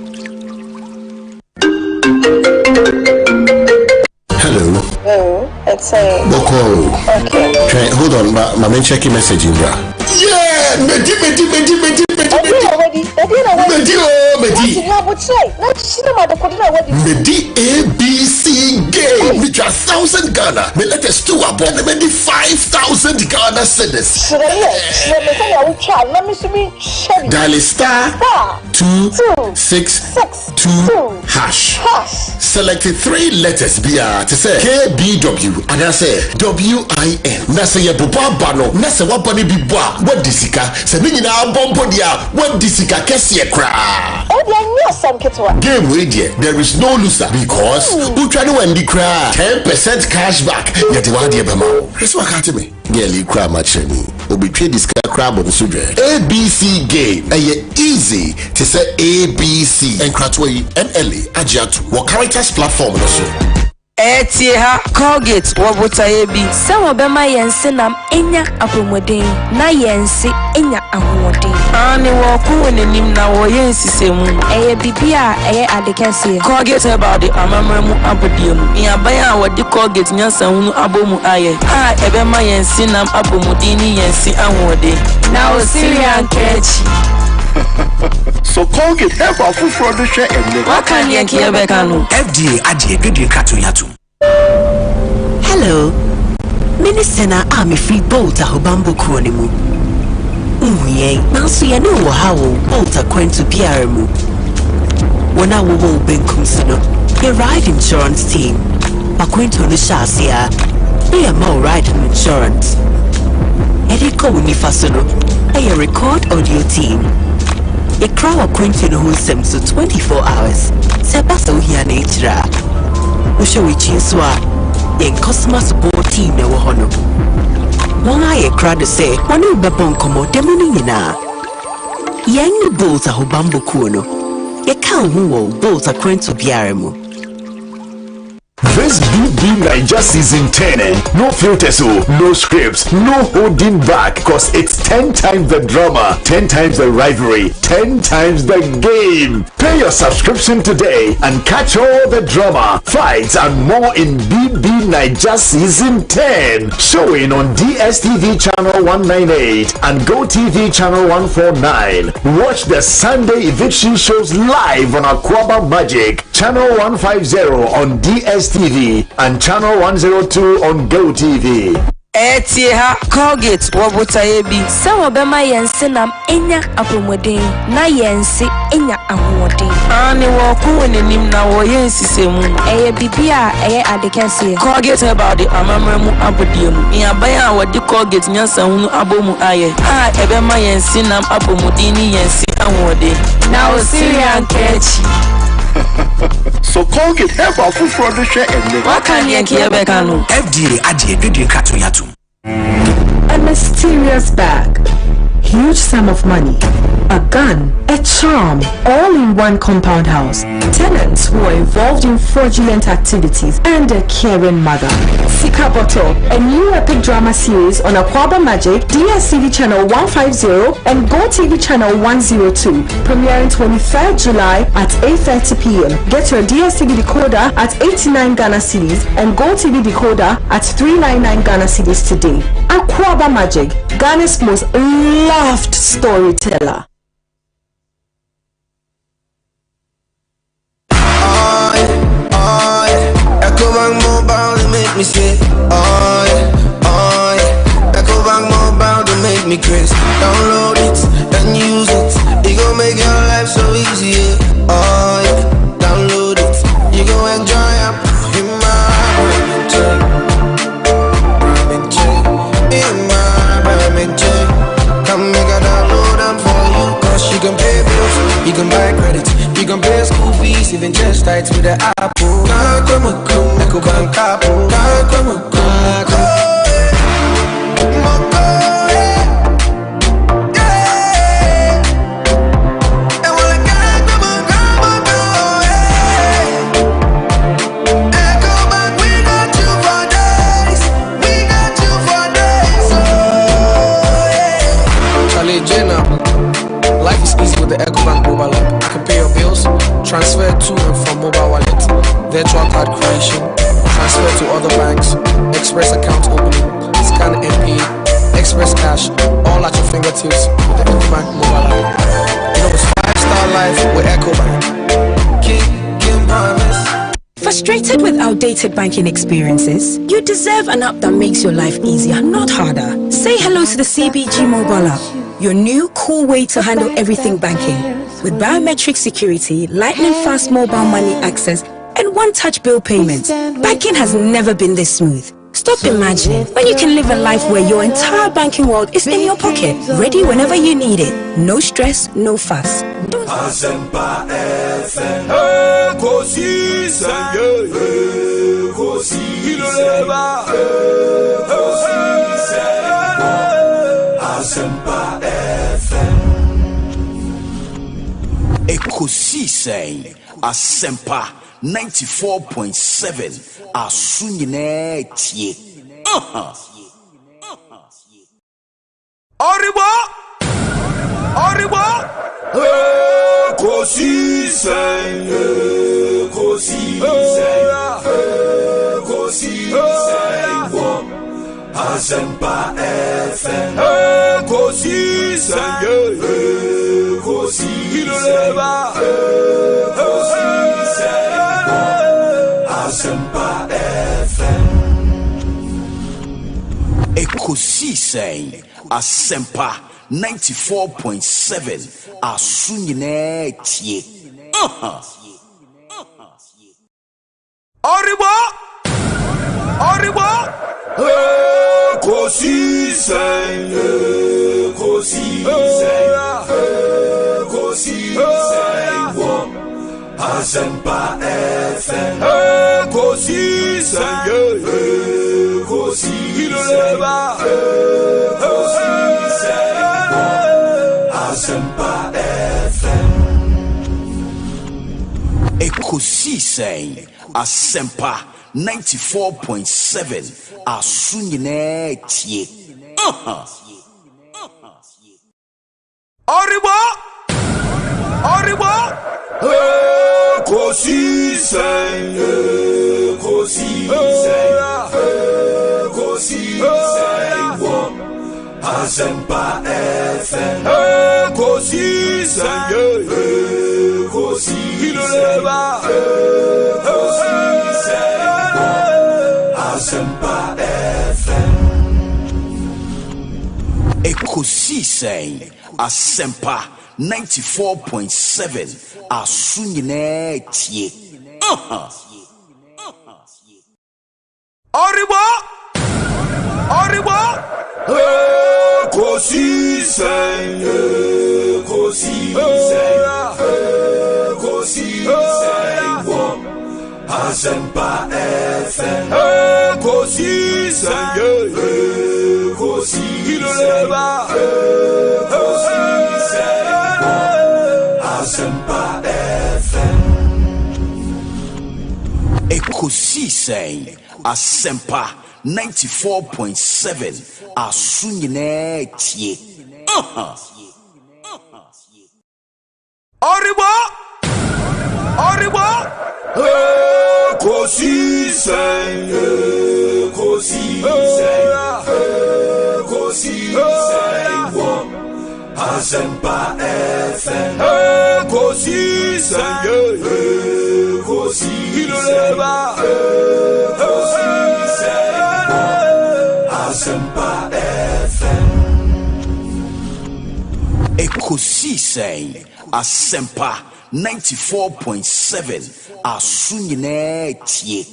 say. Boko. Okay. Hold on, my check message, bra. Yeah, Medi. Medi ABC game with 1,000 Ghana. Me let us do about Medi 5,000 Ghana cedis. Dial star 262 hash. Select 3 letters to say KBW and I say WIN. Na say ye boba bano. Na say wabani bibwa. What disika? Se me nyina bombo dia. What disika kesi e kra. Game way there is no loser because who try to win the cry 10% cash back. Yet one day bema. That's what can't me. Nearly cry much me. Obi trade this crab on the sudre. ABC game. Easy to say ABC and Kratway NLA Ajat what characters platform also. Etieha Colgate wabuta ebi se wobema yense nam enya apomodin na yense enya ahoden ani wo ku nenim na wo yensi semu eye bibia eye adekase Colgate about the amamremu abodiem ya baya wodi Colgate nyansa hunu abomu aye ebema yense nam apomodin ni yense ahoden na o Syrian kechi. So Colgate help our food for share and what can you hear bekanu FDA aje gidi katu yatu. Hello. Minister Army free bolt ahobambo kuonimu. Uye, nanso ye no wo hawo bolt akwantu biara mu. Wona wo benkum sino. Your ride insurance team. Akwantu no shasia. They are ride insurance. Ediko unifa sono. A record audio team. A crowd acquainted who seems to 24 hours. Sebasto here nature. Usho Wichiswa, a customer support team no hono. One eye crowd to say, one of the bonkomo demonina. Yang bolts a hobambo kuno. A cow who bolts a quento biaremu. This BB Niger season 10, no filters, no scripts, no holding back, cause it's 10 times the drama, 10 times the rivalry, 10 times the game. Pay your subscription today and catch all the drama, fights and more in BB Niger season 10, showing on DSTV channel 198 and GoTV channel 149. Watch the Sunday eviction shows live on Aquaba Magic, channel 150 on DSTV and channel 102 on GoTV. Etieha Colgate wabuta ebi se wobema yense nam enya apomodin na yense enya ahoden ani wo ku nenim na wo yensi semu eye bibia eye adekase Colgate about the amamremu abodiem ya baya wodi Colgate nyansa hunu abomu aye ebema yense nam apomodin ni yense ahoden na o Syrian kechi. So Colgate help our food for share and what can you hear bekanu FDA aje gidi katu yatu. A mysterious bag, huge sum of money, a gun, a charm, all in one compound house. Tenants who are involved in fraudulent activities and a caring mother. Sikaboto, a new epic drama series on Aquaba Magic, DSTV channel 150 and GoTV channel 102, premiering 23rd July at 8:30 p.m. Get your DSTV decoder at 89 Ghana cedis and GoTV decoder at 399 Ghana cedis today. Aquaba Magic, Ghana's most loved storyteller. Me say, oh yeah, Ecobank mobile to make me crazy. Download it and use it. It gon' make your life so easy. Yeah. Oh yeah, download it. You gon' enjoy it. In my come make a download them for you. Cause you can pay bills, you can buy credit, you can pay school fees, even just tights with the Apple. Ecobank Apple. Life is easy with the Ecobank mobile app. You can pay your bills, transfer to and from mobile wallet, virtual card creation, transfer to other banks, Express account opening, scan and pay, Express Cash, all at your fingertips with the EcoBank mobile app. You know, it's 5-star life with EcoBank. Keep promise. Frustrated with outdated banking experiences? You deserve an app that makes your life easier, not harder. Say hello to the CBG mobile app, your new cool way to handle everything banking. With biometric security, lightning fast mobile money access, and one-touch bill payments, banking has never been this smooth. Stop imagining when you can live a life where your entire banking world is in your pocket, ready whenever you need it. No stress, no fuss. Asempa FM Ekosiisen Asempa FM Ekosiisen Asempa 94.7 Asunyine tie. Oribo Ekosiisen Asempa FM Ekosiisen Asempa FM Ekosiisen Asempa 94.7 Asunyine tie. Oribo Ekosiisen Asempa FM Ekosiisen Asempa FM Ekosiisen Asempa 94.7 Asunyine tie. Oribo Ekosiisen Asempa FM Ekosiisen Asempa FM Ekosiisen Asempa 94.7 Asunyine tie. Oribo Ekosiisen Asempa FM Ekosiisen Asempa FM Ekosiisen Asempa 94.7 Asunyine tie. Oribo Ekosiisen Asempa FM Ekosiisen Asempa FM Ekosiisen Asempa 94.7 Asunyine tie.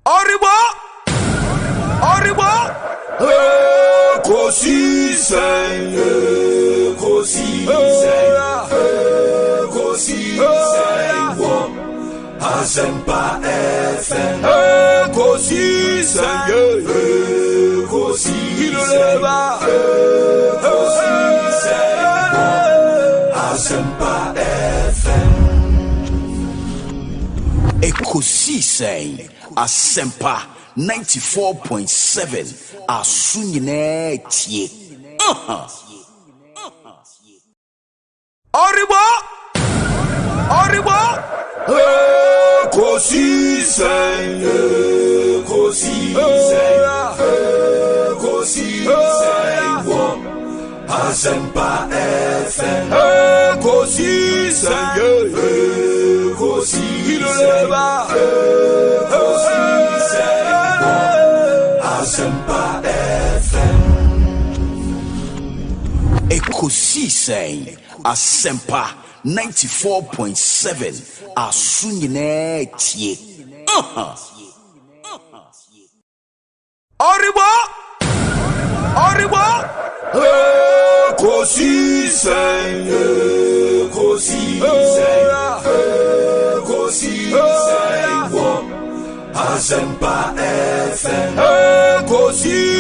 Oribo Ekosiisen Asempa FM Ekosiisen Asempa FM Ekosiisen Asempa 94.7 Asunyine tie. Oribo Ekosiisen Assafuah FM Ekosiisen Assafuah FM Ekosiisen Assafuah 94.7 Asunyine tie. Oriwa Ekosiisen Assafuah FM Ekosiisen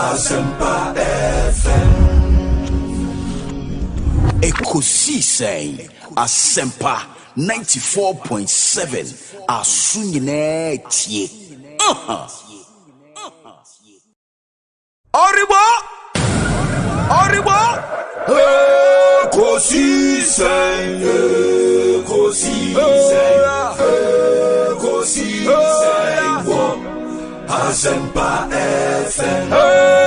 Assafuah FM Ekosiisen Assafuah 94.7 Asunyine tie. Oriwa Ekosiisen Assafuah FM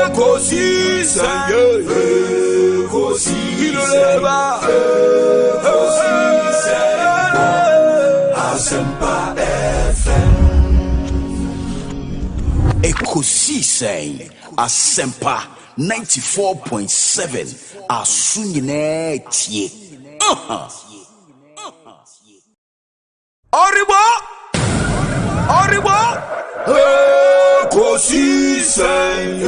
Ekosiisen Assafuah FM Ekosiisen Assafuah 94.7 Asunyine tie. Oriwa Ekosiisen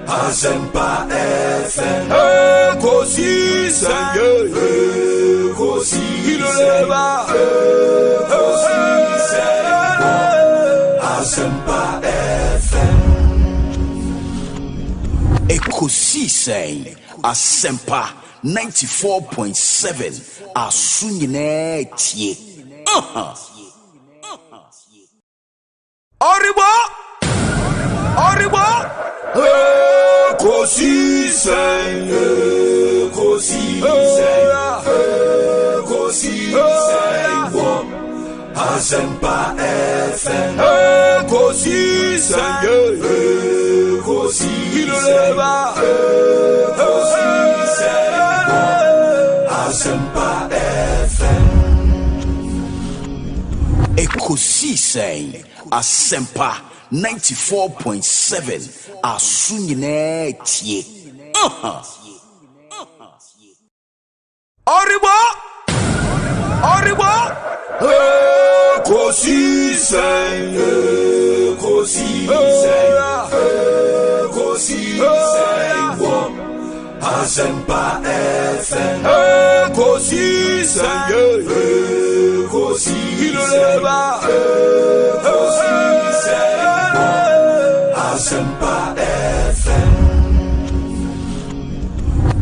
Assafuah FM Ekosiisen Assafuah FM Ekosiisen Assafuah 94.7 Asunyine tie. Oriwa Ekosiisen Assafuah FM Ekosiisen Assafuah FM Ekosiisen Assafuah 94.7 Asunyine tie. Oriwa Ekosiisen Assafuah FM Ekosiisen Assafuah FM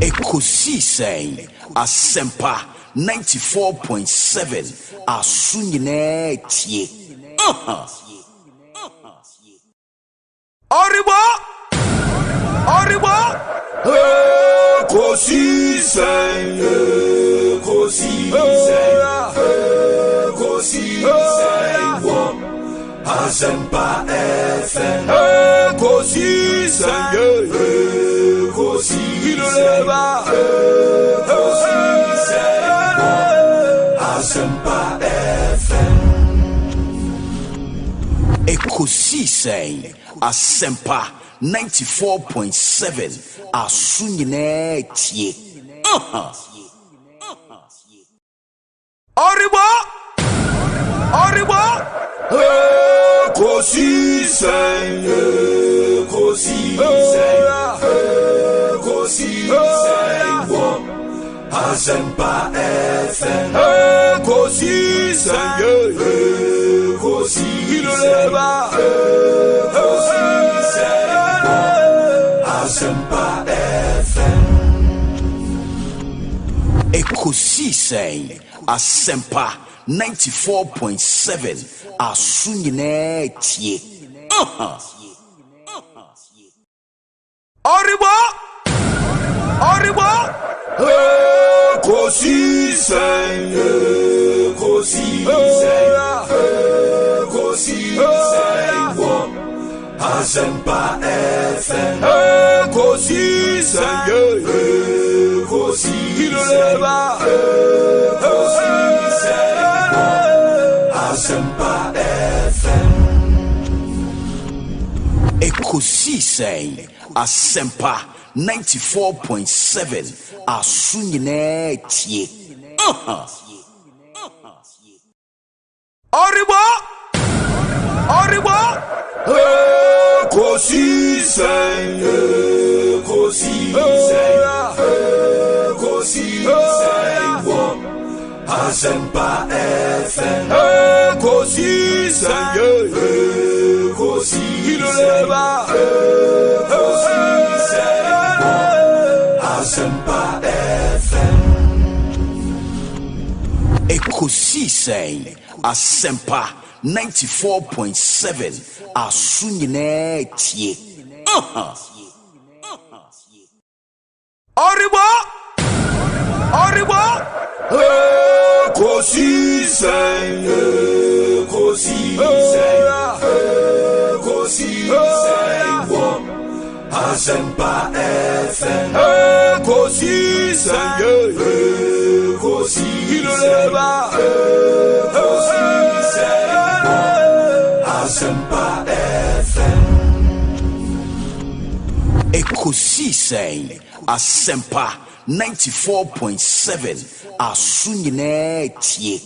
Ekosiisen Assafuah 94.7 Asunyine tie. Oriwa Ekosiisen Assafuah FM Ekosiisen Assafuah FM Ekosiisen Assafuah 94.7 Asunyine tie. Oriwa Ekosiisen Assafuah FM Ekosiisen Assafuah FM Ekosiisen Assafuah 94.7 Asunyine tie. Oribo Ekosiisen Asempa FM Ekosiisen Asempa FM Ekosiisen Asempa 94.7 Asunyine tie. Oribo Ekosiisen Asempa FM Ekosiisen Asempa FM Ekosiisen Asempa 94.7 Asunyine tie. Oribo Ekosiisen Asempa FM Ekosiisen Asempa FM Ekosiisen Asempa 94.7 Asunyine tie.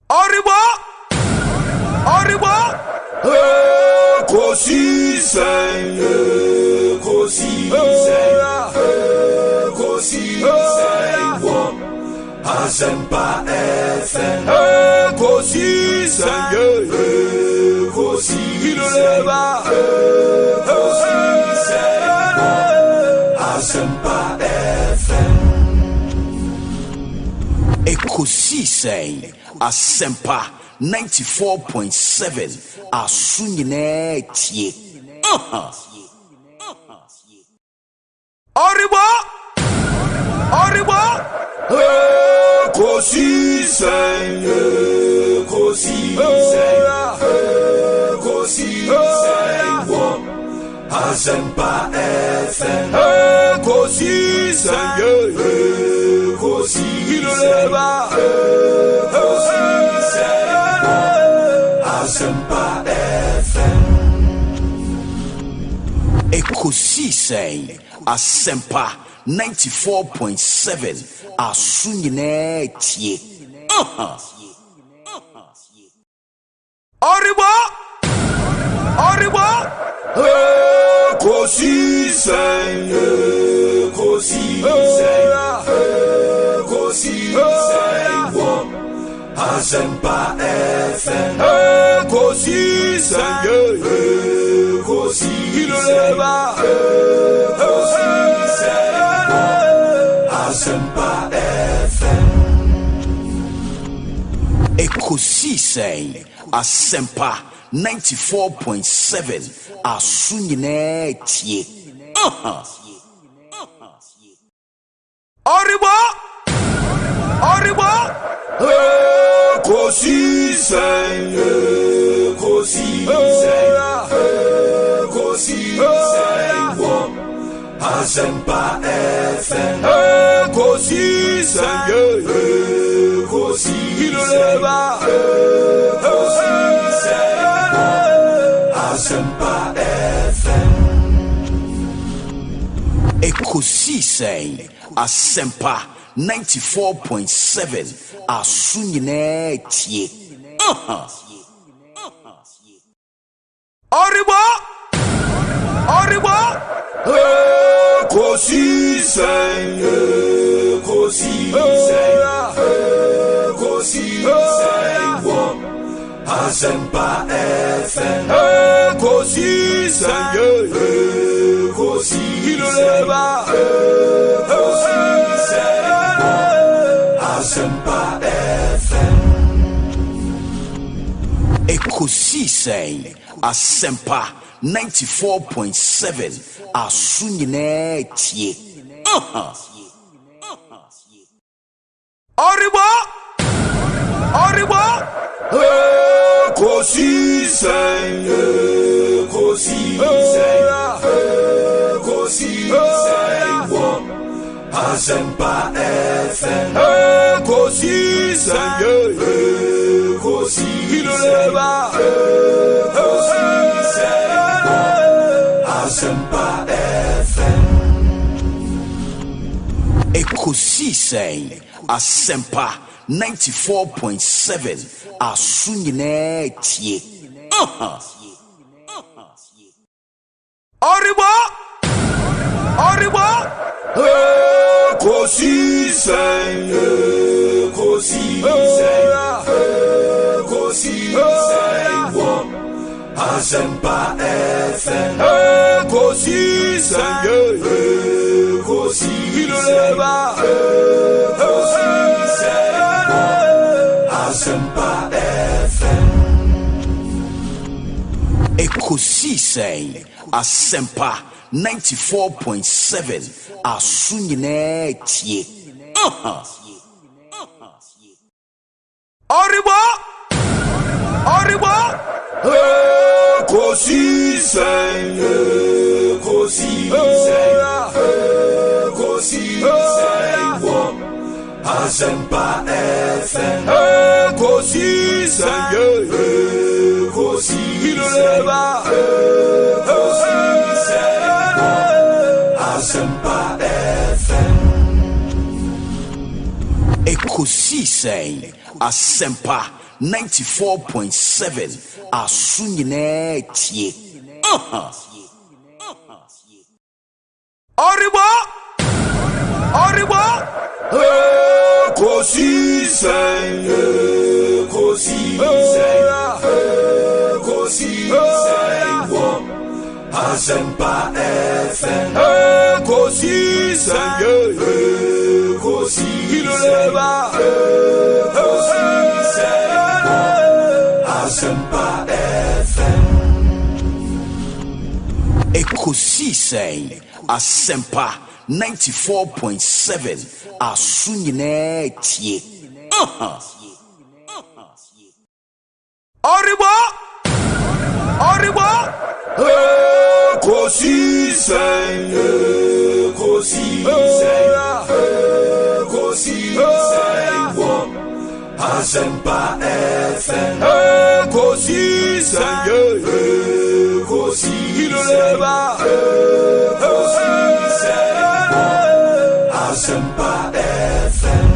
Oribo Ekosiisen Asempa FM Ekosiisen Asempa FM Ekosiisen Asempa 94.7 Asunyine tie. Oribo Ekosiisen Asempa FM Ekosiisen Asempa FM Ekosiisen Asempa 94.7 Asunyine tie. Oribo Ekosiisen Asempa FM Ekosiisen Asempa FM Ekosiisen Asempa 94.7 Asunyine tie. Oribo Ekosiisen Asempa FM Ekosiisen Asempa FM Ekosiisen Asempa 94.7 Asunyine tie. Oribo Ekosiisen Asempa FM Ekosiisen Asempa FM Ekosiisen Assafuah 94.7 Asunyine tie. Oriwa Ekosiisen Assafuah FM Ekosiisen Assafuah FM Ekosiisen Assafuah 94.7 Asunyine tie. Oriwa Ekosiisen Assafuah FM Ekosiisen Assafuah FM Ekosiisen Assafuah 94.7 Asunyine tie. Oriwa Ekosiisen Assafuah FM Ekosiisen Assafuah FM Ekosiisen Assafuah 94.7 Asunyine tie. Oriwa Ekosiisen Assafuah FM Ekosiisen Assafuah FM Ekosiisen Assafuah 94.7 Asunyine tie. Oriwa Ekosiisen Assafuah FM Ekosiisen Assafuah FM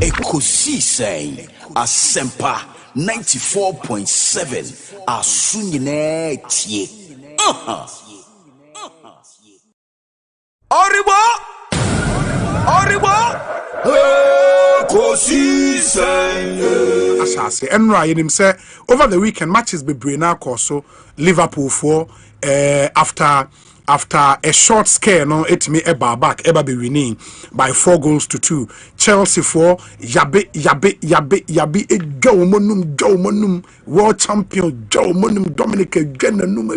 Ekosiisen Assafuah 94.7 Asunyine tie. Oriwa Ekosiisen Asase Enra yenim say over the weekend matches be brina koso Liverpool for after a short scare no etimi eba back eba be winning by 4-2. Chelsea for yabe monum world champion monum Dominic Genanum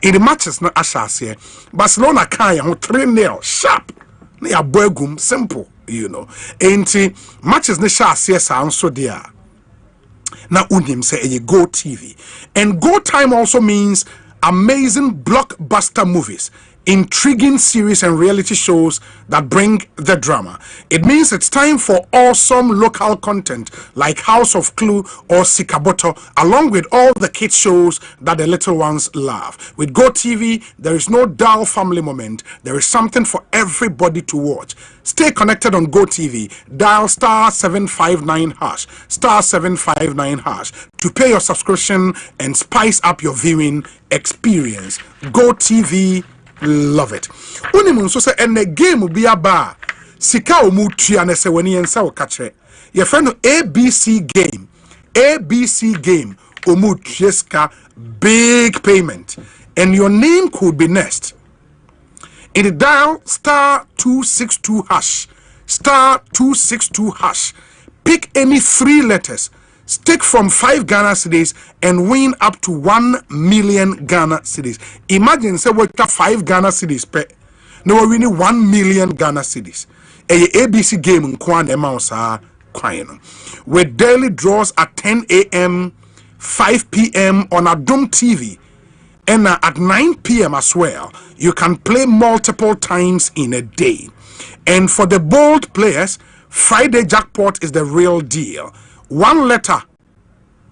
in the matches no Asase Barcelona can 3-0 sharp na boegum simple enti matches ne Asase sa so there. Now unim say a Go TV, and Go Time also means amazing blockbuster movies, intriguing series and reality shows that bring the drama. It means it's time for awesome local content like House of Clue or Sikaboto, along with all the kids shows that the little ones love. With Go TV, there is no dull family moment. There is something for everybody to watch. Stay connected on Go TV. Dial *759# *759# to pay your subscription and spice up your viewing experience. Go TV, love it. Unimun so say and the game will be a bar. Sika omutia ne se wani yensa wakatre. Your friend ABC game omutieska big payment, and your name could be next. In the dial star 262 hash, star 262 hash. Pick any 3 letters. Stick from 5 Ghana cedis and win up to 1 million Ghana cedis. Imagine say we got 5 Ghana cedis per. No, we winning 1 million Ghana cedis. A ABC game in Kwan Emausa Kwano. With daily draws at 10 a.m., 5 p.m. on Adom TV, and at 9 p.m. as well. You can play multiple times in a day. And for the bold players, Friday jackpot is the real deal. 1 letter,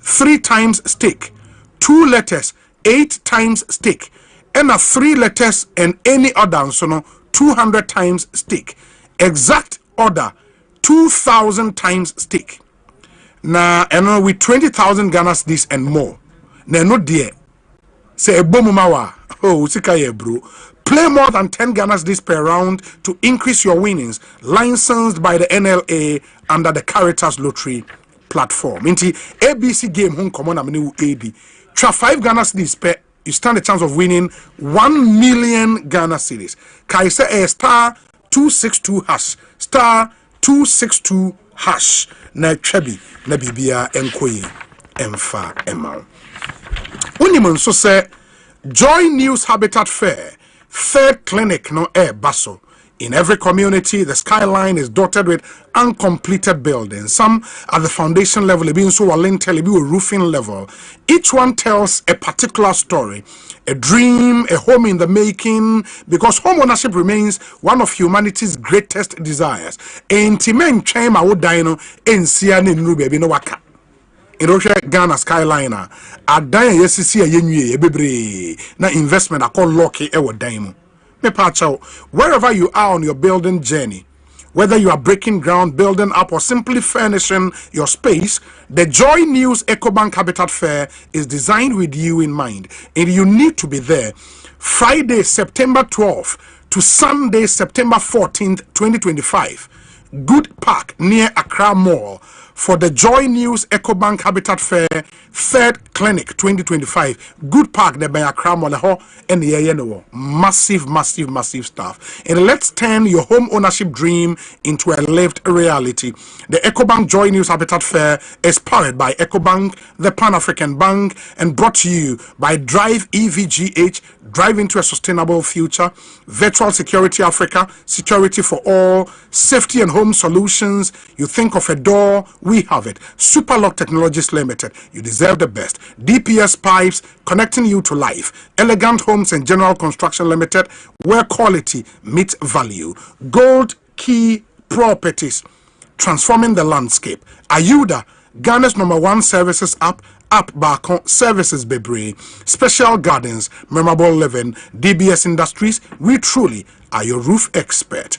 3 times stake. 2 letters, 8 times stake. And 3 letters and any other, so no, 200 times stake. Exact order, 2,000 times stake. Now, and with 20,000 Ghana cedis and more. Now, no dear. Say a bomumawa. Oh, sikaye bro. Play more than 10 Ghana cedis per round to increase your winnings. Licensed by the NLA under the Caritas Lottery platform. Inti ABC game home common amini AB. Try 5 Ghana cedis per. You stand a chance of winning 1 million Ghana cedis. Kaisa a star 262 hash. Star 262 hash. Na trebi na bibia enkoye emfa emau. Unimun so say Joy News Habitat Fair, 3rd clinic no air basso. In every community, the skyline is dotted with uncompleted buildings. Some at the foundation level, being so a lintel, be a roofing level. Each one tells a particular story, a dream, a home in the making, because home ownership remains one of humanity's greatest desires. Intimen chema wo dino en sia ne nru baby no waka. In Ghana skyliner, a dine yesisi a yenye bebre na investment I call lucky ewo dime. Me pacho, wherever you are on your building journey, whether you are breaking ground, building up, or simply furnishing your space, the Joy News EcoBank Habitat Fair is designed with you in mind, and you need to be there. Friday, September 12th to Sunday, September 14th, 2025. Good Park near Accra Mall for the Joy News EcoBank Habitat Fair 3rd Clinic 2025. Good Park the by Accra Mall and the massive stuff. And let's turn your home ownership dream into a lived reality. The EcoBank Joy News Habitat Fair is powered by EcoBank, the Pan-African Bank, and brought to you by Drive EVGH, Drive into a Sustainable Future, Virtual Security Africa, Security for All, Safety and Home Solutions. You think of a door, we have it. Superlock Technologies Limited, you deserve the best. DPS Pipes, connecting you to life. Elegant Homes and General Construction Limited, where quality meets value. Gold Key Properties, transforming the landscape. Ayuda, Ghana's #1 services app Barcon Services Bebre, Special Gardens, Memorable Living, DBS Industries, we truly are your roof expert.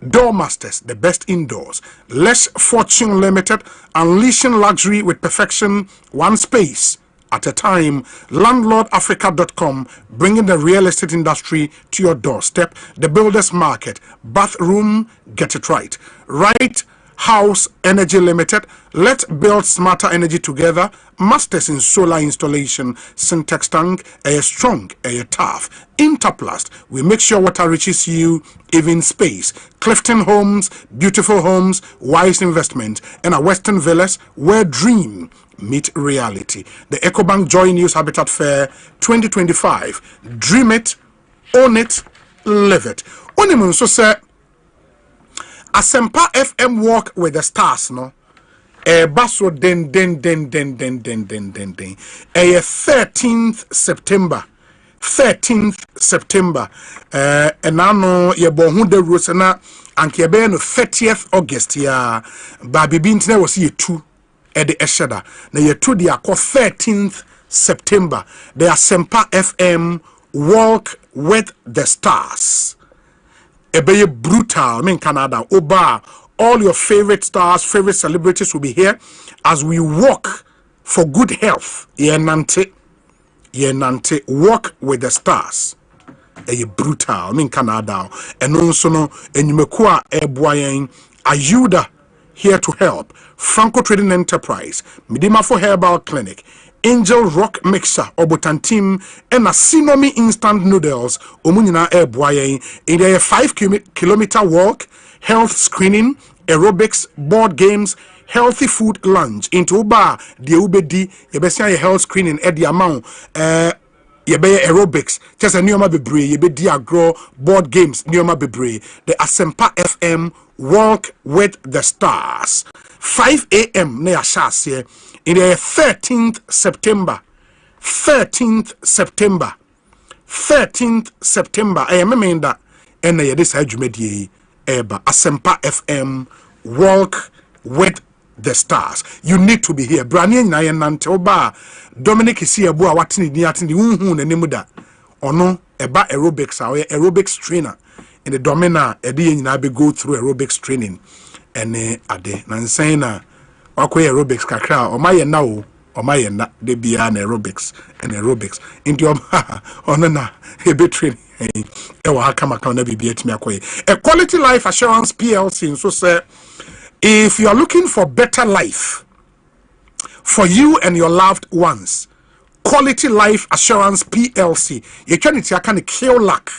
Doormasters, the best indoors. Less Fortune Limited, unleashing luxury with perfection, one space at a time. LandlordAfrica.com, bringing the real estate industry to your doorstep. The Builders Market, bathroom, get it right. Right House Energy Limited, let's build smarter energy together. Masters in solar installation, Syntex tank, a strong, a tough. Interplast, we make sure water reaches you, even space. Clifton Homes, beautiful homes, wise investment, and a Western Villas where dream meet reality. The EcoBank Joy News Habitat Fair 2025. Dream it, own it, live it. Onimun so say Asempa FM Walk with the Stars, no? Basso den. 13th September. 13th September. And I know ye born the Rosana and Kiabe no 30th August ya. Baby Bintna was ye 2 at the Eshada. Na ye 2 dia call 13th September. The Asempa FM Walk with the Stars. Be brutal, Canada, Oba, all your favorite stars, favorite celebrities will be here as we walk for good health. Nante, walk with the stars. Brutal, Canada, and also no, and you mekua Ayuda here to help. Franco Trading Enterprise, Midima for Herbal Clinic, Angel Rock Mixer Obotantim and a Sinomi instant noodles omunina air boyen in a 5-kilometer walk, health screening, aerobics, board games, healthy food lunch into bar the ubedi yebesia health screening at the amount yebe aerobics just a neoma bebre yebe agro board games neoma bebre the Asempa FM walk with the stars 5 a.m. near Shasie in the 13th September I am that and this adjumedi eba Asempa FM walk with the stars. You need to be here. Brani na yenante oba Dominic is here boa watini ni atini unhu ne nemuda. Ono eba aerobics aerobics trainer in the domina edi nyina be go through aerobics training ene ade na nsan na wakoye aerobics kakra o maye na o maye na de bia na aerobics into ono na ebe training e wa kama na bibia timi akoye a quality life assurance plc so say if you are looking for better life for you and your loved ones, Quality Life Assurance PLC, you can kill luck.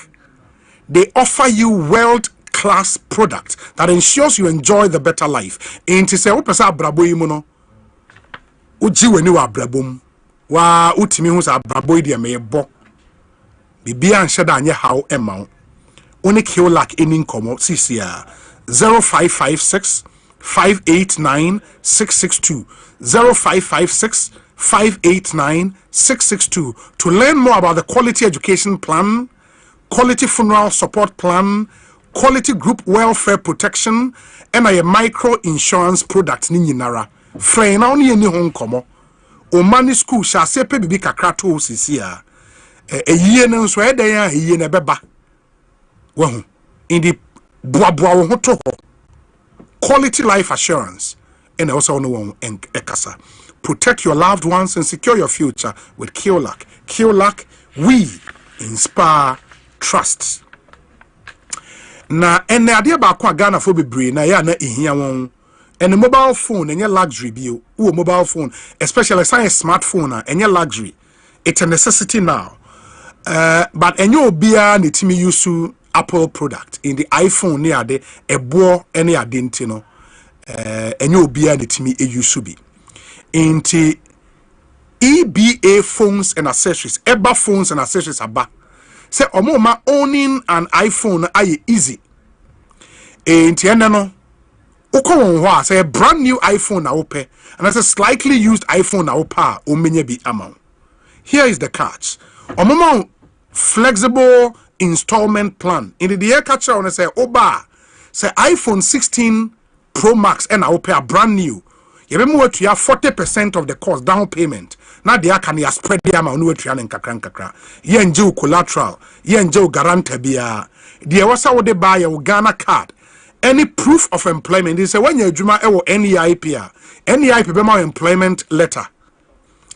They offer you world-class product that ensures you enjoy the better life. Inti se upesa brabo imuno, uji weni wa brabum, wa utimi husa brabo idi ya meyebo. Bibia anshada anye hao emao. Uni kill luck in inkomo, sisi ya 0556 589 662 0556 589 662 to learn more about the quality education plan, quality funeral support plan, quality group welfare protection, and a micro insurance product ni nyinara. Free na oni eni hon komo. O mani school sha sepe bibi kakra to sisi ya. Eyiye ne nso ede ya eyiye ne beba. Wahu. Indi boaboa wo ho to ho. Quality Life Assurance and also no ekasa. Protect your loved ones and secure your future with Kiolak. Kiolak, we inspire trust. Na ene ade ba kwa Ghana for bebre na ya na ehia won. And the mobile phone and your luxury bio. Mobile phone, especially science smartphone and your luxury. It's a necessity now. But enyo bia ni timi yusu Apple product in the iPhone near the ebo any adintino enyo bia ni timi yusu bi. Inti EBA phones and accessories, EBA phones and accessories aba. Say omoma owning an iPhone aye easy. Inti enano uko wonwa say a brand new iPhone na ope and that's a slightly used iPhone na opa o menye bi amount. Here is the catch. Omoma flexible installment plan in the year catcher on say oba say iPhone 16 Pro Max and I pay a brand new you remember to have 40% of the cost down payment now they can ya spread the amount no to yan kakra ye enje collateral ye enje guarantee bia the wasa wo de buy your Ghana card any proof of employment is say when you adwuma e wo NEIP be my employment letter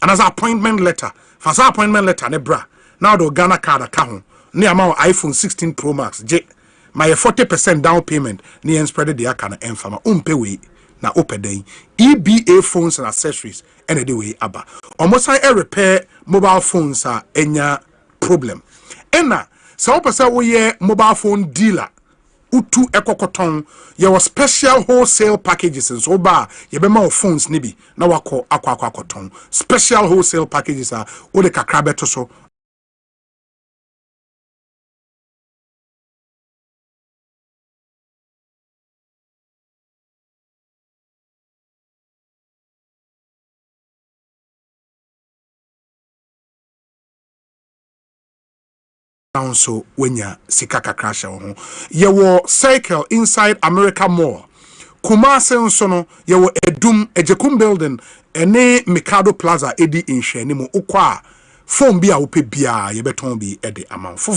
and as appointment letter for appointment letter ne bra now the Ghana card account near my iPhone 16 Pro Max my 40% down payment near spread the account enfama we na opeden EBA phones and accessories and the way aba almost I repair mobile phones are enya problem ena so opesa we mobile phone dealer utu ekokoton your special wholesale packages and so ba yebema phones nibi na wako akwa koton special wholesale packages are o de kakra beto so so when ya sikaka crash ho yewo cycle inside America Mall Kumase nsono yewo edum ejekum building ene Mikado Plaza edi inhwe mu ukwa phone bi a wope bia yebeton bi ede amount fo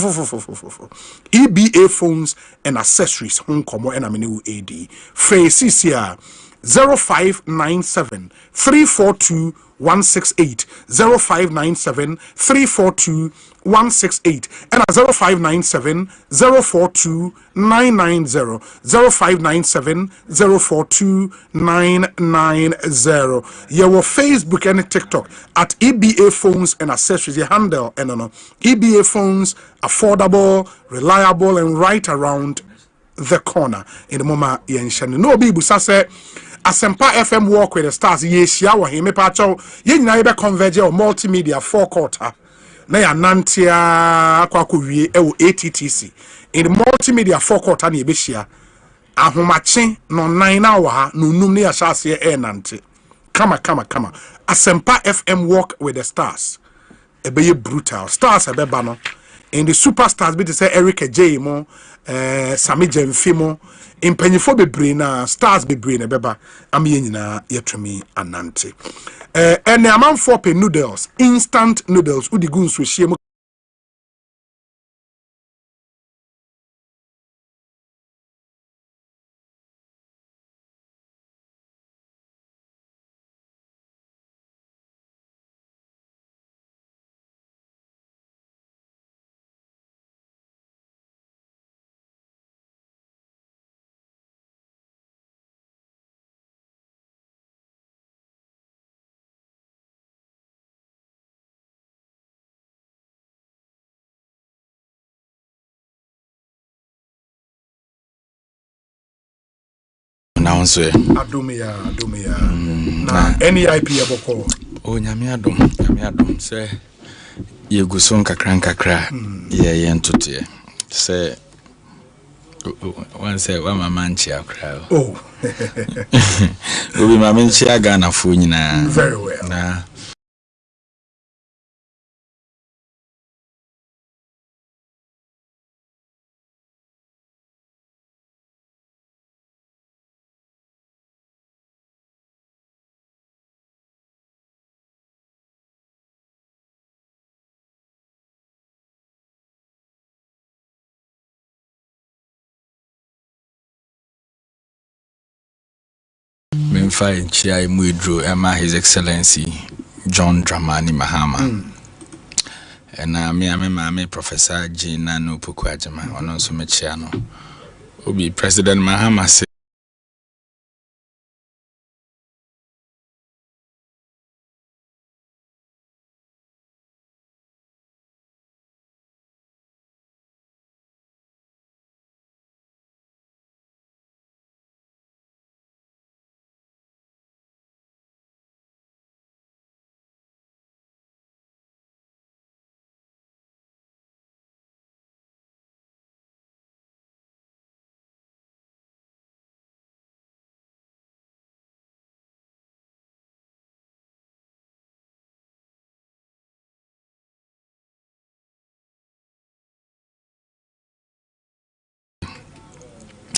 EBA phones and accessories hon komo ena mene wo AD Facisia 0597 342 168 0597 342 168 and 0597 042 990 0597 042 990. Your Facebook and TikTok at EBA Phones and Accessories. Your handle and EBA Phones, affordable, reliable, and right around the corner in the moment yenshani no be busa say Asempa FM walk with the stars yeshia wo him pa chaw ye nyina ye be converge o multimedia forecourt na ya nantia akwa wie e wo ATTC in the multimedia forecourt na ye be hia ahomache no 9 na wa ha no num ne ya hyase e nante kama Asempa FM walk with the stars e be brutal stars e be ba no in the superstars be to say Eric J mo Sami Jemfimo impanyifo bebre na stars bebre na beba am ye nyina yetwemi anante ene amanfo pe noodles instant noodles udi gun so hie mu adumia na NIP yaboko o nyame adom se yeguson kakra ye ntote se one say wa mama nchi akra oh obi mama nchi aga na fo nyina very well na memfa nchia mu edro ema his excellency John Dramani Mahama na me professor Gina no Poku Ajama ono so mechia no obi president Mahama se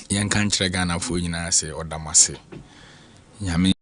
yan kan kire Ghana fo nyina se odamase nyame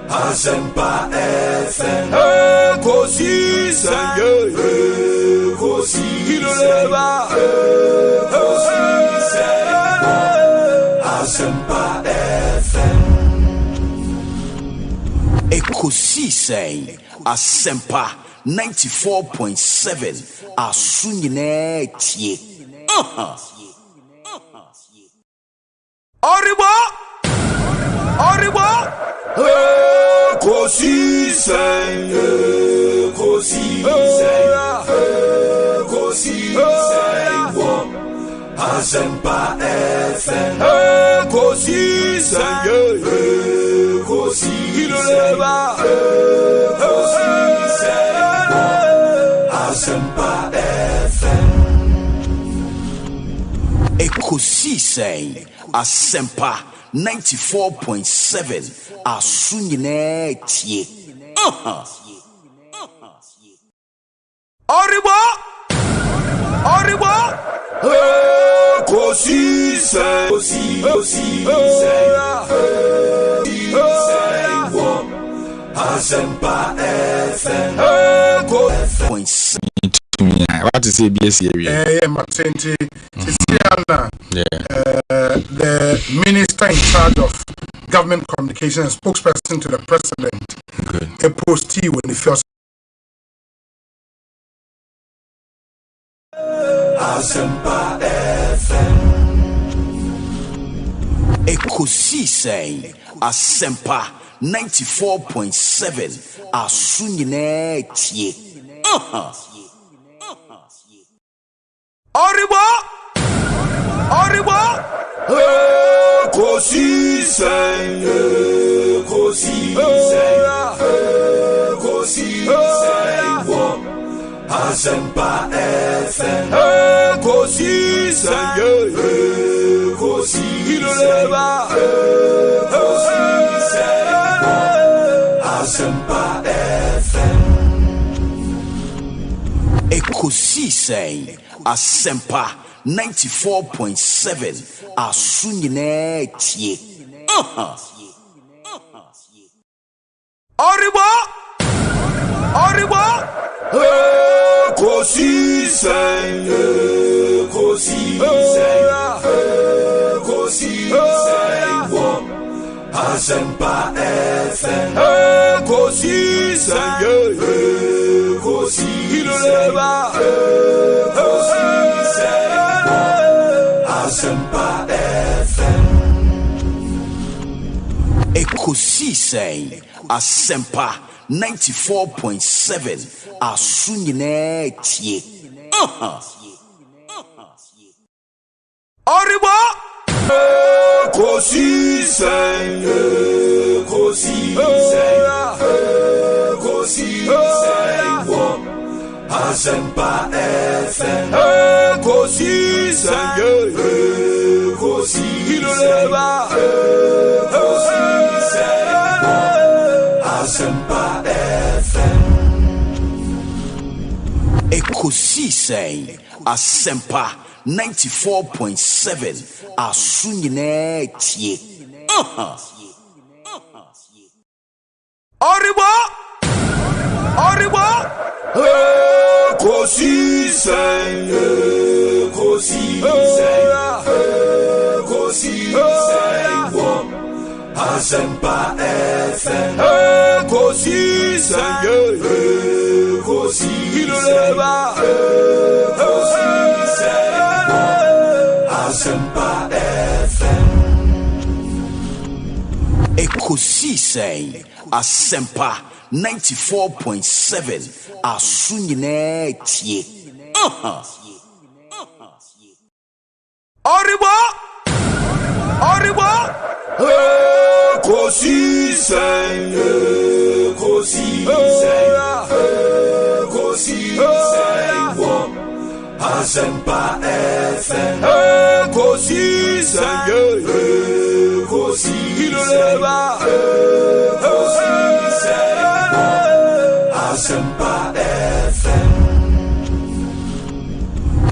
Asempa FM. Ekosiisen. Ekosiisen. Asempa FM. Ekosiisen. Asempa 94.7. Asunyine tie. Oribo. Ekosiisen. Asempa FM. Ekosiisen. Asempa FM. Ekosiisen. Asempa 94.7. Asunyine tie. Oribo. Ekosiisen. Asempa FM. What is ABS area? Matente. The minister in charge of government communication and spokesperson to the president. A postee when the first. Asempa FM. Ekosiisen. Asempa 94.7. Asunyine tie. Oribo. Ekosiisen. Asempa FM. Ekosiisen. Asempa FM. Ekosiisen. Asempa 94.7. Asunyine tie. Oribo. Ekosiisen. Asempa FM. Ekosiisen. Asempa FM. Ekosiisen. Asempa 94.7. Asunyine tie. Oribo. Ekosiisen. Asempa FM. Ekosiisen. Asempa FM. Ekosiisen. Asempa 94.7. Asunyine tie. Oribo. Ekosiisen. Asempa FM. Ekosiisen. Asempa FM. Ekosiisen. Asempa 94.7. Asunyine tie. Oribo. Ekosiisen. Asempa FM. Ekosiisen. Asempa FM.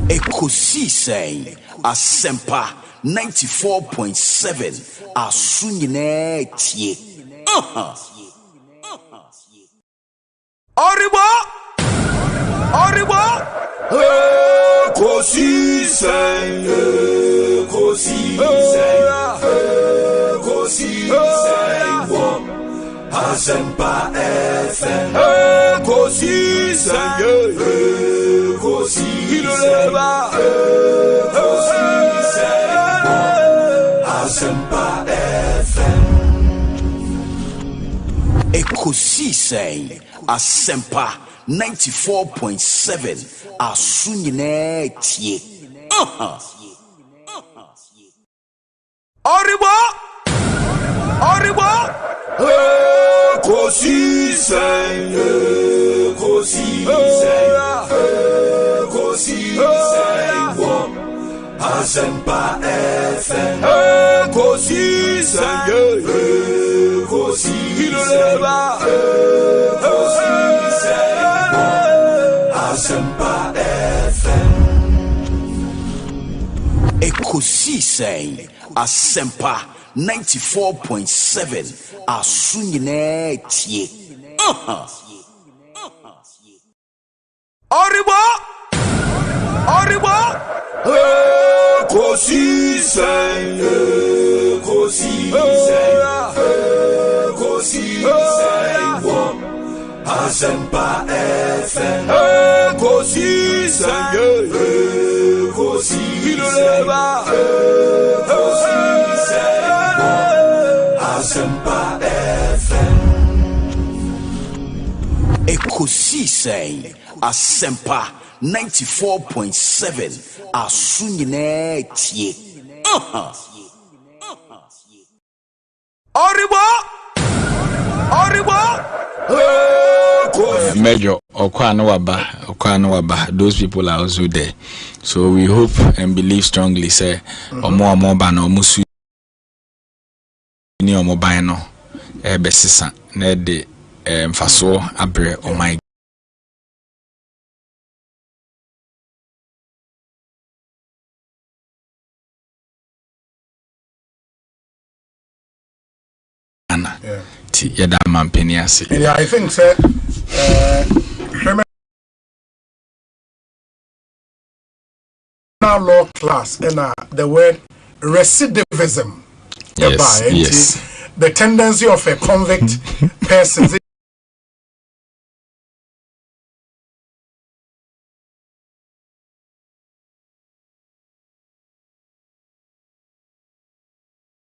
Ekosiisen. Asempa 94.7. Asunyine tie. Oribo. Ekosiisen. Asempa FM. Ekosiisen. Asempa FM. Ekosiisen Asempa 94.7 Asunyine tie. Oribo. Ekosiisen. Asempa FM. Ekosiisen. Asempa FM. Ekosiisen Asempa 94.7 Asunyine tie. Oribo. Ekosiisen. Asempa FM. Ekosiisen. Asempa FM. Ekosiisen Asempa 94.7 Asunyine tie. Oribo. Major Okwano, those people are also there. So we hope and believe strongly, say, or more bano musu ni omo bano besisa na de mfaso abre o my yada mampeni ase. Yeah, I think say criminal law class and the word recidivism. Yes. The tendency of a convict person.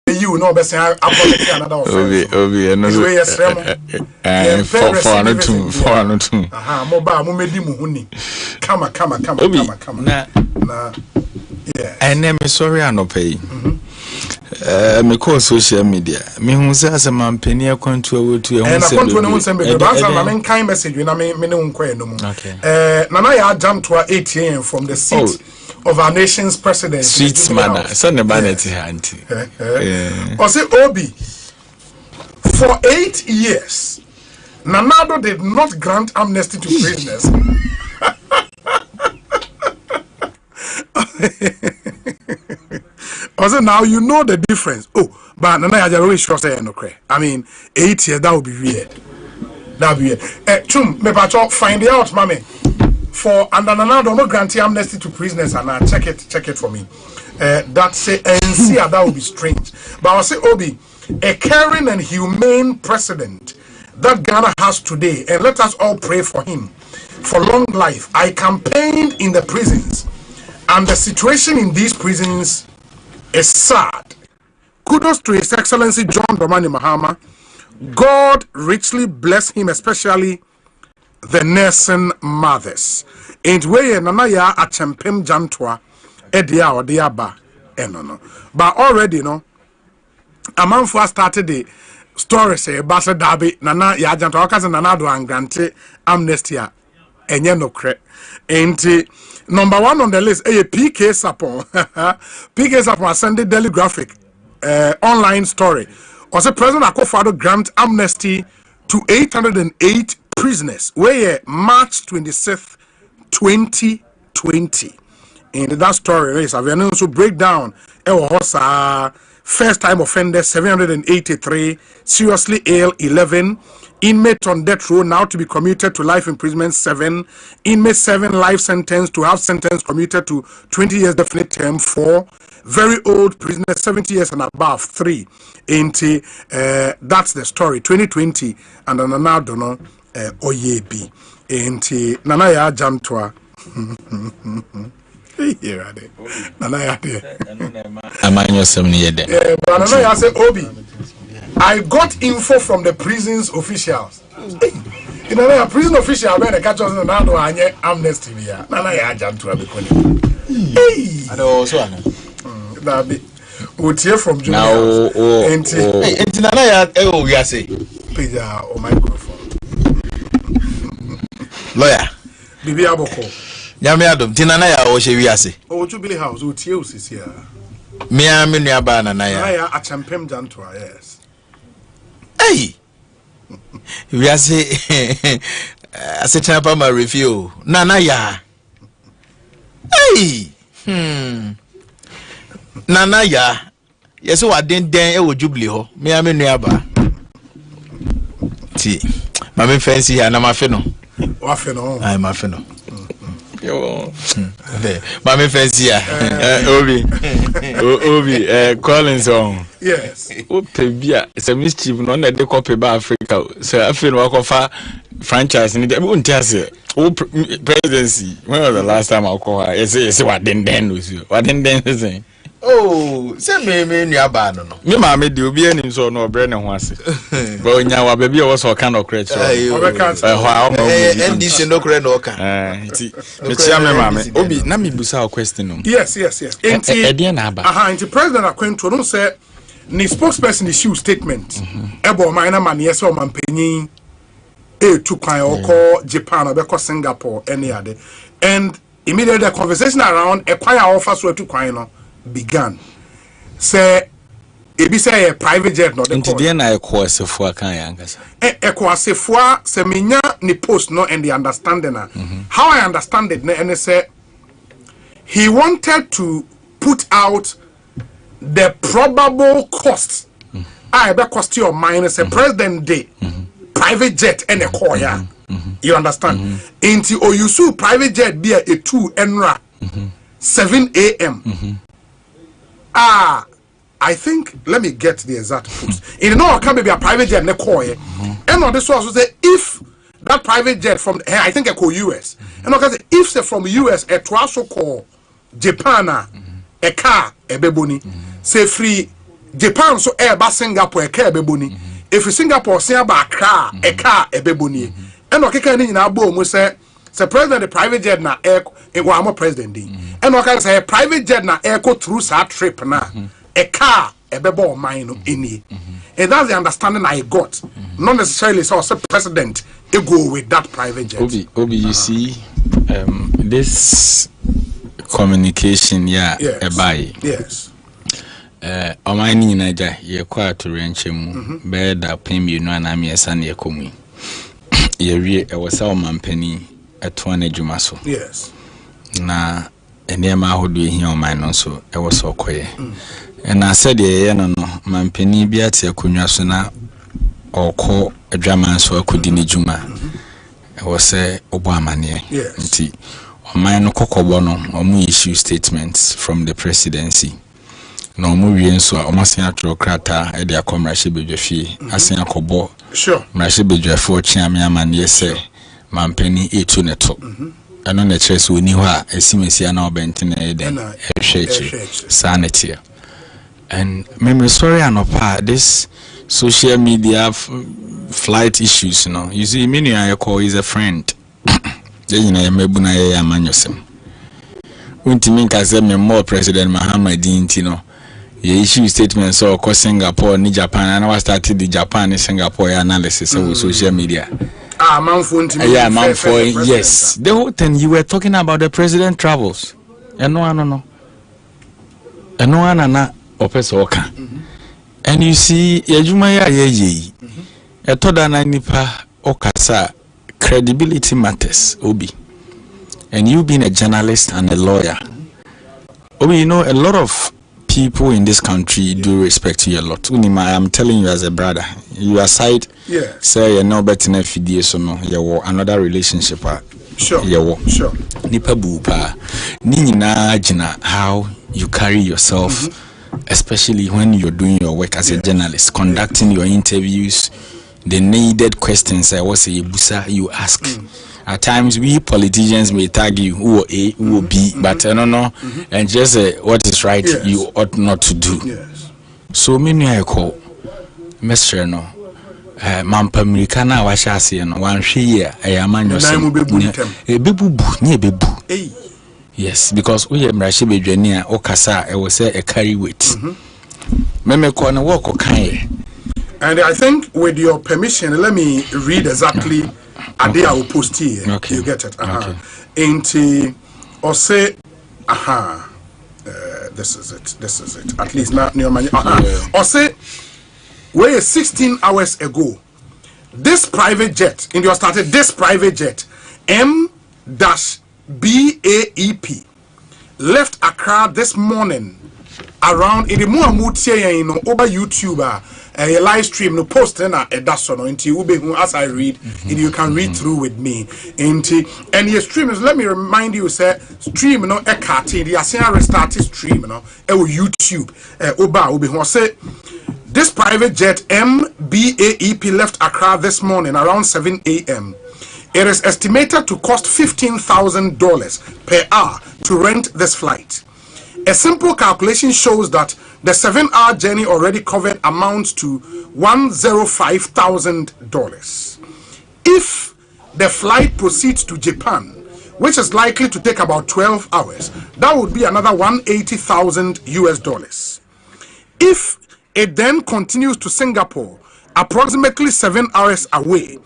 You know, but I another offense. Mobile, mumedi muhuni. Come. Yeah. And I'm sorry, I no pay. Me call social media. Me who says a man penny account to and I want to send me the kind message when I mean no more. Okay. Nana jumped to 8 a.m. from the seat of our nation's president. Sweet manner. Son of vanity auntie. Osei Obi, for 8 years, Nanado did not grant amnesty to prisoners. Also, now you know the difference. Oh, but Nana Ajaro sure say no cray. I mean, 8 years, that would be weird. That would be weird. Chum, me pacho find it out, mommy. For and Nanado no grant amnesty to prisoners, and check it for me. That say NC that would be strange. But I say Obi, a caring and humane president that Ghana has today, and let us all pray for him for long life. I campaigned in the prisons, and the situation in these prisons is sad. Kudos to His Excellency John Dramani Mahama. God richly bless him, especially the nursing mothers. And where Nanaya achempem jantwa edia or diaba enono. But already no, a month first started the story say Basa Dabi Nana ya jantwa kaza Nanado and grante amnestia enye no kre. And number one on the list, a PK Sapon. PK Sapon sent Daily Graphic online story. Also, President Akufo-Addo grant amnesty to 808 prisoners. Where March 26th, 2020. In that story, I will also break down. First time offenders 783, seriously ill 11, Inmate on death row now to be commuted to life imprisonment 7. Inmate 7 life sentence to have sentence commuted to 20 years definite term 4. Very old prisoners 70 years and above 3. That's the story. 2020 and now don't know Oyebi. Nana ya jamtwa. Here are they. Nana ya there. Amanyo semni yede. But Nana ya say Obi. I got info from the prison's officials. You know, a prison official when they catch us and now anye amnesty here. Nana ya jamtwa bekoni. Hey. And also that be. We hear from Junior. Now, Nana ya we are say. Please, microphone. Lawyer. Bibi Aboko. Nyame adom tinana ya wo hye wiase. O Jubilee House o tie osisi ya. Me a me nua ba nana ya. Nana ya achampem jantoa, yes. Hey. Wiase asetan pa ma review. Nana ya. Hey. Nana ya. Yes wa den e wo Jubilee ho. Me a me nua ba. Ti. Ma me fancy here na ma fe no. Wa fe no. Ai ma fe no. Yo. Ma me fancy here. Obi Collins on. Yes. O pebia se mischief no na de copy ba Africa. So afi no akofa franchise ni de won tiase. O presidency. When was the last time I call her? Yes wa den no so. Wa den say. Oh, say me nua ba no. Me ma me de obi anim so no obre ne ho ase. Ba onya wa baby wo so kan okre cho. NDC no kre no ka. Ti. Me chia me ma me. Obi na me busa a question no. Yes. Enti na aba. Enti President Akwentu no say ni spokesperson issue statement. Ebo man na man yes o man panyin to kwan oko Japan or Singapore any other. And immediately the conversation around a choir offer so to kwan no began. Say ebi say a private jet no the dia na Ekosiisen kan yangasa. Ekosiisen se menya ni post no and the understanding na. How I understand it and say he wanted to put out the probable cost. I be cost your minus a president day private jet and a choir. You understand? Inti oyusu private jet be a 2 enra 7 a.m. I think let me get the exact post. In no can be a private jet ne choir. And on this also say if that private jet from I think I call US. And okay if say from US a twaso call Japan a car a beboni say free Japan so air ba Singapore a car beboni. If Singapore say about car a beboni. And okay can in our boom we say president the private jet na air I'm a president day. And okay say private jet na air go through sa trip na a car a bebo mine any. And that's the understanding I got. Not necessarily so as a president it go with that private jet. Obi you see this communication yes. Yes. Omani nyinaja ye kwa to renchemu be da pembi no na me esa na ekomu ye wie e wasa o mampani eto na dwuma so yes na enema ahodo ehia oman no so e wasa okoye na said ye no mampani bi ate akonwa so na okọ adwaman so akodi ne dwuma e wasa obo amane nti oman no kokobo no omu issue statements from the presidency. No mu wie nso a omasen atro krata e de akomrahye bedwafie asen akobo sure mrahye bedwafie o chiame amane se mampani etu neto eno na chese oni ho a esimesi na obentene e den ehwechi sanity and memory story anopa this social media flight issues you see many I call is a friend then mebu na ye amanyosem untimi nkaze me more president Muhammad Intino ye issue statement so ko Singapore ni Japan and I started the Japan and Singapore analysis of social media. Yes. The whole thing you were talking about the president travels. No. Na opesoka. And you see yejuma ya ye. Etoda na nipa okasa credibility matters Obi. And you being a journalist and a lawyer. Obi, you know a lot of people in this country do respect you a lot. Unima, I'm telling you as a brother, you aside, say you're no better than FDA, so no, you another relationship. Sure. Sure. Nipa bupa, nina jina how you carry yourself, especially when you're doing your work as a journalist, conducting your interviews, the needed questions. I was say busa you ask. At times we politicians may tag you who A, who B, but I don't know, and just what is right you ought not to do. So many I call Mr. No. Mampa Americana washasi no one here a man bebu. Yes, because we mrashi bedwania okasa I will say a carry weight. Meme kona walk okay. And I think with your permission, let me read exactly Ade I will post here. Okay. You get it. Into Osei this is it. At least not near money. Osei where 16 hours ago, this private jet, in your started, this private jet, M-BAEP, left Accra this morning around, in the Muhammad say, over YouTube, a live stream, no post, and that's on, as I read, you can read through with me. And your stream is, let me remind you, say, stream, no, a cartoon, the Asian restarted stream, no, YouTube, Oba, say, this private jet MBAEP left Accra this morning around 7 a.m. It is estimated to cost $15,000 per hour to rent this flight. A simple calculation shows that the 7-hour journey already covered amounts to $105,000. If the flight proceeds to Japan, which is likely to take about 12 hours, that would be another $180,000. If it then continues to Singapore, approximately 7 hours away,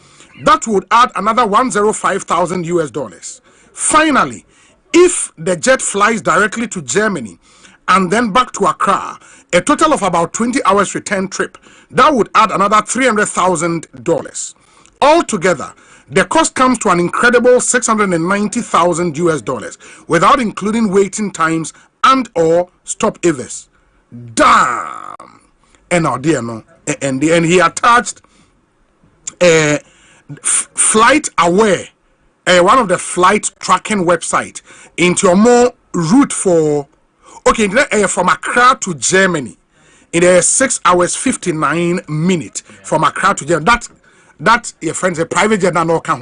that would add another $105,000. Finally, if the jet flies directly to Germany and then back to Accra, a total of about 20 hours return trip, that would add another $300,000. Altogether, the cost comes to an incredible $690,000 without including waiting times and or stopovers. Damn! And he attached a flight aware, one of the flight tracking website, into a more route for from Accra to Germany. It is 6 hours 59 minutes from Accra to Germany. That your friends a private jet no can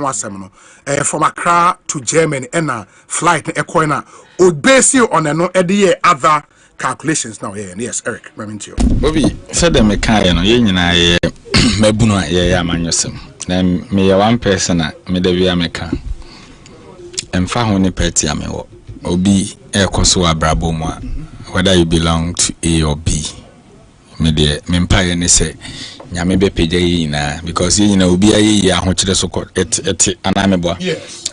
from Accra to Germany and a flight would base you on other calculations now. Yes, Eric, Bobby said the mechanic no yina mebuno ye amanyosem na me one person me de via meka emfa ho ne peti amewo obi ekoso abrabo mu whether you belong to A or B me de me mpa ne say nyame be pagya yina because yina obi ayi ahokire so et anamebo yes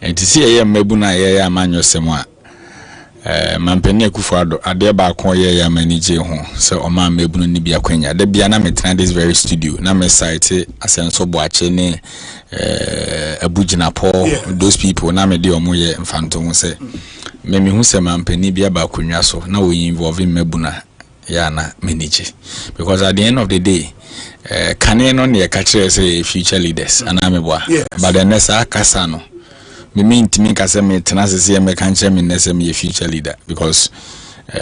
enti see ye mebuno ye amanyosem a mampeni Akufo-Addo ade ba kon ye manage ho se o ma mebunu ni bia kwanya da bia na metra this very studio na me site asenso boache ne abugina Paul those people na me de omo ye mfanto ho se me hu se mampeni bia ba konwa so na we involve mebuna ya na manage because at the end of the day kane no ne ka kire say future leaders ana meboa but the next akasa no me mean to me kase me tenase me kanche me nese me future leader because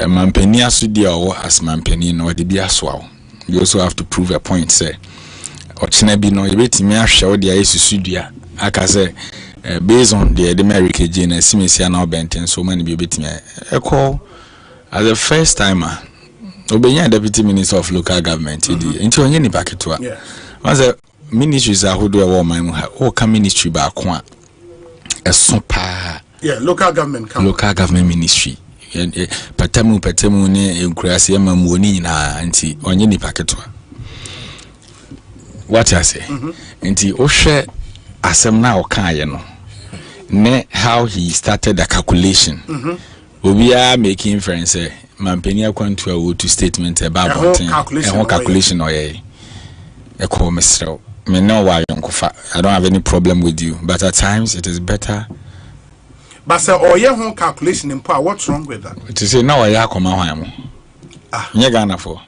mampeni asudi or as mampeni no de bia so you also have to prove a point say ochina bi no yebetimi ahwe wo de ayesusudua akase based on the American gene simisia na obenten so many bi yebetimi eko as a first timer obenya deputy minister of local government nti onye ni paketo a was a ministries ahodo e wo man mu ha o ka ministry ba ko a sopa local government ministry patemu ne enkurase mamu oni na anti onye ni paketwa what I say nti o hwe asem na o kan ye no ne how he started the calculation obi are making inference mampeni akwantu a wo to statement about calculation or ye e ko mesrew me know why I don't have any problem with you, but at times it is better. But say or your home calculation in power, what's wrong with that? To say now I come out. Nye Ghana for.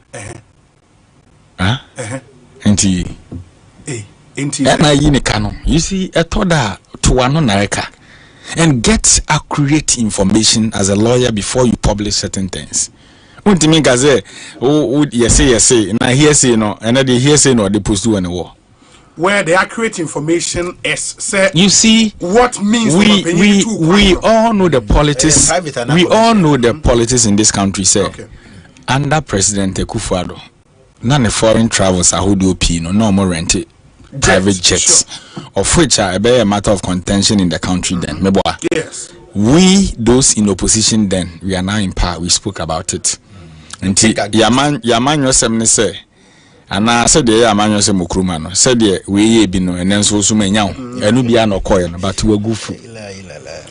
Inti. You see, a toda to one nareka and get accurate information as a lawyer before you publish certain things. Untimi gaze, yes, na hearsay no, and the hearsay no, they post do on the war. Where the accurate information is, say, you see, what means we all know the politics. We all know the politics in this country, sir. Okay. Under President Ekofo-Addo, none of foreign travels are who do no more rented private jets, of which are a matter of contention in the country. Then, yes, we those in opposition then we are now in power. We spoke about it. And Yaman Yosem say. And I said, the Amano Mukrumano said, we be no, and then so many now, and we be no coin, but we're goofy.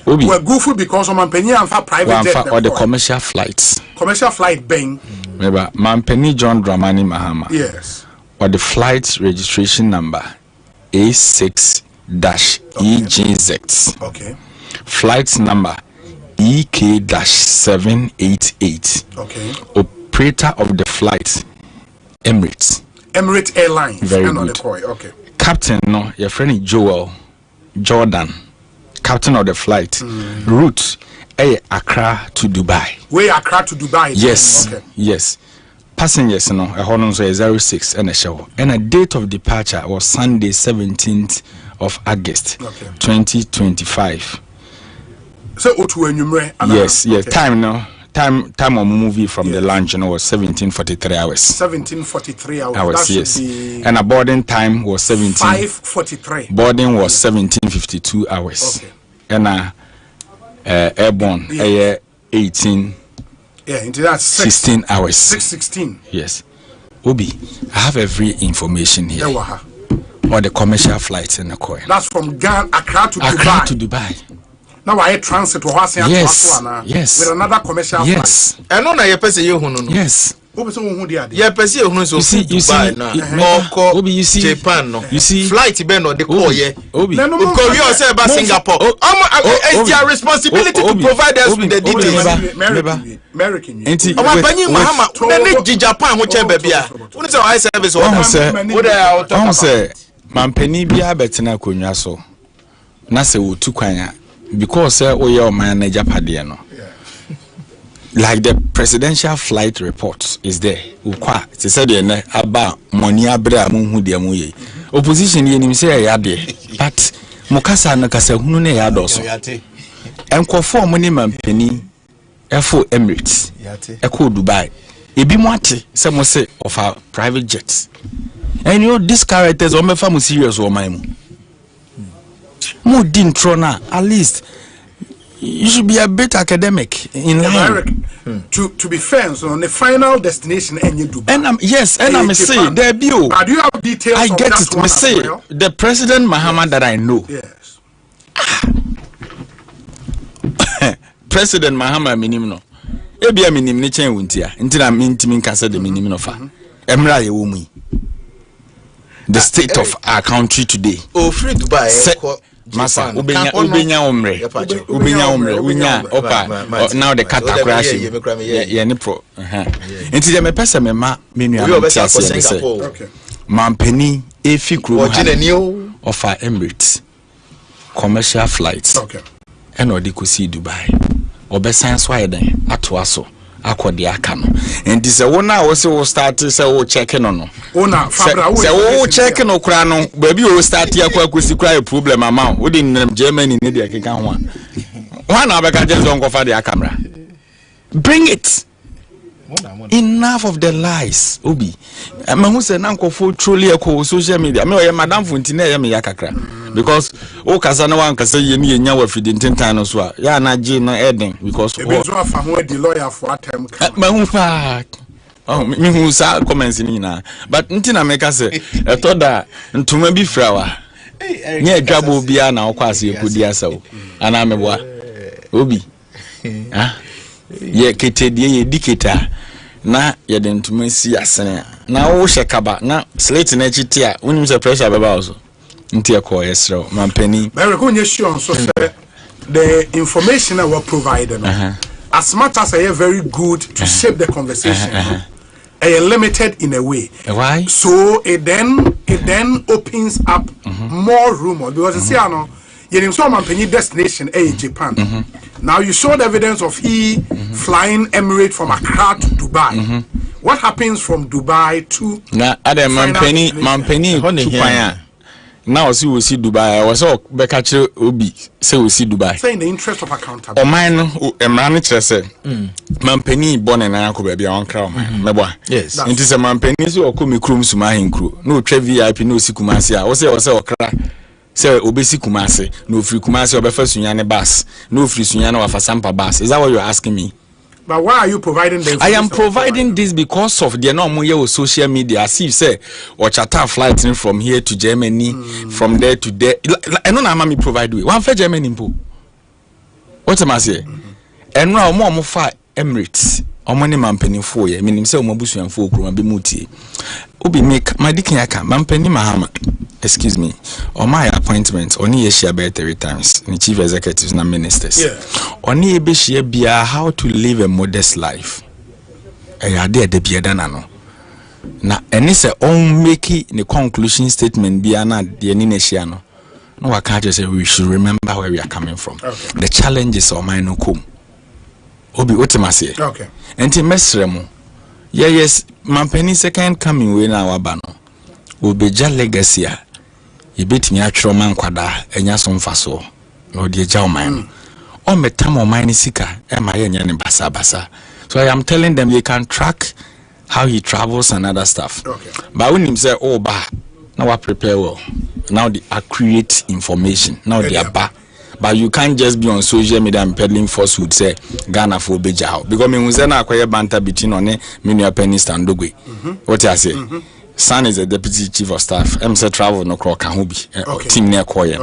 We're goofy because of Mampeni and for private jet or the commercial flights. Commercial flight bang. Remember, Mampeni John Dramani Mahama. Yes. Or the flight registration number A6-EJZ. Okay. Flight number EK-788. Okay. Operator of the flight, Emirates Airlines. Very good. Okay. Captain, no, your friend Joel Jordan, captain of the flight. Route Accra to Dubai. Where Accra to Dubai? Yes. Okay. Yes. Passengers, no, a Honor 06 and a show. And a date of departure was Sunday, 17th of August, 2025. So, yes, yes. Okay. Time, no. Time of movie from the launch, was 1743 hours. 1743 hours. Yes. And a boarding time was 5:43. Boarding was 1752 hours. Okay. And airborne 18. Yeah, into that 16 hours. 6:16. Yes. Obi, I have every information here. Or the commercial flights in the coin. That's from Accra to Dubai. Accra to Dubai. Now I transit to yes. Yes. With another commercial flight. And no, you pay you no. Yes. You see, Japan no. You see, flight be no the call here. Because you say about Singapore. It's their responsibility to provide us with the details. American. Mahama, Japan which baby. What say I service what say Mampeni bia betina konwa so. Na se wo tu kwanya. Because we are manager Padiano. Like the presidential flight report is there. They said about money abra who de muye. Opposition ye say yade. But Mukasa no kasa hunu ne yado so. Enko for money Mampeni Efo Emirates. Eko Dubai. Ebi mo ate say mo say of our private jets. And you know these characters o me fa mo serious o man mu. More dintrona, at least you should be a bit academic in line. To be fair, so on the final destination and you do. And yes, and I'm saying there be. Do you have details? I get it. Me say the President Muhammad that I know. Yes. President Muhammad minimum. Ebi a minimum ne chen wuntia. Intina mintimin kasa de minimum fa. Emra ye wo mu. The state of our country today. Oh, free Dubai. Masa, ubenya omre, unya opa. Now the cat crash. Yeah, ni pro. Inti je me pesa me ma menu amtiase. Okay. Mampeni efi kru of our Emirates commercial flights. Okay. And odi ko see Dubai. Obesan so ayeden atoaso. Akodi aka no and this wona wo se wo start say wo check no no wona fabra wo check no kura no baby wo start akwa akosi kura problem ama wo di Germany ne de akeka ho a na abeka je zo nkofa de camera bring it. Enough of the lies obi mahu say na nkofo truly ekọ social media me oye madam Fontina ye me yakakra because o kasa na wan kasa ye ne nya wa fidi ntentan no so a ya na je no eden because e be zo afa ho the lawyer for time mahu fa me hu sa comments ni na but ntina me ka say eto da ntoma bi frawa nya adwabo bia na okwase ekodi asawo ana meboa obi ye ketedie ye diketa na ye dentuma si asene na wo shekaba na slate na chitia unim se pressure beba also nti e ko yesro mampani be ko nye sure so se the information that we're providing, as much as I am very good to shape the conversation, I am limited in a way. Why? So it then opens up more rumors because you see, I know you saw my destination, Japan. Now you showed evidence of he flying Emirates from Accra to Dubai. What happens from Dubai to? Now, Adam Mampeni, now see we see Dubai. I was all back at you. Obi say we see Dubai. Say in the interest of accountability. O mine, Emrani say, Mampeni born and uncle baby on crown. Meboa. Yes. It is a Mampeni so or come krum sumahin crew. No VIP, no sikumasi. I was okra. Say obesi kumase. No free kumasi or befa sunyane bus. No free sunyane or fasampa bus. Is that what you're asking me? But why are you providing them? I am providing this because of the normal social media. As you say, or charter flighting from here to Germany, from there to there. I don't know how me provide we. One for Germany, what am I saying? And now more for Emirates. Omani mampeni 4 years. Meaning say omabusu and 4 kroma be muti. Obi make my dikinyaka mampeni mahama. Excuse me. On my appointment, only a share 3 times. The chief executives and ministers. Only a share bia how to live a modest life. I dare the biadanano. Na any say on make the conclusion statement biana the Ninesiano. No, I can't just say we should remember where we are coming from. The challenges of mine no come. Obi otimase. Okay. Enti mesremo. Yes, mampeni second coming we na wabano. Obeja legacy a yebetimi atwero man kwada enya so mfaso. No de ja oman. O metam oman sika e ma ye nya ne basa. So I am telling them they can track how he travels and other stuff. Okay. But when him say oh ba now I prepare well. Now the accurate information. Now they are back. But you can't just be on social media and peddling falsehood say Ghana for beja because me unze na akwye banter between on me penny stand dogwe. What I say? Son is a deputy chief of staff. Say travel no crock can be team near koye.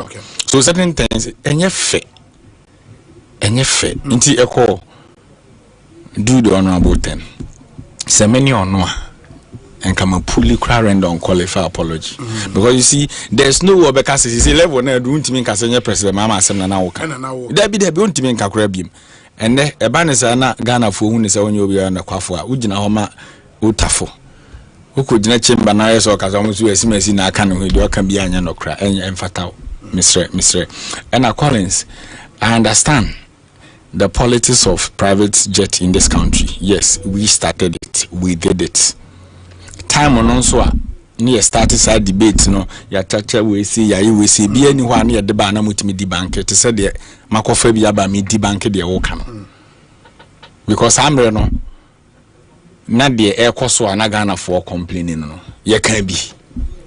So certain things enye fe. Inti echo do the honorable thing. Se many or no and come a fully render on qualify apology. Because you see, there's no way because it's 11 na do ntimi nka senya president mama asem na na woka. There be ntimi nka kora biem. And a banisa na Ghana for hu ne se onye obi na kwafo a ugina ho ma utafo. Uko gina chamber na yeso okaza mo so esimesi na aka ne ho de oka bi anya no kra enya emfata Mr. And Collins, I understand the politics of private jet in this country. Yes, we started it. We did it. Time on so near started side debate no ya chacha we see ya we see be anyone near the bar na mutimi di bank to say the makofa bi aba me di bank de wo kan because amre no na de ekoso na Ghana for complaining no ye kan bi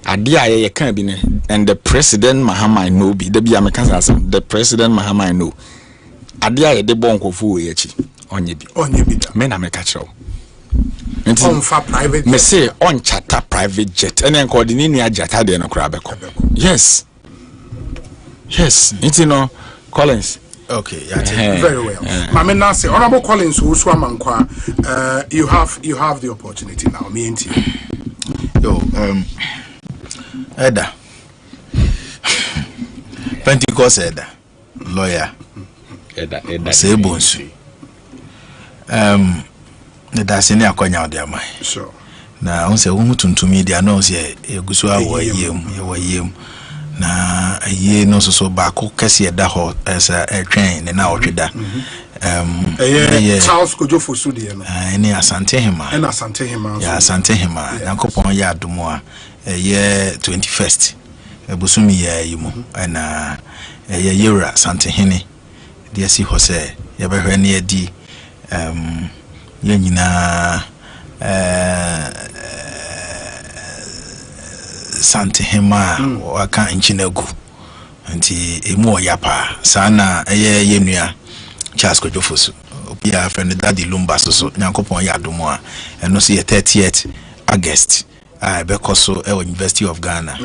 ade a ye kan bi ne and the president Mahama no bi the bi American asem the president Mahama no ade a ye de bonkofo we yachi onye bi me na me ka chiro on for private me say on charter private jet and then coordinating jata de no krabeko. Yes you know Collins. Okay, very well. Mama Nasi, Honorable Collins Uswa Mankwa, you have the opportunity now. Me and you. Yo, Eda. Pentecost Eda. Lawyer. Eda. Osei Bonsu. That's in akonya de amai. Sure. Na on se wo tuntumi dia na on se egusu awo yem. Na aye no so baako kase eda ho esa etwen ne na otweda. Charles Kojofo Sudi no. Ene Asante Hema. Ya Asante Hema. Yankopon ya adomo a ye 21st. Ebusumi ya yimu. Na ye yura Asante Hene. Dia si ho se ye behwe ne edi yanyina Sante Hema waka nchinagu nti emu oyapa sana eye yenua Charles Kojofosu obia friend daddy Lumba so nyankopon ya adomo a eno so ye 30th August bekoso e University of Ghana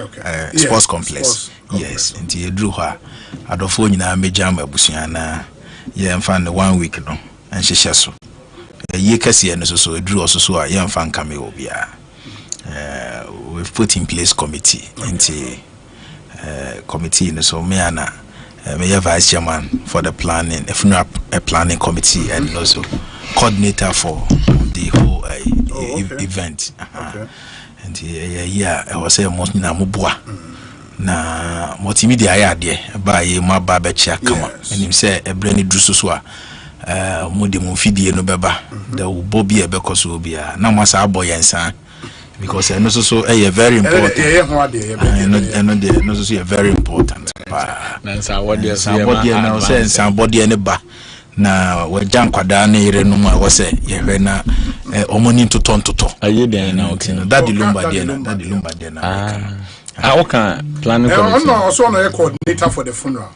sports complex. Yes nti edru ho a adofo nyina mejam abusua na ye mfa ne 1 week no anhyehyɛ so ye kase no so edru ososo a ye mfa nka me obia. We've put in place committee nti committee no so me ana me vice chairman for the planning, funeral planning committee, and also coordinator for the whole event. And I was saying most na mubwa na multimedia ayade ba ye ma ba be chia kama and him say e brand drusu so a mudi mu fidie no beba the bobi e be koso bia na masa aboyensa because no so very important no so very important na somebody na say somebody any ba na wajan kwada na ire no ma wo say ye hwe na omoni totontoto aye den na okay that the lumba dia na okay planning committee no also no coordinator for the funeral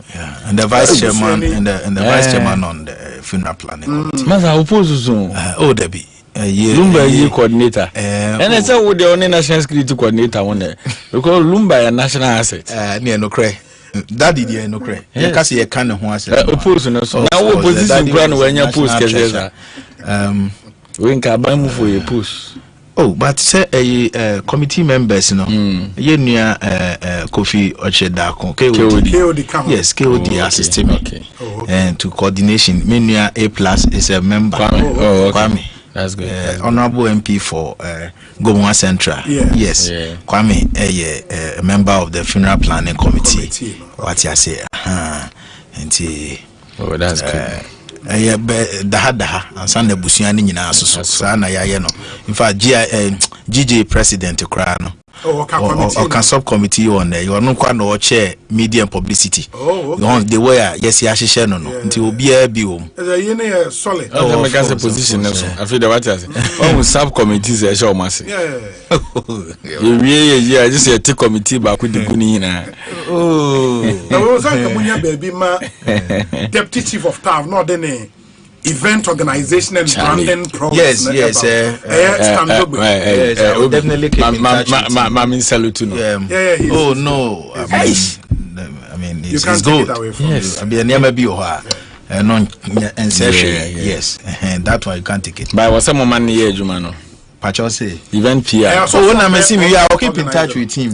and the vice chairman and the vice chairman on the funeral planning committee masa oppose so debi Lumba ye coordinator and I say we the only national security coordinator one there because Lumba is national asset near no cray daddy dey no cray you can see you can ho asset oppose no so now opposition ground when you post keze we can buy move for your push. Oh, but say a committee members, no, ye near Kofi Ochedako, KOD, yes, KOD assisted me, and to coordination. Minia A+ is a member. Kwame. That's good. Honorable MP for Gomwa Central. Yes, Kwame, a member of the funeral planning committee. What you say? And oh, that's good. Daha and Sunday Busiani nyina so sana ya no in fact GJ president kra no or sub committee on there you are no kwa no chair media and publicity the way yes ya hye no nti obi a bi o ye na solid oh make us a position so I feel the what you say on sub committees e show mase yeah just a committee ba ku digu ni na na we say kamunya baby ma deputy chief of staff no dey event organization and branding program. Yes, definitely keep in touch. Mami salute no. Oh no, I mean it's good. Yes, I be never be oha. No, yes, that one you can't take it. But was some man here, Jumano. Pacho say event PR. So when I see me, I'll keep in touch with him.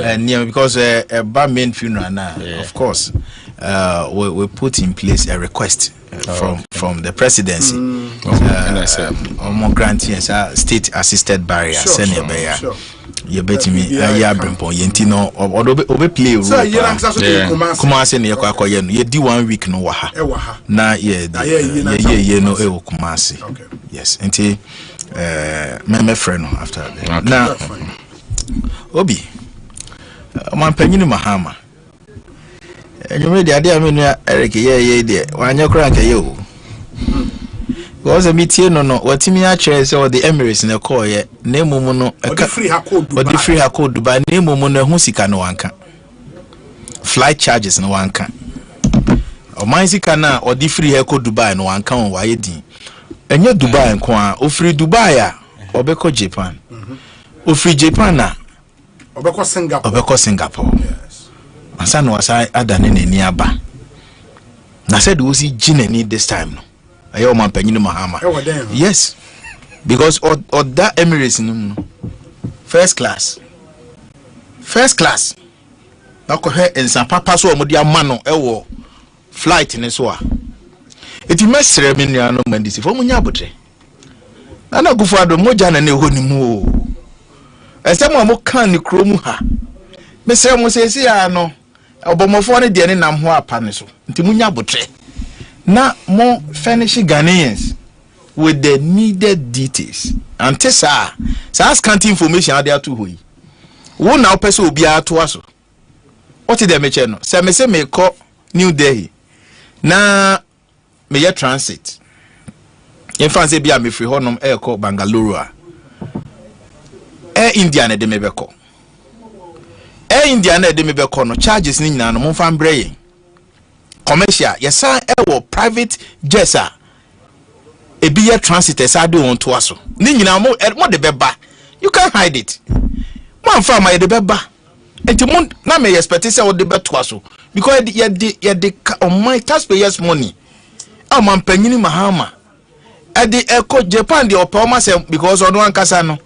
And because a bar main funeral now, of course, we put in place a request from the presidency. Granting state assisted barrier. Sure. You bet me ya brimpo yentino obe play role. Kumase ne yakwa koye no ye di 1 week no waha. Na ye no e Kumase. Yes. Enti my friend after that. Now Obi man panyini Mahama. You made the idea me Eric ye there. Wanya kra nke ye o. Was a meeting no what me actually say the Emirates na call ye na emumu no free ha code Dubai na emumu no hu sika no wanka flight charges no wanka o man sika na o di free ha code Dubai no wanka on wa ye din enye Dubai nko a o free Dubai a obeko Japan o free Japan na obeko Singapore yes asa no asa adane ni aba na said we see Gineni this time no ayo man panyini Mahama yes because or that Emirates no first class na ko he ensa papa so omodi amano ewo flight ne so a eti mesre me nua no mandisi fo munya abotre na gufu ado moja na ne ho ni mu o esem mo kan ni kromu ha mesre mo sesi ya no obomofo ne de ne nam ho apa ne so nti munya abotre na more furnish Ghanaians with the needed details. And tesa, scant information are there to who. One now person will be out to us. What is the mechano? Say me call New Delhi. Na me transit. In France, be a me free honum air call Bangalore. Air Indiana de mebeko. Air Indiana de mebeko no charges ni na no mo fan braying. Commercial, yes, sir, private jessa. A beer transit as I do on to us. Nina more the beba. You can't hide it. One farm my the beba. And to moon, now may expect to say the bet to us. Because the on my taxpayers' money. Oh, man, Penny Mahama. At the Eco Japan, the Opoma, because on one Casano.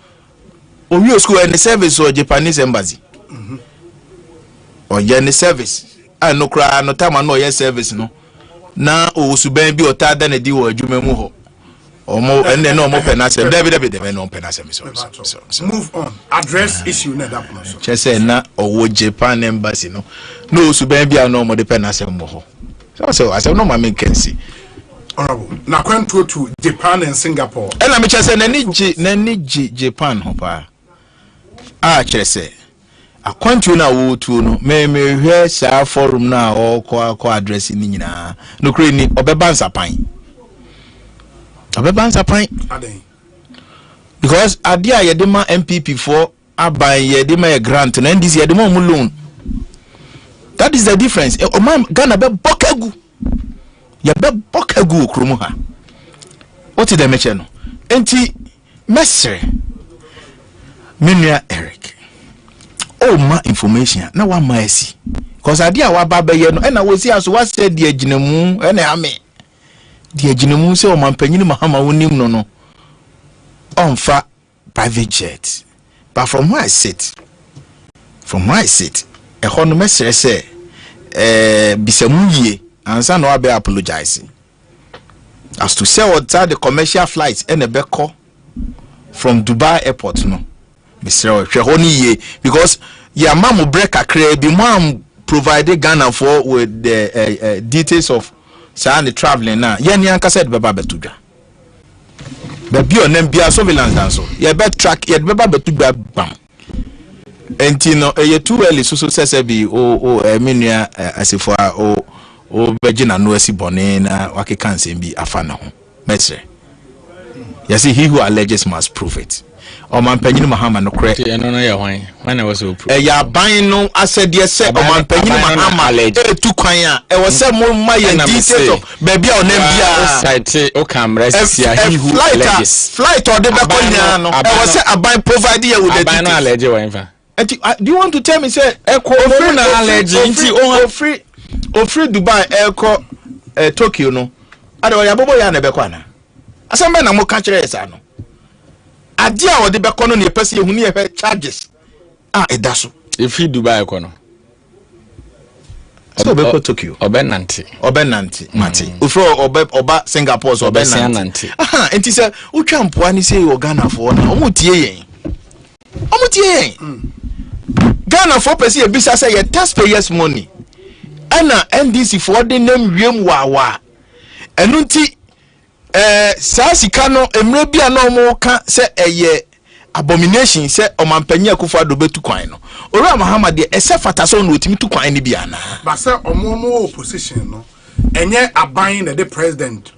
Or you school and the service or Japanese embassy. Or Jenny service. no cry no time no yes service no na o suban bi ota da na di wo adwuma mu ho omo enne no mo penasem David no penasem so move on address issue na that no so chese na owo Japan embassy no suban bi no mo de penasem mo ho so I say no ma me kensi honorable na kwanto to Japan and Singapore and me chese na ni Japan ho pa chese akwantu na wo tu no me hwe sa forum na ko address ni nyina no kure ni obeba nsapan because adia ye de ma MPP for aban ye de ma grant na ndisi ye de ma loan. That is the difference. O man Ghana be bokagu ye be bokagu okromu ha what is the meche no enti mesre minua Eric ma information na wa ma asi cause adia wa ba be ye no na wo si aso wa said de aginamu na ame de aginamu se o man panyini mahama wonim no onfa private jet but from where I sit e ho no mesere se bisamu yie ansa no abe apologize as to say what the commercial flights and be call from Dubai airport no Mr. Hwe because your mom break a credit the mom provided Ghana for with the details of the traveling now yen yanka said baba betuja baby on them bia surveillance danso ye bet track ye baba betuja bam entino ye too early so say be minua Assafuah o begina no asi bone na wakeka nsem bi afa na ho metre yes he who alleges must prove it o man panyini Mahama no kre no ye hwan na was so prove ya ban no asede se o man panyini Mahama tu kwan a was say mo ma ye details of baby a onam bia site o camera sia he who alleges flight or the bakonya no was say aban provide you with the aban no allege wan fa do you want to tell me say free na allege nti o free Dubai airco Tokyo no ade o ya bobo ya na be kwa na asambe na mo ka kire esa no ade a wode be kono ne pese ehunu ye charges edaso free Dubai ko no so be ko Tokyo obenanti mate ofro oba Singapore so obenanti enti se utwa mpoa ni say Ghana for na omutie yen Ghana for pese e bisa say your taxpayers money ana NDC for the name wiem wawa enunti saa sika no emre bia no mo ka se eye abomination se omampanya Akufo-Addo betu kwan no ora Mahama de ese fata so no otimi tu kwan ni bia na ba se omo opposition no enye aban na the president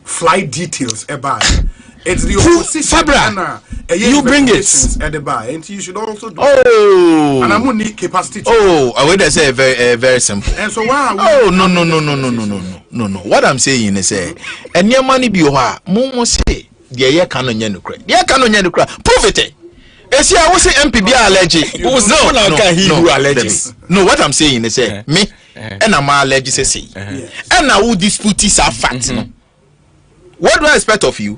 flight details about it's the opposition Fabra, you bring it at the bar and you should also do and I'm need capacity I would say very simple and so why no what I'm saying is and your money be mo say the year canon yenukra the canon yenukra prove it esi I will say MPB allege no what I'm saying is me and I'm allege say and I will dispute this fact no what do I expect of you?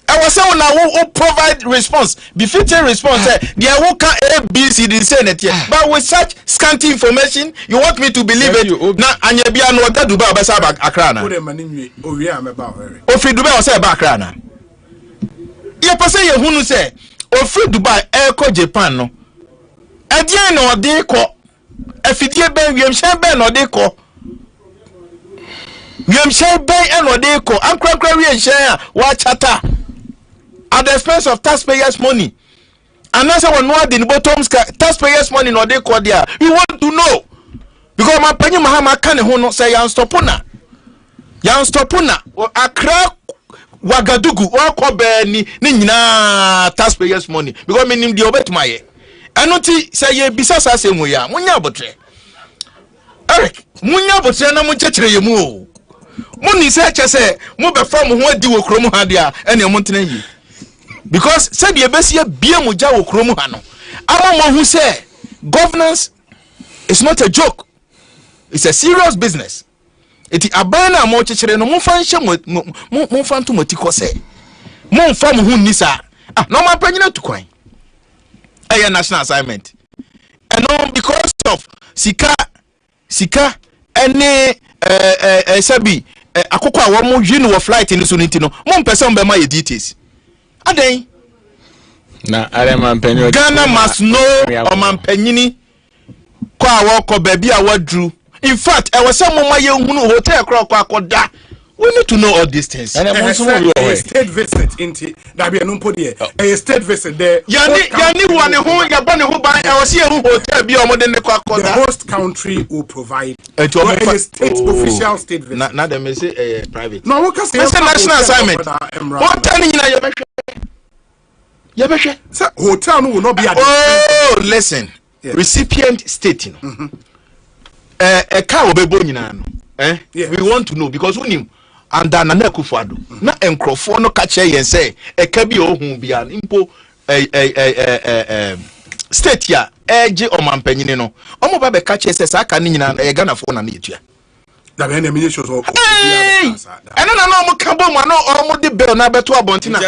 I was saying now who provide response, befitting response. There who can A, B, C, D, say it here. But with such scanty information, you want me to believe it? Now, and you be an order Dubai or Basaba Akrana. Ofri Dubai or say Bakrana. You person you who say Ofri Dubai Airco Japan no. At the end of the call, if it be Ben, we am sure Ben or they call. We am share buy and or they call and crack and share watch chata at the expense of taxpayers' money. And that's how no the bottom taxpayers' money no they call there. We want to know because my penny Mahama can who say yan stopuna Accra Wagadugu or Kobe ni taxpayers' money because me nim the obet my anoti say ye bisasa say muya munya botre Eric munya botre na mu chechire yemu Muni say chese mo be form ho adi wo krom ha dia ene mo ntena yi because said ye besia bia mo ja wo krom ha no ama mo hu say governance is not a joke, it's a serious business. Eti abana mo chechire no mo fa nhye mo fa nto moti ko say mo fa mo hu ni sa no ma panyina to kwan national assignment and no because of sika any sabi akoko a wo mo hwi no flight ni so nti no mo mpese mo be ma ye details aden na Ghana must know omampanyini kwa wako baby a wadru. In fact, I was some of my young hotel clock akoda. We need to know all these things. And a state visit into that be a numpody. A state visit there. Yani one who Yabani who buy I was here who hotel be more than the host country will provide a state official state visit. Not them say private. No, what can national assignment. What telling you hotel will not be at listen. Recipient state, you know. A car will be born in we want to know because we knew and then a nekufado. Na encrofo no catch and say a cabi or whom be an impo state ya edge or mampenino. Omo babe catch says I can in a Ghana phone and eat ya. The enemy shows up. And then I know Cabo Mano or the bell na beto abontina.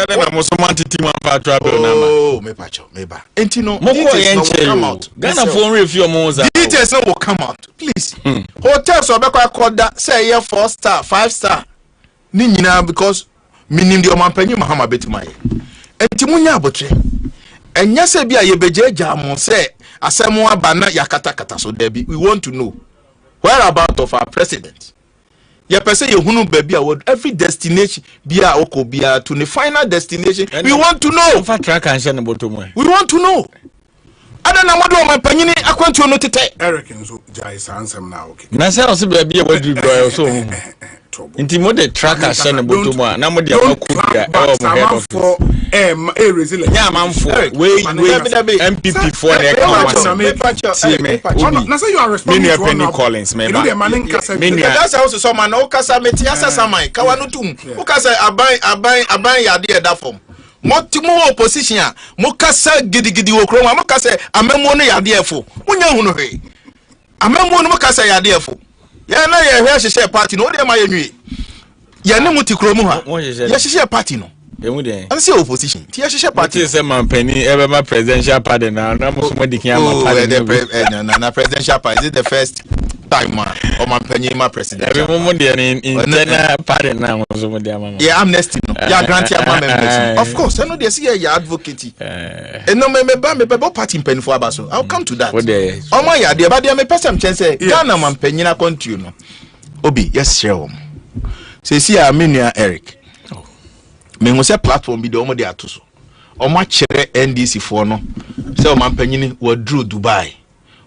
Oh, me pacho, meba. Entino, details will come out. Ghana phone review Moza. Details will come out. Please. Hotels or beko akoda say here 4-star, 5-star. Ni nyina because minim di omampanyi mahama betumaye. Enti munya abotre. Enya se bia ye beje jamo say asemu aba na yakata kata so there be. We want to know whereabout of our president. Ye person ye hunu baby award every destination bia oko bia to the final destination. We want to know. We want to know. Ada na wado omapanyini akwantu no tete. Eric nso jai sansem na okay. Na say also baby award do so. Inti mo de tracker send botomu a na mo de amakudia for resilient yeah manfo we MPP for the na say you are responsible to Penny Collins me ba that's also some man o kasa meti asa samai kawa no tum o kasa aban yade e da form mo opposition a mo kasa gidigidi wo kro mo kasa amemo no yade efo munya hu no hwe amemo no mo kasa yade efo ya na ye hwe hye party no de ma ye nwie ya ne muti kro mu ha ye hye party no emu de an say opposition ti ye hye party say man penny ebe ma presidential pardon na mo so mo dikin ama pardon na presidential pardon is it the first time or man penny ma president ebe mo de in internal pardon na mo so mo de ama yeah amnesty no ya grant ya members of course no dey see ya advocate no me party penny for abaso I'll come to that o ma ya de ba de me person chance Ghana man penny na country no obi yes share say see Aminia Eric me ngo se platform bi de omo de atoso omo akere NDC fo no se o man penny wa draw Dubai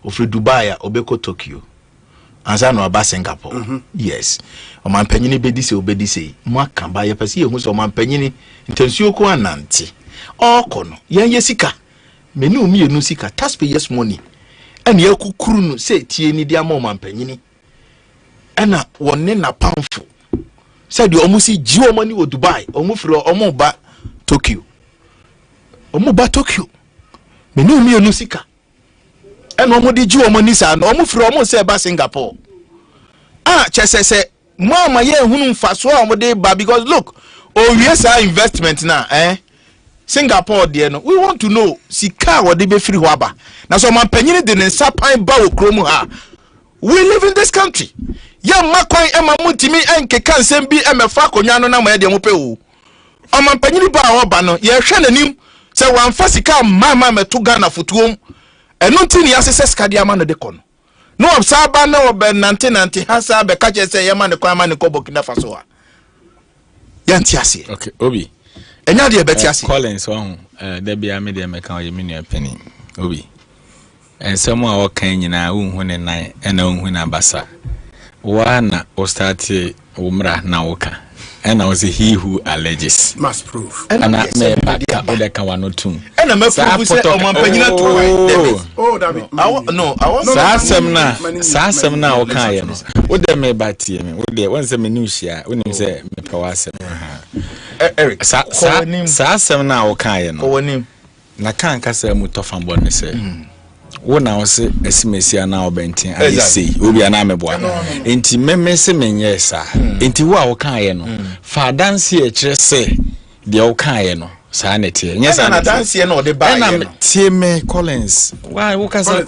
ofre Dubai a obeko Tokyo anza no aba Singapore yes o man penny be di se obedi se mo aka ba ye pese ye hu se o man penny intensuo ko anante oko no ye sika me no mi enu sika taxpayers money ene yakukuru no se tie ni dia ma man penny ena wonne na pamfo said you almost see Geo money with Dubai, almost for almost ba Tokyo. Almost ba Tokyo. Me no me no sika. And almost the Geo money sa almost for almost say ba Singapore. Say mama ye hunu faso amode ba because look, oh yes our investment now, Singapore there no. We want to know sika wo de be free waba. Na so man panyini de nsa pan ba wo kromu ha. We live in this country. Ya makwan ema mutimi enke kansem bi emefa konwa no na ma de mo pe o omampanyini ba wo ba no ye hwe nanim se wan fasika mama meto Ghana fotuom eno ntini asese skade ama no de kono no obsaba na obe nante hasa be ka che se ye ma ne kwa ma ne ko Burkina Faso a ya nti ase okay obi enya de beti ase Collins won da bia me de meka o ye me nua pani obi ensemo a wo kan nyina unhu ne nan ena unhu na basa wana o start umra na oka and I was he who alleges must prove and me baka odeka wanotum and me prove say o man panyina to David no I want sasem na oka ye no wo de me batie me wo de won say me nuhia wonim say me pawasem Eric sasem na oka ye no wonim na kan kasa mu tofambo ne say wona wose esimesia na obentin ayisi obi ana meboa enti memese menyesa enti wo a wo kan ye no fa danse e kire se de wo kan ye no sanity yes na dance no de buy no tie me Collins why wo kasa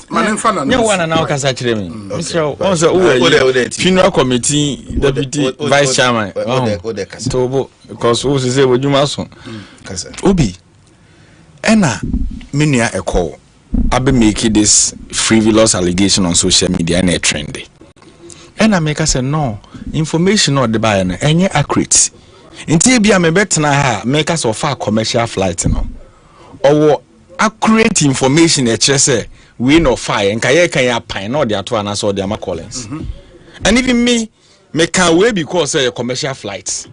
nya wana na wo kasa kire me Mr. also who funeral committee deputy vice chairman tobo because who say wojuma so kasa obi ena menua ekọ abe make this frivolous allegation on social media and a trendy ena make say no information or the buy no enye accurate nti bia me betena ha make us offer commercial flight no or accurate information e kire say we no fire nka ye kan ya pan no de ato ana so de ama Collins and even me can we because say commercial flights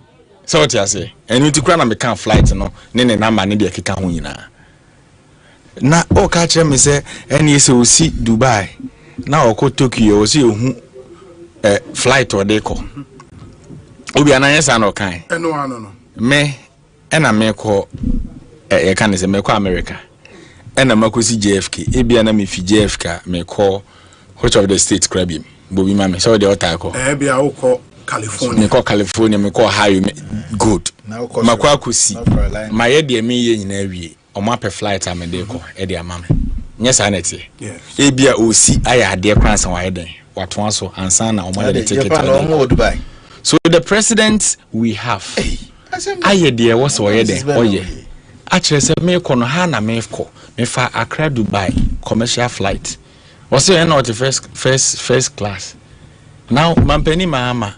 so what you say and you tikura na me can flight no ne number ne de keka ho nyina na o ka kire me say eni say o si Dubai na o ko Tokyo o si ohu flight or de ko obi ananyesa no kan no me ena me ko e kan say me ko America ena makosi JFK ebia na me fi JFK me ko which of the states crabim bobi ma me so the otai ko bia wo ko California me ko California me ko Ohio good makwa akosi ma ye de me ye nyina wie o ma pe flight am de ko e de ama me nyesa na tie ebia osi aya de kran san wa ye den wato aso ansa na o ma de ticket Dubai. So the president we have aye de wo so ye den oye actually say me ko no ha na me ko me fa Accra Dubai commercial flight was you not the first class now mampeni mama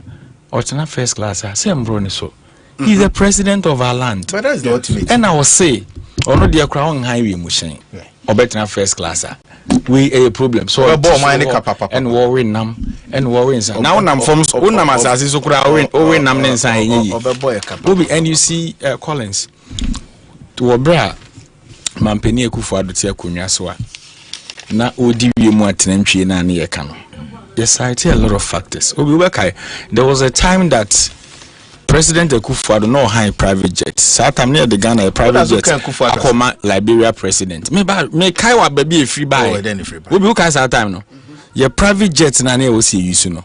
or first class say mbro ni so he's the president of our land but that's the ultimate and I will say ono dia crown highway mu shen obetina first class we a problem so and worry nam and worry insan now nam from unam asase so kura worry nam ne insan enyi and you see Collins to obra mampeni ekufu adote akonwa so na odi wie mu atenantwie na ne yeka no yes I tell a lot of factors obi wekai there was a time that President Ekufo no high private jet satam near the Ghana a private jet akoma Liberia president me kai wa baby free buy obi who kai that time no your private jet na na we see use no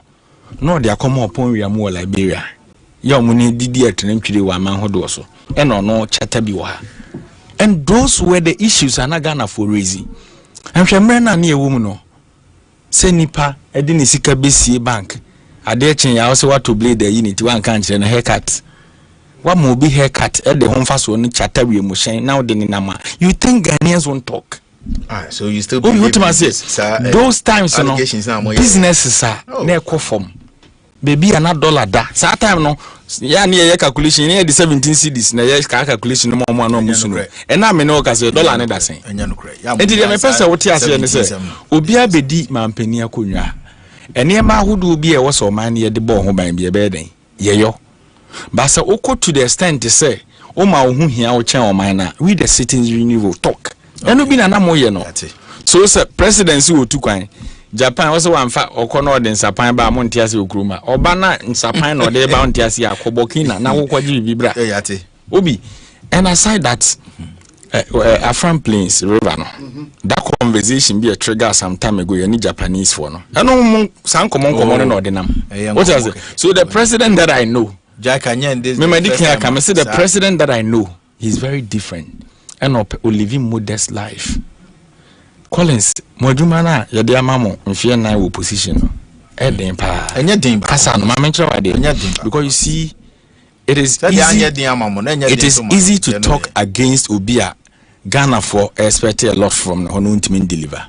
they akoma upon we am Liberia ya omuni didi atenantwie wa man hodo so e no chata bi wa and those were the issues ana Ghana for raising and hwemre na na ewu mu no se nipa edi ni sika besie bank ade chen ya so what to blade the unit one kan kire no haircut what mo be haircut e de homfa so no chata we mu shen now de ni nama you think Ghanaians won't talk so you still believe those times no businesses are na ekọ form baby ana dollar da that time no ya na ye calculation na the 17 cedis na ye calculation no mo no musu no e na me no ka say dollar ne da sen enya no kra enti de me pese wote ase ne say obi abedi mampani akonwa ene ma hudu bi e wo so man ye de bo ho ban bi e be den ye yo but say oko to the extent say o ma ho hia wo chen o man na we the citizens union will talk eno bi na mo ye no so say presidency wo tu kwan Japan also wanfa okono de nsapan ba mo ntiase okruma oba na nsapan no de ba ntiase akobokina na wokwaji bibra obi and aside that Afram Plains river no that conversation be a trigger some time ago any Japanese for no eno san komon no de nam what is it so the president that I know me medical come say the president that I know he's very different and living modest life Collins moduma na ye de amamo mfie nan wo position no den pa enye den kasa no ma mentre wa de because you see it is easy to talk against Obia Ghana for expect a lot from no ultimate deliver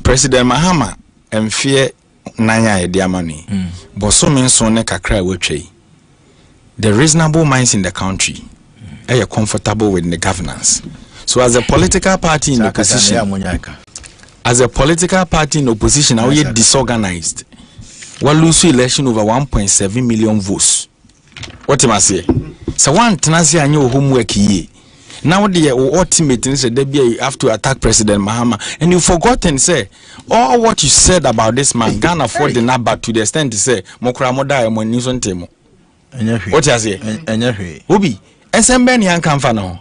President Mahama mfie nanya ye de amani but so men so ne kakra wetwe the reasonable minds in the country are comfortable with the governance. So as a political party in opposition, how you disorganized, we lose election over 1.7 million votes. What am I say? So one tenancy and your homework ye. Now the ultimate said you have to attack President Mahama, and you forgotten say all what you said about this man Ghana for the number to the extent to say Mokra Moda mo nison temo. What you say? Obi, SMB ni ankamfa no.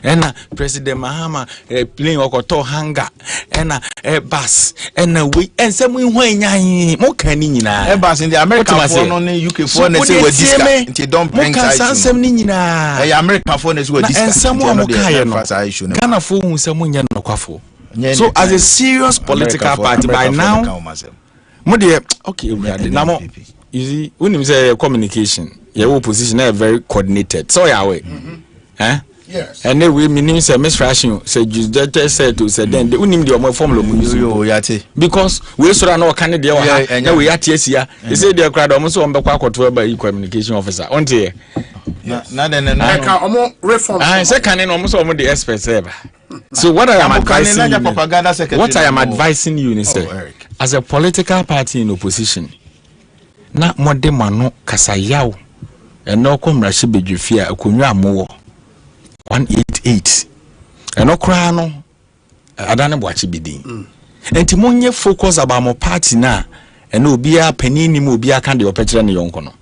ena President Mahama plane okoto hanga ena bus ena we ensem hwan nyan mo kan ni nyina bus in the American phone on UK phone na say we discuss nti don't bring that issue ensem ni nyina American phone na say we discuss ensem mo kan no Ghana phone nsem nya no kwafo. So as a serious political party by now mo de okay na mo you see when you say communication your opposition are very coordinated so ya way yes and then we mean say Miss Fashion say just said to say then unim the omo formula mu use yate because we so na kan dey wa na we yate asia they say the crowd omo so omo kwakoto ba communication officer onte na then ka omo reform say kan no omo so omo the experts ever. So what I am advising you is as a political party in opposition na mode mano kasayaw eno komrahye bedwefia akonwa amowo 188 eno kra no adane boache bidin enti monye focus about mo party na eno obia panini mu obia kan de opekere ne yonko no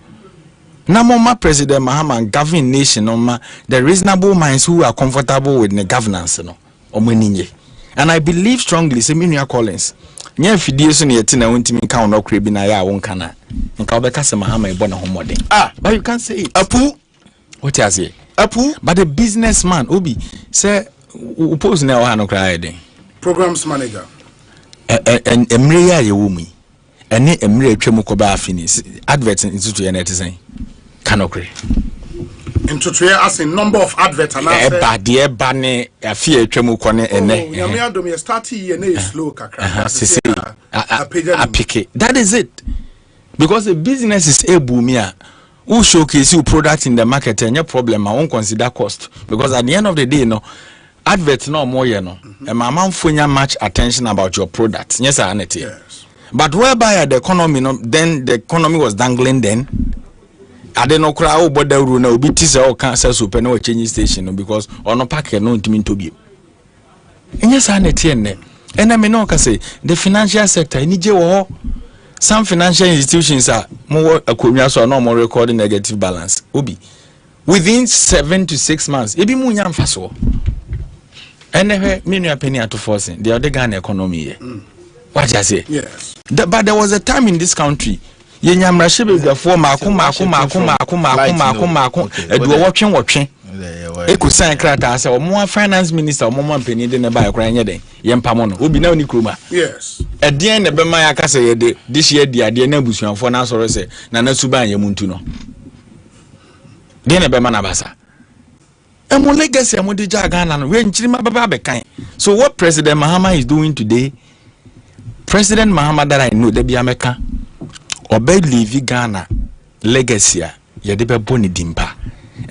na mama President Mahama govern nation no the reasonable minds who are comfortable with the governance no omaninye. And I believe strongly say Minia Collins nya fidie so ne yete na wontimi kan no kra bi na ya won kana nka obeka se Mahama ebo na homodin but you can't say it apu what you say apu but the businessman obi say oppose na wa no kra eden programs manager emre ya ye wo mu ene emre atwam ko ba finish advert institute ya na etisen kanokre into three as in number of adverts and eba ne afia atwam ko ne ene nyame adom ye start ye na slow kakra apike that is it because the business is able me who showcase you product in the market and your problem I won't consider cost because at the end of the day no advert no more you know and my man funya much attention about your product yes I yes. But whereby the economy no then the economy was dangling then I don't know crowd but the rule now be teaser or cancer super no change station no because or no pack no intimi to be and yes I and I may not say the financial sector in Nigeria some financial institutions are more so no more recording negative balance obi within 7 to 6 months ebi mu nya mfaso ene me nua penny to forcing the other Ghana economy what you say yes but there was a time in this country ye nyamra shebe before mako edu wotwe Ekosiisen krata say omo finance minister omo penny de ne ba yakra nye den ye mpamo no obi na oni kroma yes edien ne be ma yakasa ye de this year dia de na abusuanfo na soro se na na suban ye muntu no de ne be ma na basa emo legacy emo de ja Ghana no we nchiri ma baba be kan. So what President Mahama is doing today, President Mahama that I know de bia meka obe leave Ghana legacy ye de be boni dimpa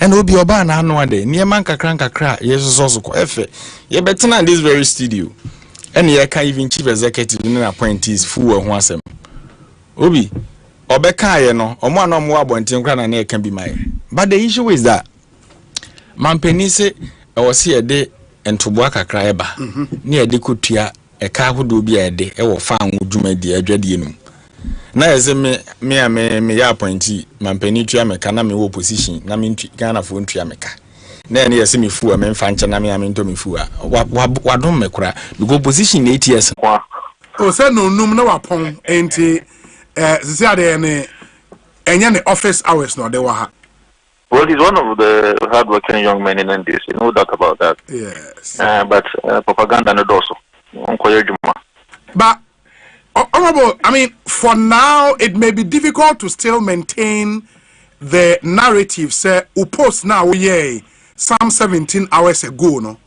and obi oba na anu ade niema nkakra yeso so ko efe ye betena this very studio and ye can even chief executive no appointees full ho asem obi obeka ye no omo na omo abonten kra na na eka bi mai. But the issue is that mampeni se ewose ye de entoboa kakra eba ne ye de kotua eka hodo bi ye de ewo fa anwo dwuma di adwade enum na yeze me ya appointee mampeni tua meka na me wo position na me Ghana fo ntua meka na ene yese me fu a me mfa nche na me amento me fu a wadom me kura because position 8 years o se no num na wapon enti sisi ade ne enye ne office hours no de wa ha. Well, he's one of the hard-working young men in NDC, no doubt about that. Yes. But propaganda no doso. But honorable, I mean, for now, it may be difficult to still maintain the narrative. Say, post now, some 17 hours ago, no,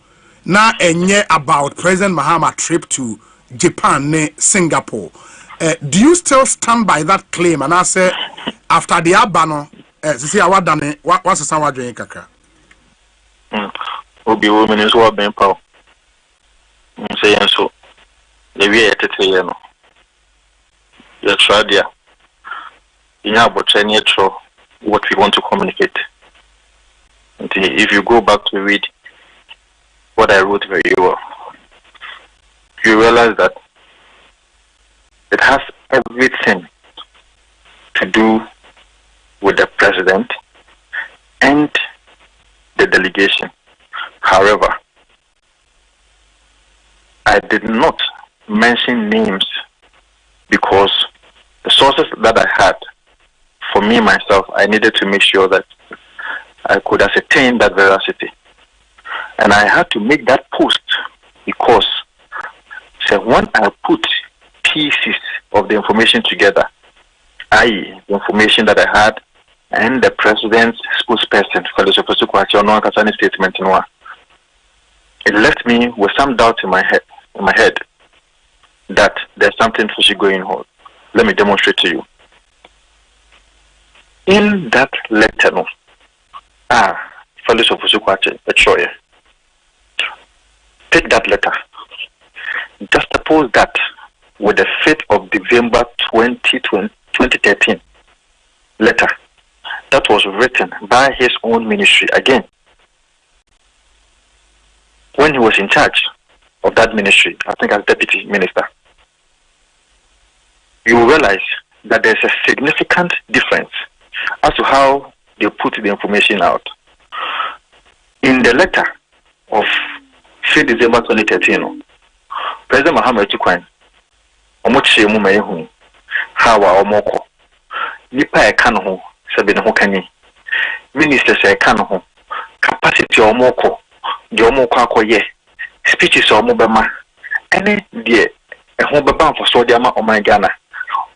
now enye about President Mahama trip to Japan, Singapore. Do you still stand by that claim? And I say, after the Abano, see what done, what's the sound drinking kakra? Obi women is what being power. Say so. The way at it, you know. You try there. You know about 10 years what we want to communicate. And if you go back to read what I wrote very well, you realize that it has everything to do with the president and the delegation. However, I did not mention names because the sources that I had, for me myself, I needed to make sure that I could ascertain that veracity. And I had to make that post because when I put pieces of the information together, i.e., the information that I had and the president's spokesperson, statement, it left me with some doubt in my head that there's something fishy going on. Let me demonstrate to you. In that letter, take that letter, juxtapose that with the 5th of December 2013 letter that was written by his own ministry again when he was in charge of that ministry, I think as deputy minister. You will realize that there's a significant difference as to how they put the information out. In the letter of 5th December 2013, President Muhammad Tukwan, Omoche Mumehu, Hawa Omoko, Nipa Ekanoho, Sabine Hokani, Ministers Ekanoho, Capacity Omoko, the Omoko Akoye, speeches Omobama, any dear, a Hobaba for Sodiama or my Ghana.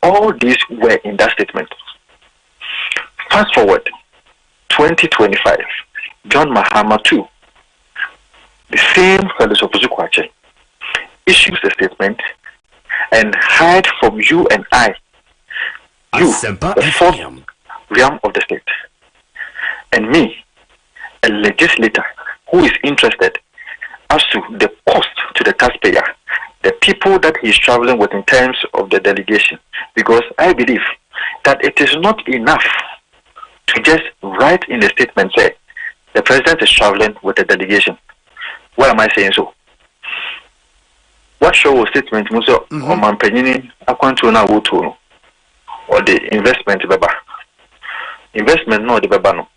All these were in that statement. Fast forward, 2025, John Mahama too, the same fellows of Zukwache, issues a statement and hide from you and I, the fourth realm of the state, and me, a legislator who is interested as to the cost to the taxpayer, the people that he is traveling with in terms of the delegation, because I believe that it is not enough to just write in the statement, say, the president is traveling with a delegation. Why am I saying so? What show was statement Muso on Mampenini according to now or the investment beba. Investment no the bebano.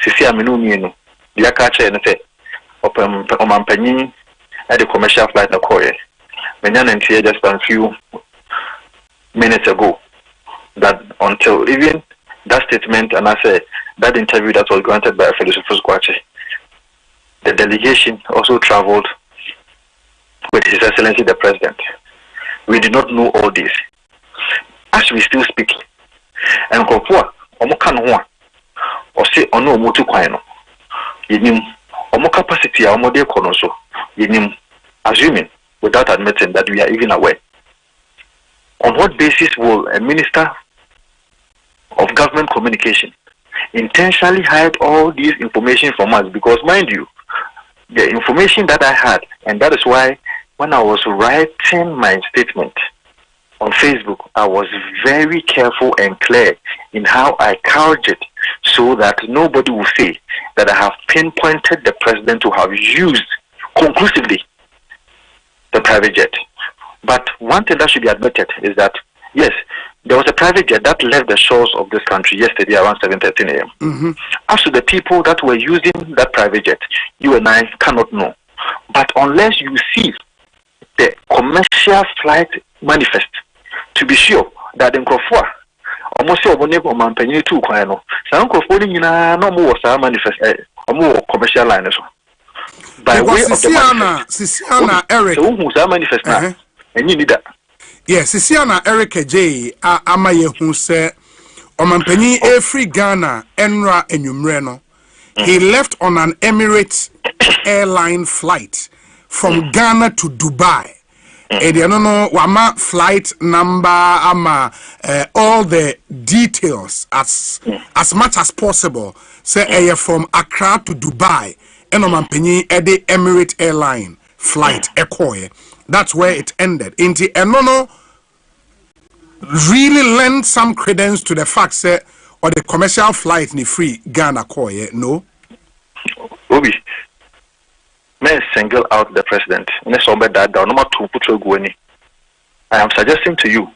Sisi aminu mienu. The akache and say open Mampenini at the commercial flight na koye. Menyan and just a few minutes ago that until even that statement and I say that interview that was granted by Felix Kwache, the delegation also traveled with His Excellency the President. We did not know all this. As we still speak, and Kopua, Omokanwa, or say Ono Mutu Kwano, Yinim, Omo capacity, Omode Konoso, Yinim, assuming without admitting that we are even aware. On what basis will a minister of government communication intentionally hide all these information from us? Because mind you, the information that I had, and that is why when I was writing my statement on Facebook, I was very careful and clear in how I couched it so that nobody will say that I have pinpointed the president to have used conclusively the private jet. But one thing that should be admitted is that, yes, there was a private jet that left the shores of this country yesterday around 7:13 a.m. As to the people that were using that private jet, you and I cannot know. But unless you see the commercial flight manifest, to be sure that in Krofua, almost your neighbor Mampenny too, Quano, some Krofoni no more manifest or more commercial line. By way of Sisiana Eric, who's a manifest now, and you need that. Yes, Sisiana Eric J. Amaye who said, Omanpenny every Ghana, Enra and Umreno. He left on an Emirates airline flight from Ghana to Dubai. And you know, wama flight number, all the details as much as possible. Say from Accra to Dubai. And Omanpenny the Emirates airline flight Ekoye. That's where it ended. Inti Enono really lend some credence to the fact that or the commercial flight ni free Ghana Koye, no? Obi, may single out the president. I am suggesting to you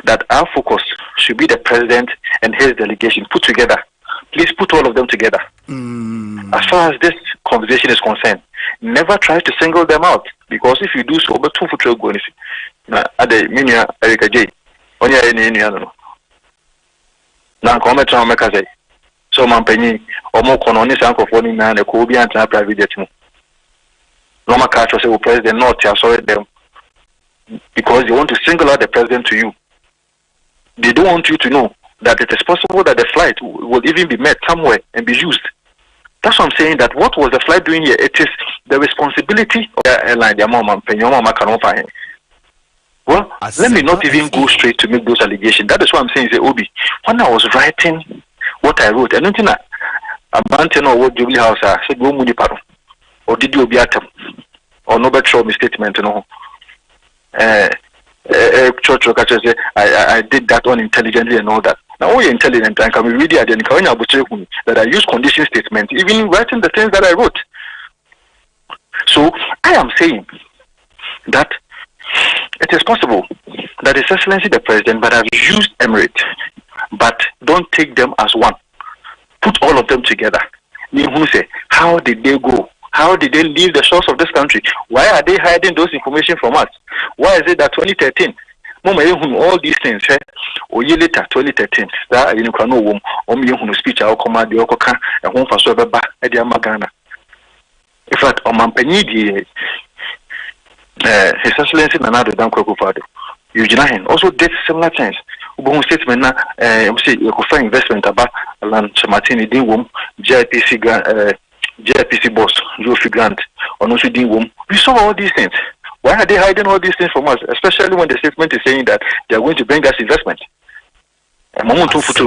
that our focus should be the president and his delegation put together. Please put all of them together. as far as this conversation is concerned, never try to single them out, because if you do so, but two for go na ade minia Erika J. Only any no. Now come to make say. So Mampenny or more colonies uncle for me and a Kobe and private jet. Normal catch was a president not sorry them because they want to single out the president to you. They don't want you to know that it is possible that the flight will even be met somewhere and be used. That's what I'm saying, that what was the flight doing here? It is the responsibility of the airline, the mom and well, let me not even go straight to make those allegations. That is what I'm saying, is Obi. When I was writing what I wrote, I don't think a mountain or what Jubilee House I said go muni paro. Or did you be at or no better show me statement, you know. Church say I did that unintelligently and all that. Now you're intelligent and can be really identifying that I use condition statement, even writing the things that I wrote. So I am saying that it is possible that His Excellency the President but have used Emirates, but don't take them as one. Put all of them together. How did they go? How did they leave the shores of this country? Why are they hiding those information from us? Why is it that 2013, all these things, or year later, 2013, that you can know speech, I'll command the Okoka, and home for Sobaba, Edia Magana. In fact, on Mampenidi, His Excellency Nanado Danko Fado, Eugene also did similar things. Ubon statement na say Ekofa investment about land Chamatini Dingwom, JPC boss, Jofi Grant, or no Dingwom. We saw all these things. Why are they hiding all these things from us? Especially when the statement is saying that they are going to bring us investment. And because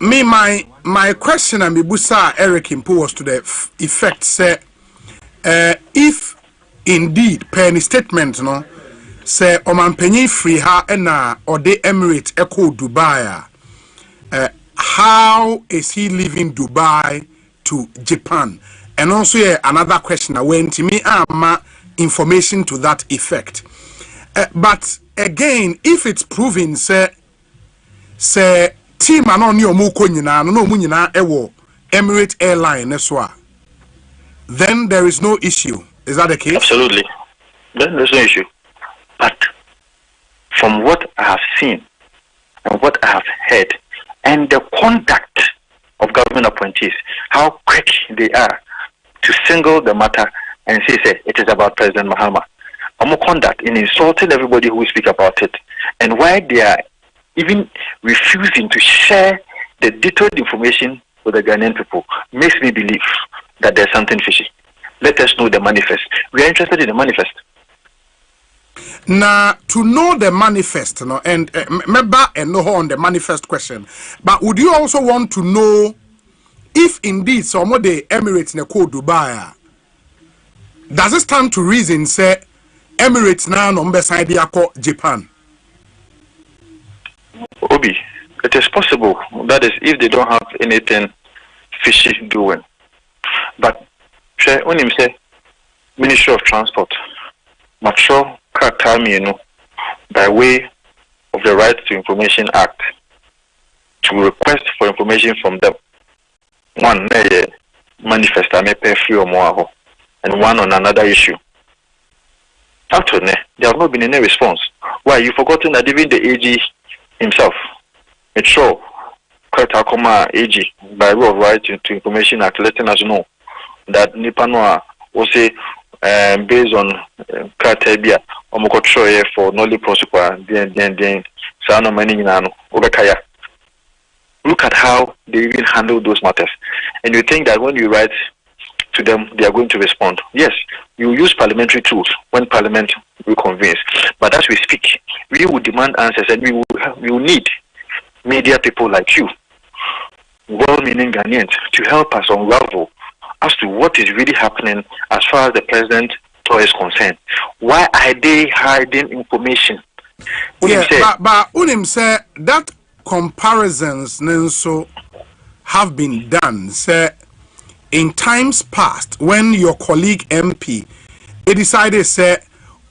me, my question and Mibusa Eric Impu was to the effect say, if indeed penny statement no say Omanpenny free ha ena or the Emirates Echo Dubai, how is he leaving Dubai to Japan? And also another question I went to me information to that effect. But again, if it's proven say team anon yo muko nyina no mu nyina ewo Emirates airline eswa, then there is no issue. Is that the case? Absolutely. Then there's no issue. But from what I have seen and what I have heard and the conduct of government appointees, how quick they are to single the matter and say it is about President Mahama. Conduct in insulting everybody who will speak about it, and why they are even refusing to share the detailed information with the Ghanaian people makes me believe that there's something fishy. Let us know the manifest. We are interested in the manifest. Now, to know the manifest, and remember and know on the manifest question, but would you also want to know if indeed some of the Emirates in the code Dubai, does it stand to reason say Emirates now number side Japan? Obi, it is possible. That is if they don't have anything fishy doing. But when you say Ministry of Transport, mature by way of the Right to Information Act to request for information from them. One manifest I may pay free or more, and one on another issue. After there have not been any response. Why? You've forgotten that even the AG himself, it's sure Kratakoma AG by way of Right to Information Act letting us know that Nipanoa will say based on Katabia Omokotroye for Noli Prosper, then Sano Maninano, Obekaya. Look at how they even handle those matters. And you think that when you write to them, they are going to respond. Yes, you use parliamentary tools when Parliament reconvenes. But as we speak, we will demand answers, and we will need media people like you, well-meaning Ghanaians, to help us unravel as to what is really happening as far as the president is concerned. Why are they hiding information? But Unim said that comparisons so have been done. Say in times past when your colleague MP they decided say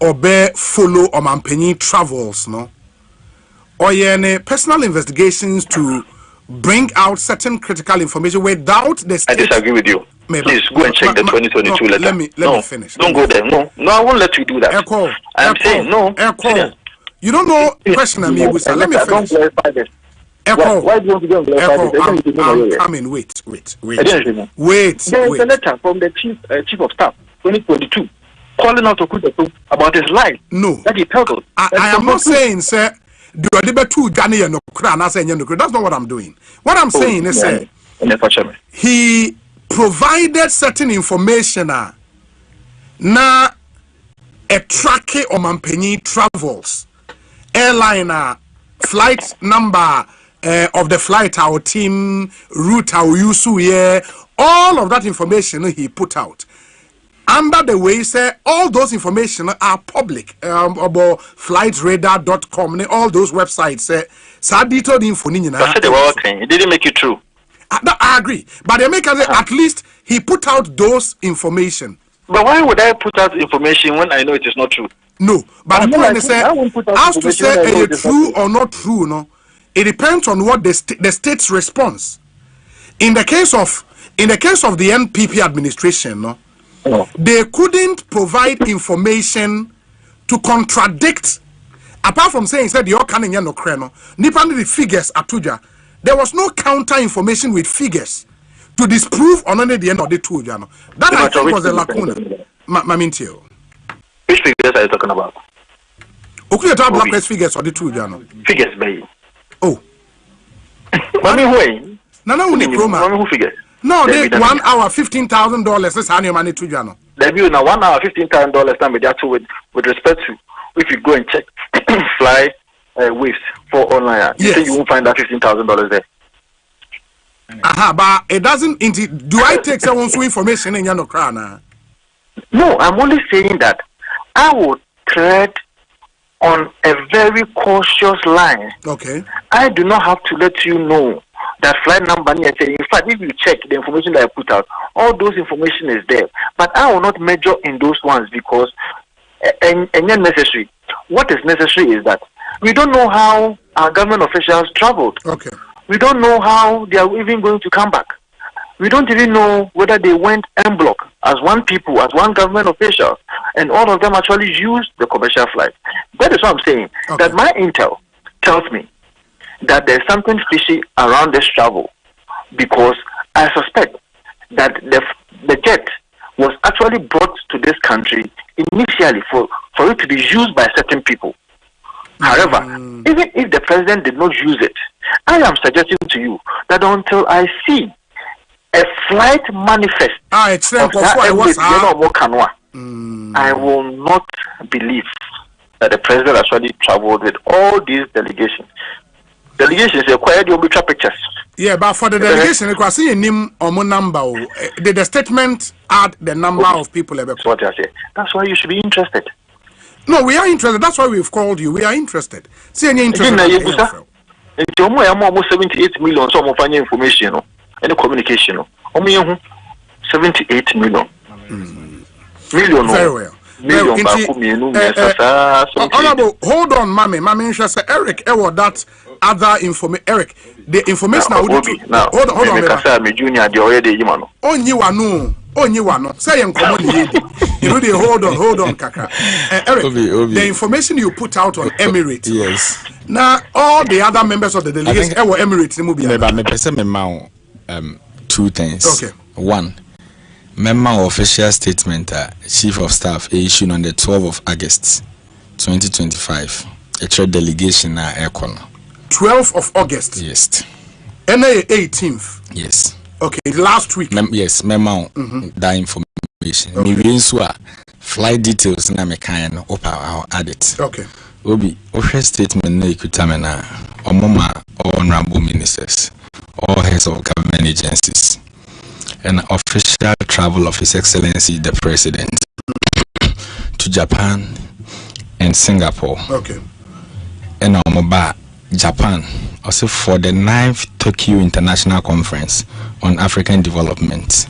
obey follow Omanpenny travels, no, or any personal investigations to bring out certain critical information without the state. I disagree with you. Please go and check the 2022 letter. Let me finish. Don't go there. No, I won't let you do that. I'm saying no. You don't know question me, Busa. Let me finish. Why do you want to go and clarify this? I'm coming. Wait. There is a letter from the chief of staff, 2022, calling out Okuda about his life. No. That he tells us. I am not saying, sir, that's not what I'm doing. What I'm saying is, sir, he provided certain information na a tracking or Mampenny travels airliner flight number of the flight, our team route, our use here, all of that information he put out under the way say all those information are public about flightradar.com and all those websites say detailed info it didn't make it true. I agree, but they make at least he put out those information. But why would I put out information when I know it is not true? No, but the point is, as to say it's true or not true, no, it depends on what the state's response. In the case of the NPP administration, no, they couldn't provide information to contradict. Apart from saying said you're canning no creno, the figures atuja. There was no counter information with figures to disprove on only the end of the two, Jano. That I think was a lacuna. Mamintio. Which figures are you talking about? Okay, you talk black figures or the two, Jano. Figures, baby. Oh. Wait. No, figures. No, they 1 hour $15,000. Let's hand your money to Jano. Debut now 1 hour $15,000 time with respect to if you go and check fly waves for online. You say you won't find that $15,000 there. But it doesn't. Do I take someone's information in your crana? No, I'm only saying that I would tread on a very cautious line. Okay. I do not have to let you know that flight number. In fact, if you check the information that I put out, all those information is there. But I will not measure in those ones because and not necessary. What is necessary is that we don't know how our government officials traveled. Okay. We don't know how they are even going to come back. We don't even know whether they went en bloc as one people, as one government official, and all of them actually used the commercial flight. That is what I'm saying. Okay. That my intel tells me that there's something fishy around this travel because I suspect that the jet was actually brought to this country initially for it to be used by certain people. However, even if the president did not use it, I am suggesting to you that until I see a flight manifest I will not believe that the president actually traveled with all these delegations. Delegations require you to pictures. Yeah, but for the delegation, you can see a name or more number. Did the statement add the number of people? That's what I say. That's why you should be interested. No, we are interested. That's why we've called you. We are interested. See any interest? In 78 million. Some of any information, any communication. 78 million. Very well. Honorable, hold on, Mammy. Mammy, Eric, that other information. Eric, the information I would hold on. Only one. Say you hold on, Kaka. Eric, the information you put out on Emirates. Yes. Now all the other members of the delegation were Emirates. Two things. Okay. One, memo official statement Chief of Staff issued on the 12th of August 2025. A trade delegation Ekon. 12th of August. Yes. NA 18th. Yes. Okay, last week. Yes, memo that information. Me flight details na me kind I'll add it. Okay. Obi, official statement na ikutamena omoma honorable ministers, all heads of government agencies, and official travel of His Excellency the President to Japan and Singapore. Okay. And omoba Japan also for the 9th Tokyo International Conference on African Development.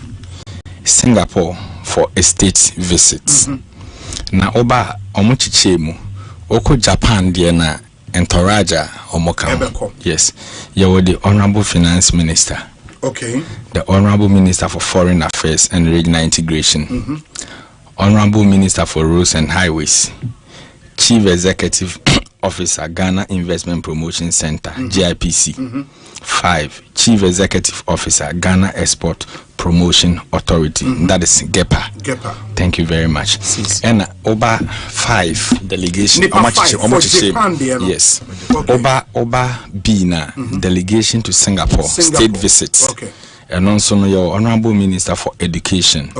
Singapore for a state visit. Na oba omuchichemu oko Japan dia na Entoraja Omokam. Yes. You were the Honorable Finance Minister. Okay. The Honorable Minister for Foreign Affairs and Regional Integration. Honorable Minister for Roads and Highways. Chief Executive Officer, Ghana Investment Promotion Center, GIPC. 5. Chief Executive Officer, Ghana Export Promotion Authority. That is GEPA. Thank you very much. And Oba 5 delegation. Yes. Oba Bina delegation to Singapore. State visits. And also your Honorable Minister for Education.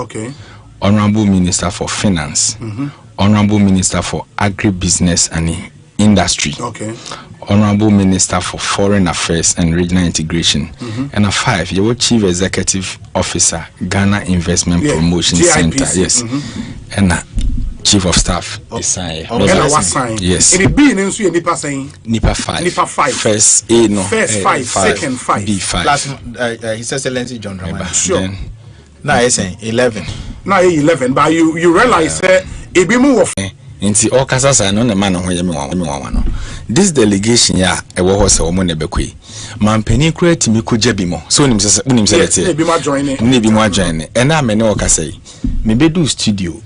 Honorable Minister for Finance. Honorable Minister for Agribusiness and Industry. Honorable Minister for Foreign Affairs and Regional Integration. And a 5, your Chief Executive Officer, Ghana Investment Promotion GIPC. Center. Yes. And Chief of Staff is signed. Yes. It be in Nipa saying Nipa 5. Nipa 5. First A, no. First 5, second 5. B5. Plus, His Excellency John Dramani. Sure. Now he's saying 11. Now 11, but you realize it be more of Inti okasasa no na man ho yemi wa no. This delegation ya ewo ho se omo ne bekwe. Mampani kura timi koja bi mo. So unim se lete. Be ma join it. Ni bi mo join. E na me ne okasai. Me bedu studio